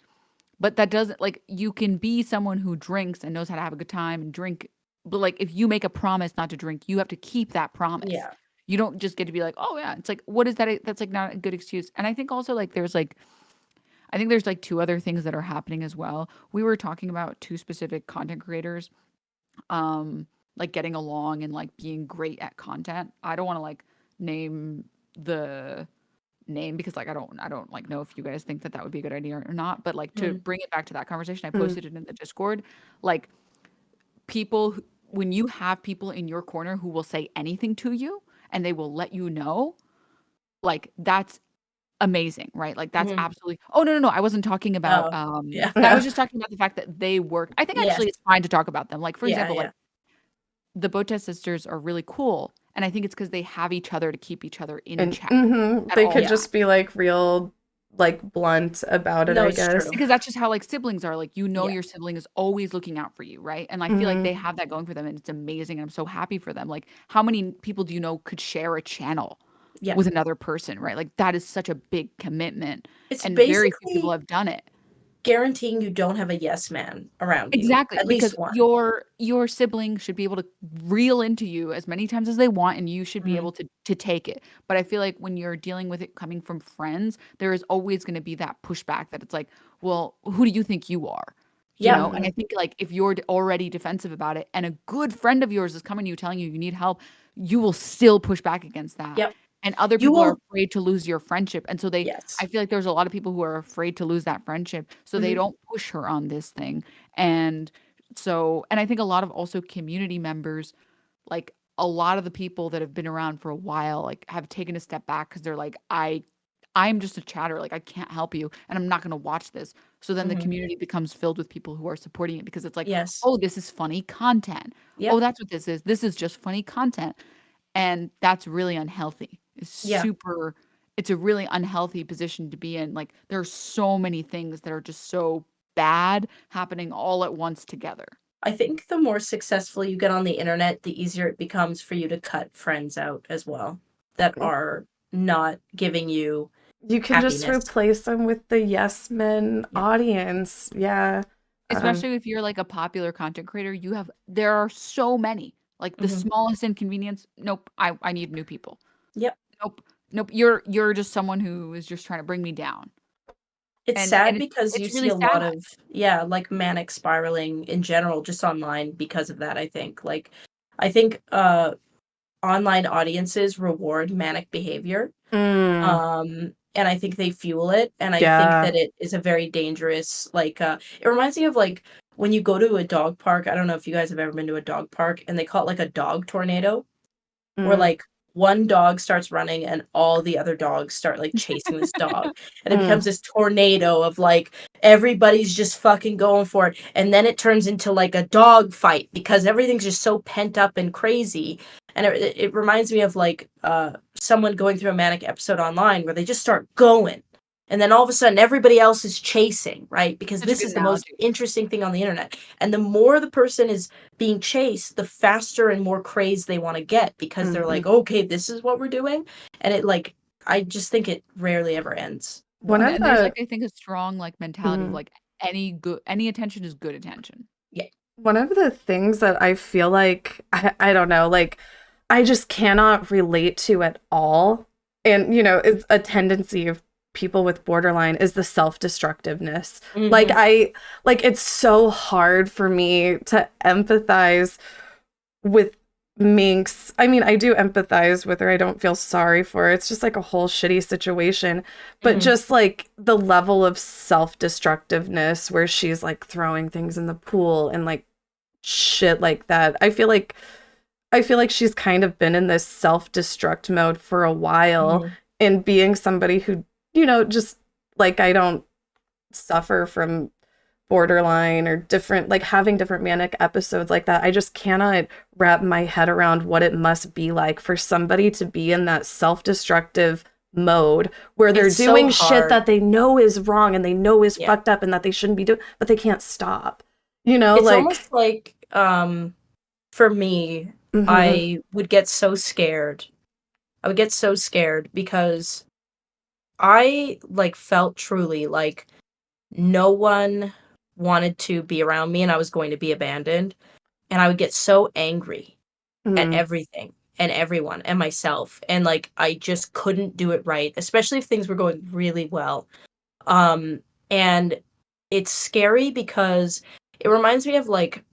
But that doesn't, like, you can be someone who drinks and knows how to have a good time and drink. But like, if you make a promise not to drink, you have to keep that promise. Yeah. You don't just get to be like, oh yeah. It's like, what is that? That's like not a good excuse. And I think also like there's like two other things that are happening as well. We were talking about two specific content creators, like getting along and like being great at content. I don't want to like name the name because like I don't like know if you guys think that would be a good idea or not. But like, to bring it back to that conversation, I posted it in the Discord. Like, people when you have people in your corner who will say anything to you and they will let you know, like, that's amazing, right? Like, that's absolutely. Oh, no, I wasn't talking about I was just talking about the fact that they work. I think actually it's fine to talk about them. Like, for example, like, the Botes sisters are really cool, and I think it's because they have each other to keep each other in check. They could just be like real, like, blunt about it, I guess. Because that's just how like siblings are. Like, your sibling is always looking out for you, right? And I feel like they have that going for them, and it's amazing. And I'm so happy for them. Like, how many people do you know could share a channel? Yeah. with another person, right? Like that is such a big commitment, It's and very few people basically have done it. guaranteeing you don't have a yes man around you. Exactly, At because least one. your sibling should be able to reel into you as many times as they want, and you should be Mhm. able to take it. But I feel like when you're dealing with it coming from friends, there is always going to be that pushback that it's like, well, who do you think you are? You Yeah. know? And I think like if you're already defensive about it, and a good friend of yours is coming to you telling you need help, you will still push back against that. Yep. And other You people are will. afraid to lose your friendship, and so Yes. I feel like there's a lot of people who are afraid to lose that friendship, so they Mhm. don't push her on this thing. And so, and I think a lot of also community members, like a lot of the people that have been around for a while, like have taken a step back because they're like, I'm just a chatter, like I can't help you, and I'm not going to watch this. So then the Mhm. community becomes filled with people who are supporting it because it's like, Yes. oh, this is funny content. Oh, Yep. that's what this is. This is just funny content. And that's really unhealthy. Yeah. It's a really unhealthy position to be in. Like there are so many things that are just so bad happening all at once together. I think the more successful you get on the internet, the easier it becomes for you to cut friends out as well that are not giving you You can just happiness. replace them with the yes men Yeah. audience. Yeah. Especially if you're like a popular content creator, there are so many. Like the Mhm. smallest inconvenience, nope, I need new people. Yep. Nope. Nope, you're just someone who is just trying to bring me down. It's And sad because you it's see really a lot sad. of, yeah, like manic spiraling in general just online because of that, I think. Like, I think online audiences reward manic behavior. Mm, And I think they fuel it. And I think yeah. that it is a very dangerous, like, it reminds me of like when you go to a dog park. I don't know if you guys have ever been to a dog park and they call it like a dog tornado where Mm, like one dog starts running and all the other dogs start like chasing this dog and it becomes mm, this tornado of like everybody's just fucking going for it and then it turns into like a dog fight because everything's just so pent up and crazy and it reminds me of like someone going through a manic episode online where they just start going and then all of a sudden everybody else is chasing, right? Because Such a this good is the most analogy. interesting thing on the internet, and the more the person is being chased, the faster and more crazed they want to get because they're mm. like, okay, this is what we're doing. And it like, I just think it rarely ever ends One well. of And there's like the I think a strong like mentality of mm, like any attention is good attention. Yeah. one of the things that I feel like I don't know, like I just cannot relate to at all, and is a tendency of people with borderline is the self-destructiveness. Like Mm-hmm. it's so hard for me to empathize with Minx. I mean, I do empathize with her. I don't feel sorry for her. It's just like a whole shitty situation. But Mm-hmm. just like the level of self-destructiveness where she's like throwing things in the pool and like shit like that. I feel like she's kind of been in this self-destruct mode for a while, Mm-hmm. and being somebody who, just like I don't suffer from borderline or different, like having different manic episodes like that. I just cannot wrap my head around what it must be like for somebody to be in that self-destructive mode where they're It's so doing shit hard. that they know is wrong and they know is Yeah. fucked up and that they shouldn't be doing, but they can't stop. It's Like, almost like, for me, mhm, I would get so scared. I would get so scared because I like felt truly like no one wanted to be around me and I was going to be abandoned. And I would get so angry at mhm, everything and everyone and myself. And like I just couldn't do it right, especially if things were going really well. Um, and it's scary because it reminds me of like,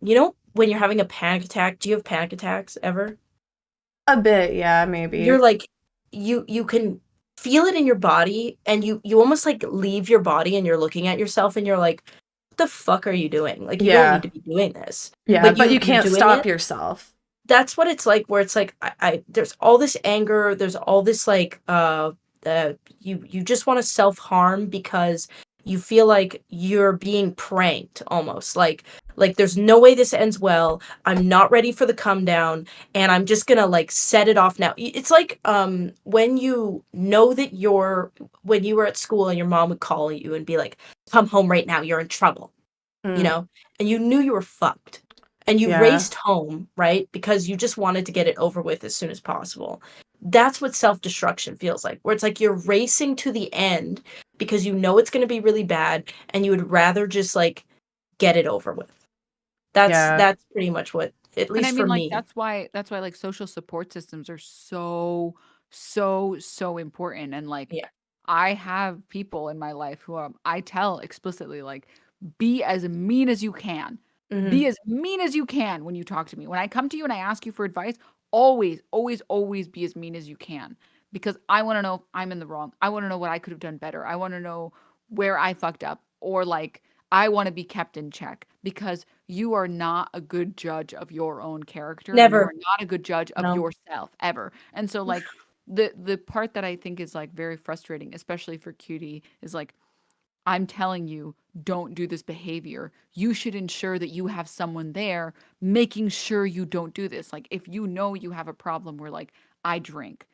when you're having a panic attack, do you have panic attacks ever? a bit, yeah, maybe. You're like you can feel it in your body and you almost like leave your body and you're looking at yourself and you're like, what the fuck are you doing? Like you don't need Yeah, to be doing this. yeah, But but you you're can't doing stop it. yourself. That's what it's like where it's like I there's all this anger, there's all this like you just want to self-harm because you feel like you're being pranked almost like there's no way this ends well. I'm not ready for the come down and I'm just gonna like set it off now. It's like when you know that when you were at school and your mom would call you and be like, come home right now, you're in trouble, you Mm, know, and you knew you were fucked. And you yeah. raced home, right? Because you just wanted to get it over with as soon as possible. that's what self-destruction feels like, where it's like you're racing to the end because you know it's going to be really bad and you would rather just like get it over with. That's pretty much what, at And I least for mean, like, me. that's why like social support systems are so important. And like, Yeah. I have people in my life who I tell explicitly, like, be as mean as you can. Mm-hmm. Be as mean as you can when you talk to me. When I come to you and I ask you for advice, always, always, always be as mean as you can. Because I want to know if I'm in the wrong. I want to know what I could have done better. I want to know where I fucked up. Or like, I want to be kept in check because you are not a good judge of your own character and you Never. are not a good judge of No. yourself ever. And so like the part that I think is like very frustrating, especially for Cutie, is like, I'm telling you, don't do this behavior. You should ensure that you have someone there making sure you don't do this. Like if you know you have a problem where like I drink,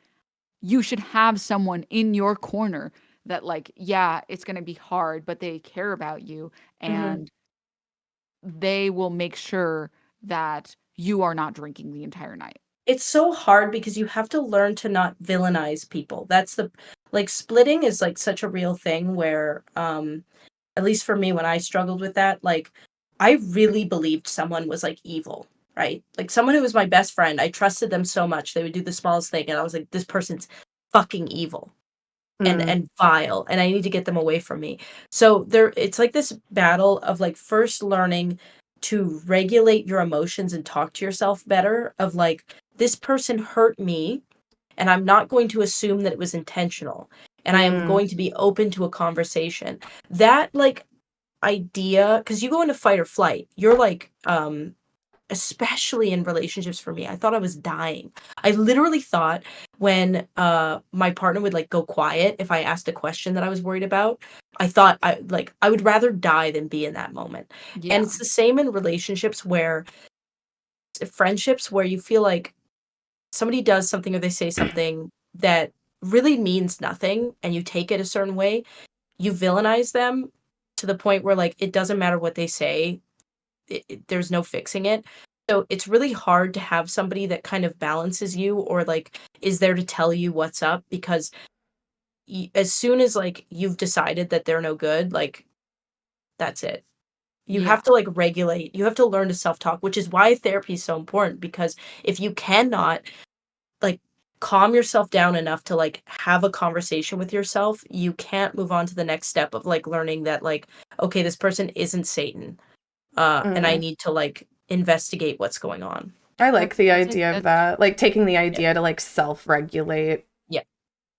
you should have someone in your corner that like, yeah, it's going to be hard, but they care about you Mm-hmm. and they will make sure that you are not drinking the entire night. It's so hard because you have to learn to not villainize people. That's the, like, splitting is like such a real thing where at least for me when I struggled with that, like I really believed someone was like evil, right? Like someone who was my best friend, I trusted them so much. They would do the smallest thing and I was like, this person's fucking evil and vile and I need to get them away from me. So there it's like this battle of like first learning to regulate your emotions and talk to yourself better of like this person hurt me and I'm not going to assume that it was intentional and I am going to be open to a conversation. That like idea, because you go into fight or flight, you're like especially in relationships for me, I thought I was dying. I literally thought when my partner would like go quiet if I asked a question that I was worried about, I thought I would rather die than be in that moment. And Yeah. it's the same in relationships where friendships where you feel like somebody does something or they say something that really means nothing and you take it a certain way, you villainize them to the point where like it doesn't matter what they say, there's no fixing it. So it's really hard to have somebody that kind of balances you or like is there to tell you what's up because as soon as like you've decided that they're no good, like that's it. You Yeah. have to like regulate. You have to learn to self-talk, which is why therapy is so important because if you cannot like calm yourself down enough to like have a conversation with yourself, you can't move on to the next step of like learning that like okay, this person isn't Satan. And I need to like investigate what's going on. I like the That's like idea of that's that. Like taking the Yeah. idea to like self-regulate. Yeah.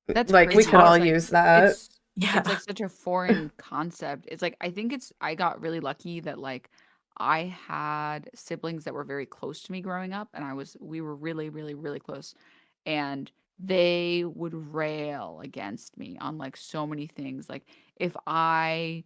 that's Like we crazy could all because like use that. Yeah. it's like such a foreign concept. It's like I think it's I got really lucky that like I had siblings that were very close to me growing up and we were really really really close and they would rail against me on like so many things. Like if I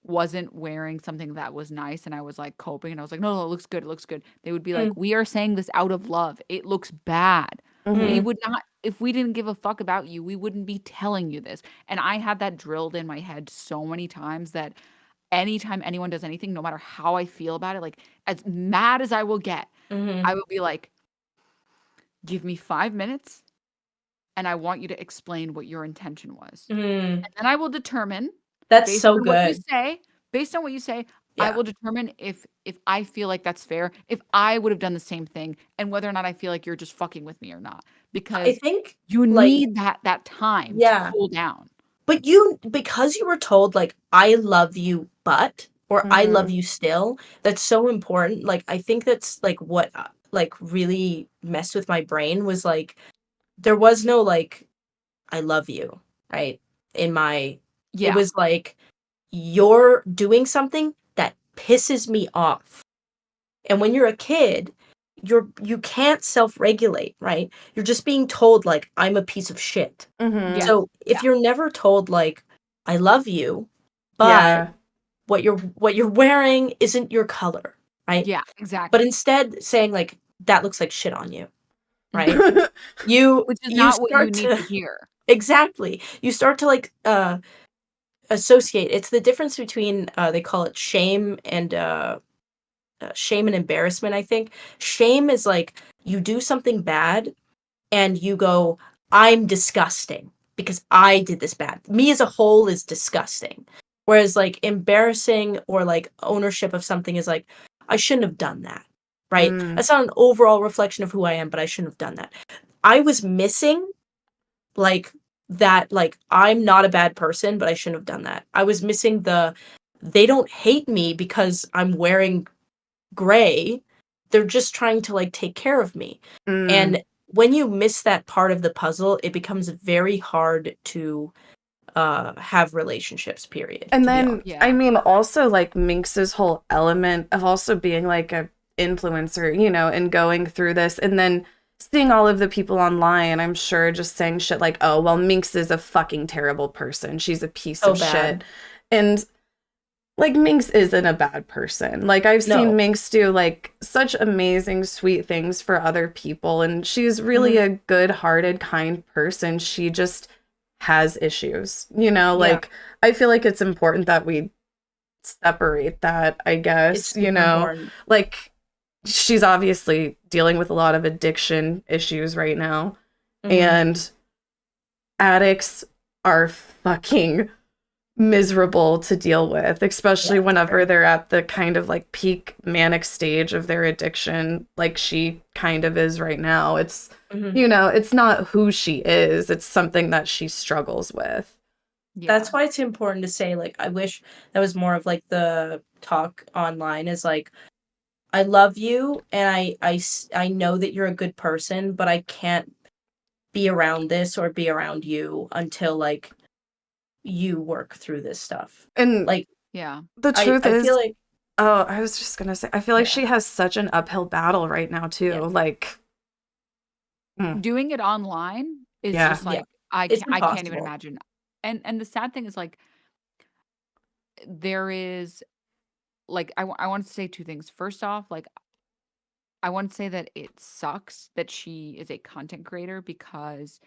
wasn't wearing something that was nice and I was like coping and I was like, no, no, it looks good. It looks good. They would be like, Mm, we are saying this out of love. It looks bad. We mm, would not, if we didn't give a fuck about you, we wouldn't be telling you this. And I had that drilled in my head so many times that anytime anyone does anything, no matter how I feel about it, like as mad as I will get, mhm, I will be like, give me 5 minutes and I want you to explain what your intention was. mm. And then I will determine That's based so on what you good. say, based on what you say, I Yeah. will determine if I feel like that's fair, if I would have done the same thing, and whether or not I feel like you're just fucking with me or not. I Because think, you like need that time to yeah. cool down. But you because you were told, like, "I love you, but" or "I love Mhm. you still," that's so important. Like, I think that's, like, what, like, really messed with my brain was, like, there was no, like, "I love you," right? In my it Yeah. was like, "You're doing something that pisses me off." And when you're a kid, you can't self-regulate, right? You're just being told like I'm a piece of shit. Mhm. Yes. So Yeah. if you're never told like I love you, but Yeah. what you're wearing isn't your color, right? Yeah, But exactly. instead saying like that looks like shit on you, right? Mhm. You Which is you not what you start need to to hear. exactly. You start to like associate. It's the difference between they call it shame and embarrassment, I think. Shame is like you do something bad and you go, I'm disgusting because I did this bad. Me as a whole is disgusting. Whereas like embarrassing or like ownership of something is like, I shouldn't have done that. Right? That's not an overall reflection of who I am, but I shouldn't have done that. I was missing like that, like I'm not a bad person, but I shouldn't have done that. I was missing they don't hate me because I'm wearing gray. They're just trying to like take care of me. And when you miss that part of the puzzle, it becomes very hard to have relationships, period. And to be then, honest. Yeah. I mean, also like Minx's whole element of also being like a influencer, you know, and going through this and then seeing all of the people online, I'm sure just saying shit like, oh, well, Minx is a fucking terrible person. She's a piece So of bad. shit. And like Minx isn't a bad person. Like I've No. seen Minx do like such amazing, sweet things for other people. And she's really a good-hearted, kind person. She just has issues, you know, like I feel like it's important that we separate that, I guess, It's you super know, important. like she's obviously dealing with a lot of addiction issues right now. And addicts are fucking miserable to deal with, especially whenever they're at the kind of like peak manic stage of their addiction, like she kind of is right now. It's, you know, it's not who she is, it's something that she struggles with. Yeah. That's why it's important to say, like, I wish that was more of like the talk online is like, I love you and I know that you're a good person, but I can't be around this or be around you until like you work through this stuff. And Like, Yeah. the truth is, I feel like oh, I was just gonna say, I feel like Yeah. she has such an uphill battle right now too. Yeah. Like, Doing it online is Yeah. just like It's I can't even impossible. imagine. And the sad thing is like there is like I want to say two things. First off, like I want to say that it sucks that she is a content creator because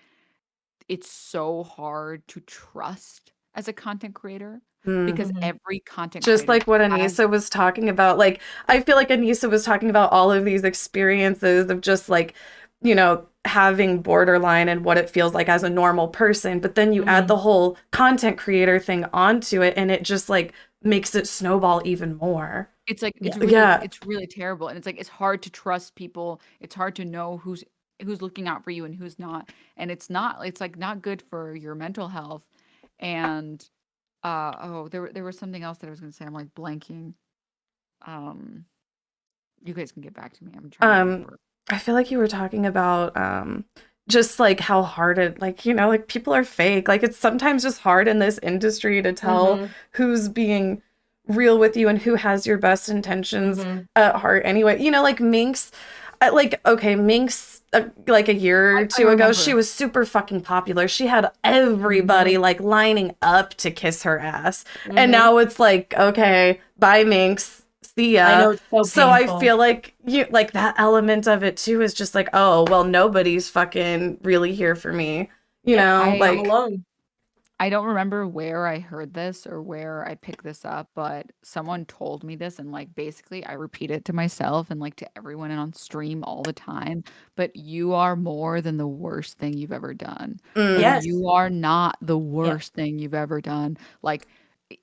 it's so hard to trust as a content creator because every content just creator like what has Anissa was talking about. Like, I feel like Anissa was talking about all of these experiences of just like, you know, having borderline and what it feels like as a normal person. But then you add the whole content creator thing onto it, and it just like makes it snowball even more. it's like Yeah. it's really terrible, and it's like it's hard to trust people. It's hard to know who's looking out for you and who's not, and it's like not good for your mental health. And oh, there was something else that I was going to say. I'm like blanking. Um, you guys can get back to me. I'm trying to remember. I feel like you were talking about just like how hard it, like, you know, like people are fake. Like it's sometimes just hard in this industry to tell who's being real with you and who has your best intentions at heart anyway. You know, like Minx, like, okay, Minx, like a year or two ago, she was super fucking popular. She had everybody like lining up to kiss her ass. And now it's like, okay, bye Minx. See ya. I know it's so I painful. feel like you like that element of it too is just like, oh, well, nobody's fucking really here for me. You know, I'm like alone. I don't remember where I heard this or where I picked this up, but someone told me this and like basically I repeat it to myself and like to everyone on stream all the time. But you are more than the worst thing you've ever done. Like, Yes. you are not the worst thing you've ever done. Like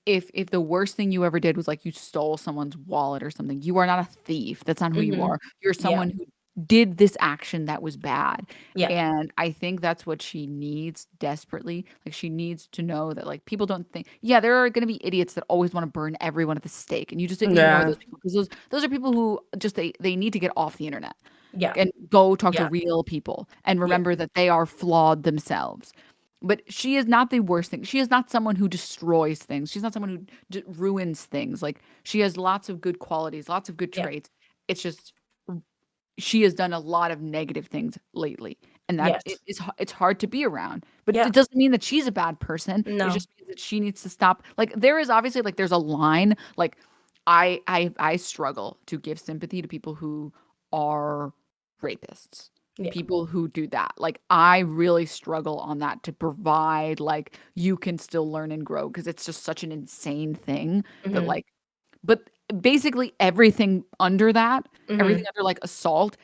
if the worst thing you ever did was like you stole someone's wallet or something, you are not a thief. That's not who you are. You're someone who did this action that was bad. Yeah. And I think that's what she needs desperately. Like she needs to know that like people don't think, yeah, there are going to be idiots that always want to burn everyone at the stake, and you just ignore those people because those are people who just they need to get off the internet. Yeah. And go talk to real people and remember that they are flawed themselves. But she is not the worst thing. She is not someone who destroys things. She's not someone who ruins things. Like she has lots of good qualities, lots of good traits. It's just she has done a lot of negative things lately, and that it's hard to be around. But it doesn't mean that she's a bad person. No. It just means that she needs to stop. Like there is obviously like there's a line. Like I struggle to give sympathy to people who are rapists. People who do that. Like I really struggle on that to provide like you can still learn and grow because it's just such an insane thing that like but basically everything under that, everything under like assault,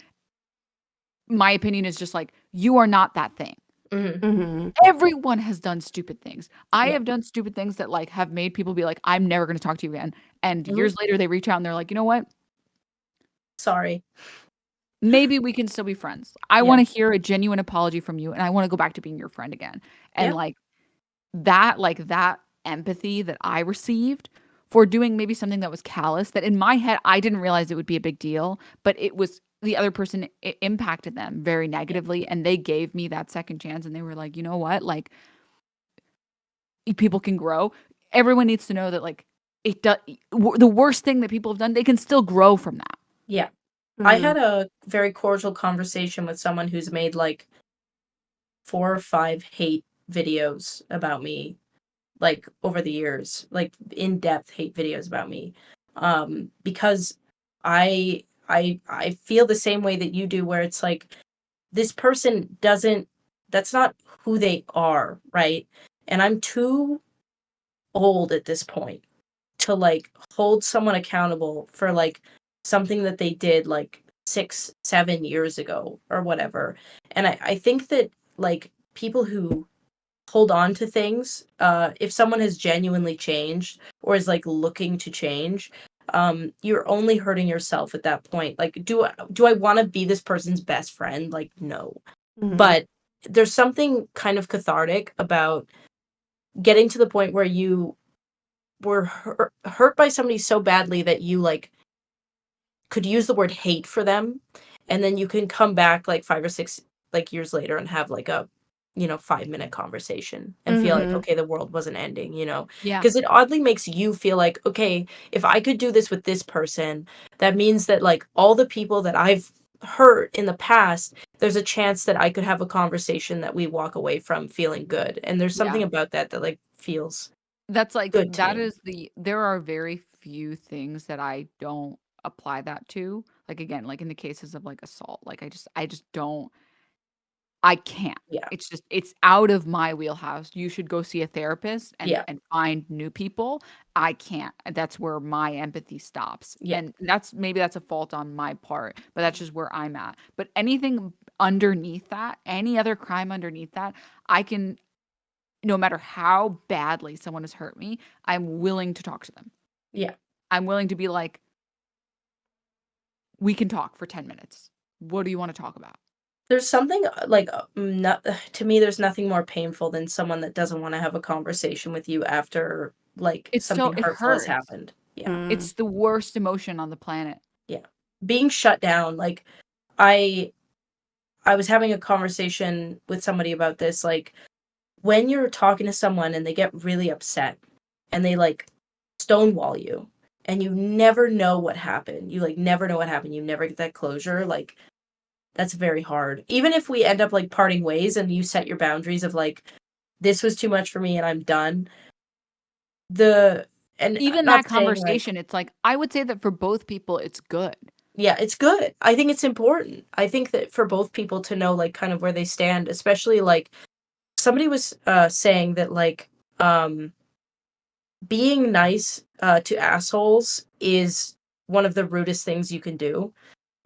my opinion is just like you are not that thing. Mhm. Mm-hmm. Everyone has done stupid things. I Yeah. have done stupid things that like have made people be like, I'm never going to talk to you again. And Mhm. years later, they reach out and they're like, you know what? Sorry. Maybe we can still be friends. I Yeah. want to hear a genuine apology from you, and I want to go back to being your friend again. And Yeah. that empathy that I received for doing maybe something that was callous, that in my head I didn't realize it would be a big deal, but it was the other person, it impacted them very Yeah. negatively, and they gave me that second chance, and they were like, you know what, like people can grow. Everyone needs to know that like it does. The worst thing that people have done, they can still grow from that. Yeah. I Mm-hmm. had a very cordial conversation with someone who's made like 4 or 5 hate videos about me, like over the years, like in-depth hate videos about me. Because I feel the same way that you do, where it's like this person doesn't, that's not who they are, right? And I'm too old at this point to like hold someone accountable for like something that they did like 6 7 years ago or whatever. And I think that like people who hold on to things, if someone has genuinely changed or is like looking to change, you're only hurting yourself at that point. Like do I want to be this person's best friend? Like no. Mm-hmm. But there's something kind of cathartic about getting to the point where you were hurt by somebody so badly that you like could use the word hate for them, and then you can come back like 5 or 6 like years later and have like a 5-minute conversation and feel like Mm-hmm. okay, the world wasn't ending, Yeah. because it oddly makes you feel like okay, if I could do this with this person, that means that like all the people that I've hurt in the past, there's a chance that I could have a conversation that we walk away from feeling good, and there's something Yeah. about that that like feels That's like good to that me. is the there are very few things that I don't apply that to. Like again, like in the cases of like assault, like I just don't I can't. Yeah. It's out of my wheelhouse. You should go see a therapist and Yeah. find new people. I can't. That's where my empathy stops. Yeah. And maybe that's a fault on my part, but that's just where I'm at. But anything underneath that, any other crime underneath that, I can, no matter how badly someone has hurt me, I'm willing to talk to them. Yeah. I'm willing to be like, we can talk for 10 minutes. What do you want to talk about? There's something, like, not to me, there's nothing more painful than someone that doesn't wanna have a conversation with you after, like, something It hurtful has hurts. happened. Yeah, Mm-hmm. It's the worst emotion on the planet. yeah. Being shut down, like, I I was having a conversation with somebody about this, like, when you're talking to someone and they get really upset and they, like, stonewall you, and you never know what happened, you, like, never know what happened, you never get that closure, like, that's very hard. Even if we end up, like, parting ways and you set your boundaries of, like, "This was too much for me and I'm done." The and Even not that saying, like conversation, it's like, I would say that for both people, it's good. yeah, it's good. I think it's important. I think that for both people to know, like, kind of where they stand, especially, like, somebody was, saying that, like, being nice, to assholes is one of the rudest things you can do.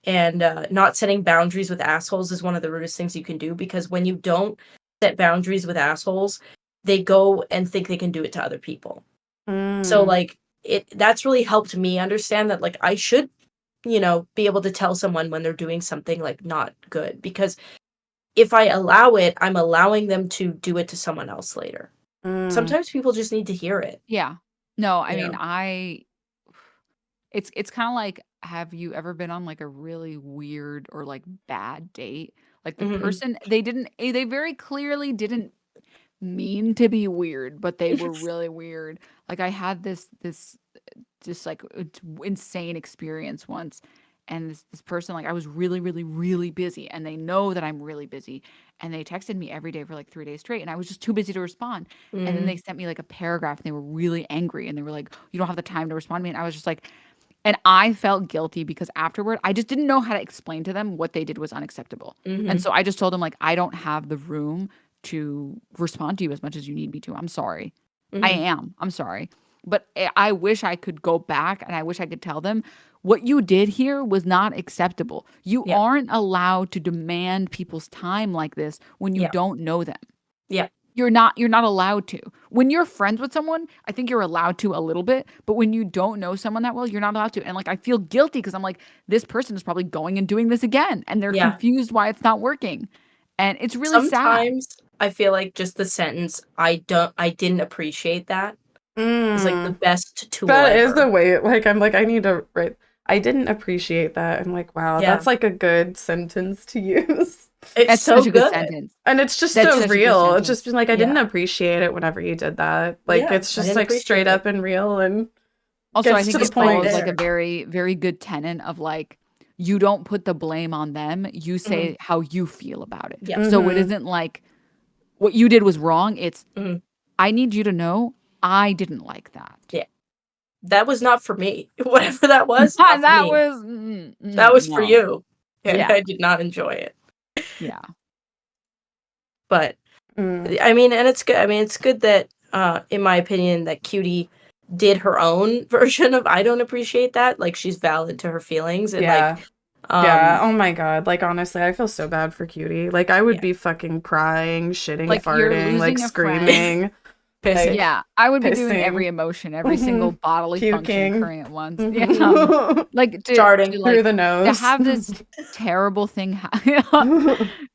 And not setting boundaries with assholes is one of the rudest things you can do because when you don't set boundaries with assholes, they go and think they can do it to other people. So Mm-hmm. like that's really helped me understand that like I should, be able to tell someone when they're doing something like not good because if I allow it, I'm allowing them to do it to someone else later. Mm-hmm. Sometimes people just need to hear it, Yeah. No, I you mean, know. it's kind of like, have you ever been on like a really weird or like bad date? Like the Mhm. person, they very clearly didn't mean to be weird, but they were really weird. Like I had this just like insane experience once, and this person, like I was really really really busy, and they know that I'm really busy, and they texted me every day for like 3 days straight, and I was just too busy to respond. And then they Mm, sent me like a paragraph, and they were really angry, and they were like, you don't have the time to respond to me. And I was just like, and I felt guilty because afterward I just didn't know how to explain to them what they did was unacceptable. And mhm. so I just told them like, I don't have the room to respond to you as much as you need me to. I'm sorry. Mhm. I'm sorry. But I wish I could go back and I wish I could tell them, what you did here was not acceptable. You Yeah. aren't allowed to demand people's time like this when you Yeah. don't know them. Yeah. You're not allowed to. When you're friends with someone, I think you're allowed to a little bit, but when you don't know someone that well, you're not allowed to. And like I feel guilty because I'm like, this person is probably going and doing this again, and they're Yeah. confused why it's not working. And it's really sad. Sometimes I feel like just the sentence I didn't appreciate that is like the best tool That ever. is the way, like, I'm like, I need to write. I didn't appreciate that. I'm like, wow, Yeah. that's like a good sentence to use. It's That's so such a good good. sentence. And it's just That's so such a good real. It's sentence. just been like, I didn't Yeah. appreciate it whenever you did that. Like, Yeah, it's I just didn't like appreciate straight it. up and real and Also, I gets think to it the point. follows like a there. very, very good tenet of like, you don't put the blame on them. You say how you feel about it. Yeah. So it Mhm. isn't like what you did was wrong. It's Mhm. I need you to know I didn't like that. Yeah. That was not for me. Whatever that was, not for That me. was That was for no. you. And Yeah. I did not enjoy it. Yeah. But Mm. I mean, and it's good. I mean, it's good that, in my opinion, that Cutie did her own version of I don't appreciate that. Like, she's valid to her feelings. And, Yeah. like, Yeah. Oh my God. Like, honestly, I feel so bad for Cutie. Like, I would Yeah. be fucking crying, shitting, Like, you're farting, like losing a friend. screaming. pissing. Like, Yeah. I would be doing pissing. every emotion, every single bodily function Puking. occurring at once. Yeah. Mhm. Like Starting to Through like the to nose. have this terrible thing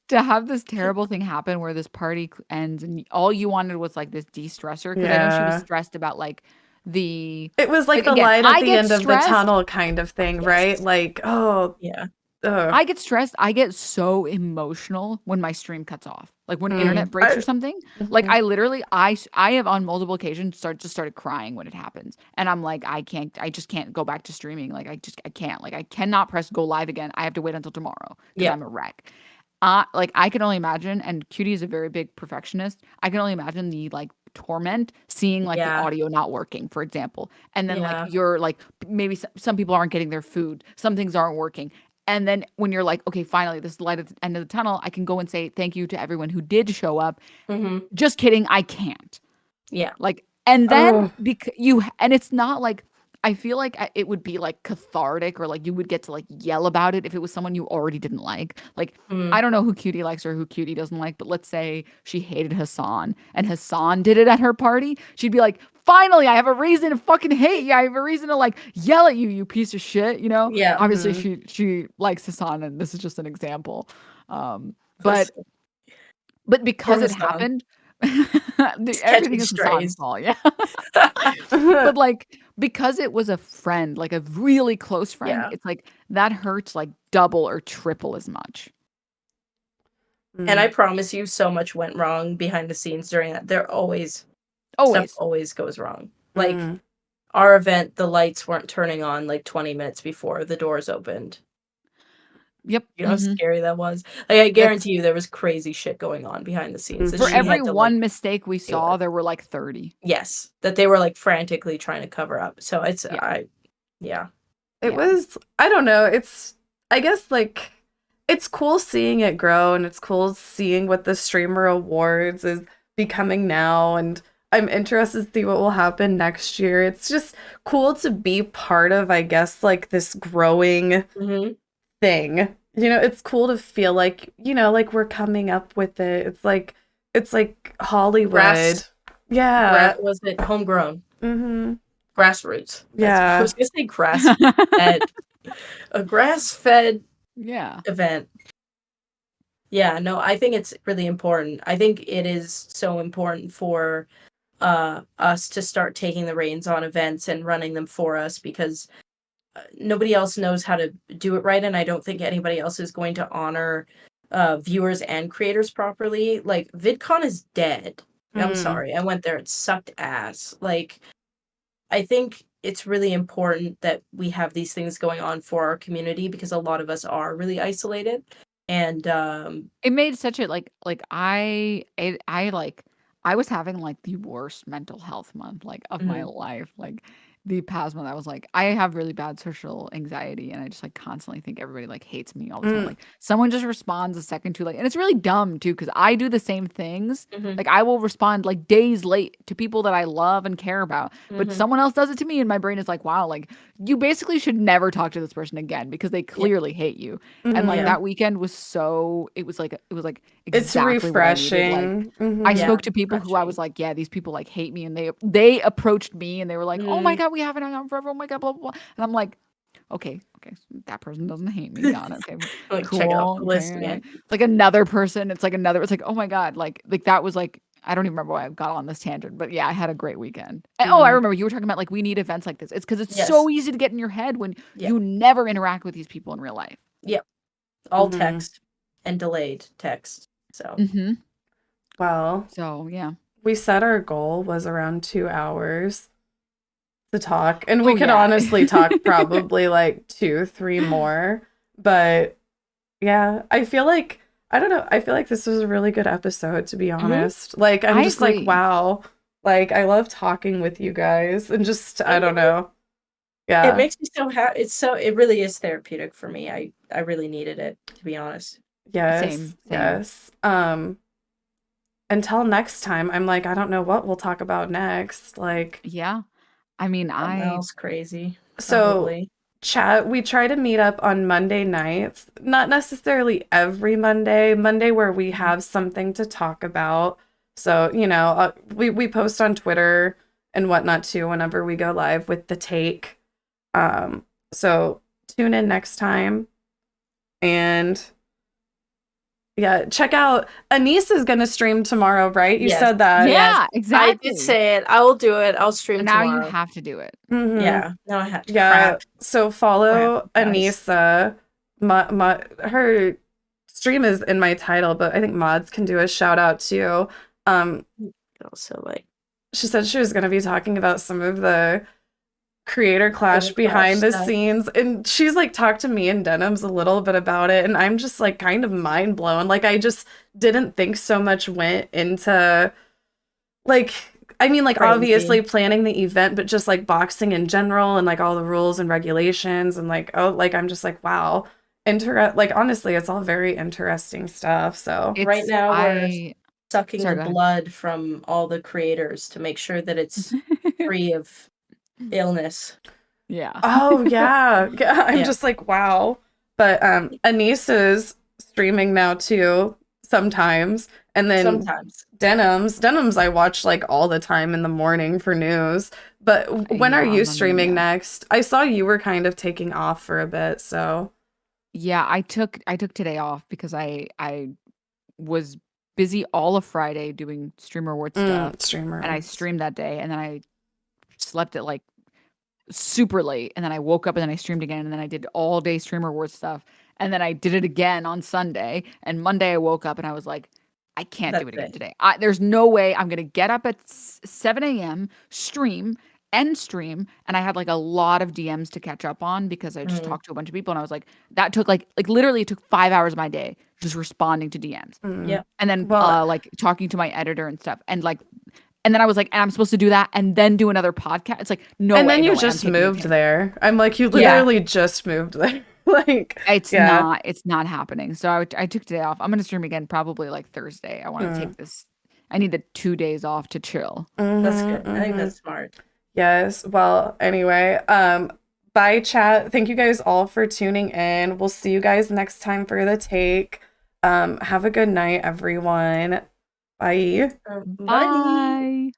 to have this terrible thing happen where this party ends and all you wanted was like this de-stressor because I know she was Yeah. stressed about like the It was like the again, light I at the get end of the stressed. tunnel kind of thing, Yes. right? Like, oh, Yeah. ugh. I get stressed. I get so emotional when my stream cuts off. Like when internet breaks or something. Like Mhm. I literally I have on multiple occasions started crying when it happens. And I'm like I just can't go back to streaming. Like I can't. Like I cannot press go live again. I have to wait until tomorrow because Yeah. I'm a wreck. Like I can only imagine, and Cutie is a very big perfectionist. I can only imagine the like torment seeing like the Yeah. audio not working, for example, and then Yeah. like you're like maybe some people aren't getting their food, some things aren't working, and then when you're like, okay, finally, this is the light at the end of the tunnel, I can go and say thank you to everyone who did show up. Mm-hmm. Just kidding, I can't. Yeah. Like, and then Oh. because and it's not like. I feel like it would be like cathartic or like you would get to like yell about it if it was someone you already didn't like. Like, I don't know who Cutie likes or who Cutie doesn't like, but let's say she hated Hassan and Hassan did it at her party. She'd be like, finally, I have a reason to fucking hate you. I have a reason to like yell at you, you piece of shit, you know? Yeah. Obviously, she likes Hassan and this is just an example. But because it Hassan. happened, everything catching is Hassan's strays. fault, yeah. But like because it was a friend, like a really close friend, Yeah. it's like that hurts like double or triple as much. And I promise you, so much went wrong behind the scenes during that. There Always. stuff always goes wrong. Like our event, the lights weren't turning on like 20 minutes before the doors opened. Yep. You know how scary that was? Like I guarantee you there was crazy shit going on behind the scenes. that For she every had to, one like, mistake we saw, with. there were like 30. Yes. That they were like frantically trying to cover up. So it's Yeah. It was, I don't know, I guess like it's cool seeing it grow and it's cool seeing what the streamer awards is becoming now, and I'm interested to see what will happen next year. It's just cool to be part of, I guess, like this growing thing. You know, it's cool to feel like, you know, like we're coming up with it. It's like Hollywood. Was it homegrown? Mm-hmm. Grassroots. Yeah. I was gonna say grass-fed. A grass-fed event. Yeah, no, I think it's really important. I think it is so important for us to start taking the reins on events and running them for us because nobody else knows how to do it right, and I don't think anybody else is going to honor viewers and creators properly. Like, VidCon is dead. I'm sorry. I went there. It sucked ass. Like, I think it's really important that we have these things going on for our community because a lot of us are really isolated. And it made such a I was having like the worst mental health month like of my life. Like the past month I was like, I have really bad social anxiety and I just like constantly think everybody like hates me all the time. Mm. Like someone just responds a second too late. And it's really dumb too, because I do the same things. Mhm. Like I will respond like days late to people that I love and care about. But Mhm. someone else does it to me and my brain is like, wow, like you basically should never talk to this person again because they clearly hate you. And like Mhm. that weekend was so it was like It's exactly what I needed. Like refreshing. I Mhm. Yeah, spoke to people who I refreshing. was like, yeah, these people like hate me, and they approached me and they were like, oh my Mm. god, we haven't hung out forever. Oh my god, blah blah blah. And I'm like, okay, so that person doesn't hate me. Got it. Okay, Like, check it off cool. the Okay, list again. it's like another person. It's like another. It's like oh my god, like that was like I don't even remember why I got on this tangent, but yeah, I had a great weekend. And, oh, I Mhm. remember you were talking about like we need events like this. It's because it's Yes. so easy to get in your head when Yeah. you never interact with these people in real life. Yep. All Mhm. text and delayed text. So Mm-hmm. Well, So yeah. we said our goal was around 2 hours to talk, and we Oh, could yeah. honestly talk probably like 2, 3 more. But yeah, I feel like I don't know. I feel like this was a really good episode, to be honest. Like I'm I just agree. like, wow. Like I love talking with you guys, and just I don't know. Yeah. it makes me so happy. It really is therapeutic for me. I really needed it, to be honest. Yes. Same. Yes. Until next time, I'm like, I don't know what we'll talk about next. Like, Yeah. I mean, Something else crazy. so Probably. chat, we try to meet up on Monday nights, not necessarily every Monday where we have something to talk about. So, we post on Twitter and whatnot too whenever we go live with the take. So tune in next time. And yeah, check out Anise is gonna stream tomorrow, right? You Yes. said that. yeah, I exactly. did say it. I will do it. I'll stream But now tomorrow. you have to do it. Mhm. Yeah. No, I have to. Yeah. Crap. So follow Crap, guys. Anissa. Her stream is in my title, but I think mods can do a shout out too. Also, like, She said she was going to be talking about some of the creator clash behind the stuff. scenes, and she's like talked to me and Denims a little bit about it, and I'm just like kind of mind blown. Like I just didn't think so much went into like I mean like Crazy. obviously planning the event, but just like boxing in general and like all the rules and regulations and like I'm just like wow. Like honestly, it's all very interesting stuff. So Right now we're sucking Sorry, the go ahead. blood from all the creators to make sure that it's free of illness. Yeah. oh yeah. I'm Yeah. just like wow. But Anise is streaming now too sometimes. And then Sometimes. Denims I watch like all the time in the morning for news. But when Yeah, are you I'm streaming yeah. next? I saw you were kind of taking off for a bit, so Yeah, I took today off because I was busy all of Friday doing streamer award stuff. streamer. And I streamed that day and then I slept at like super late and then I woke up and then I streamed again and then I did all day streamer award stuff and then I did it again on Sunday and Monday I woke up and I was like I can't do it That's again today. There's no way I'm going to get up at 7 a.m., stream, and I had like a lot of DMs to catch up on because I just talked to a bunch of people and I was like that took like literally it took 5 hours of my day just responding to DMs. Yeah. And then Well- like talking to my editor and stuff and like and then I was like, and I'm supposed to do that and then do another podcast. It's like, no and way. then you no way, I'm just taking moved it. there. I'm like, you literally just moved there. Like It's yeah. it's not happening. So I took today off. I'm going to stream again probably like Thursday. I want to take this. I need the 2 days off to chill. That's good. I think that's smart. Yes. Well, anyway, bye chat. Thank you guys all for tuning in. We'll see you guys next time for the take. Have a good night, everyone. Bye. Bye. Bye.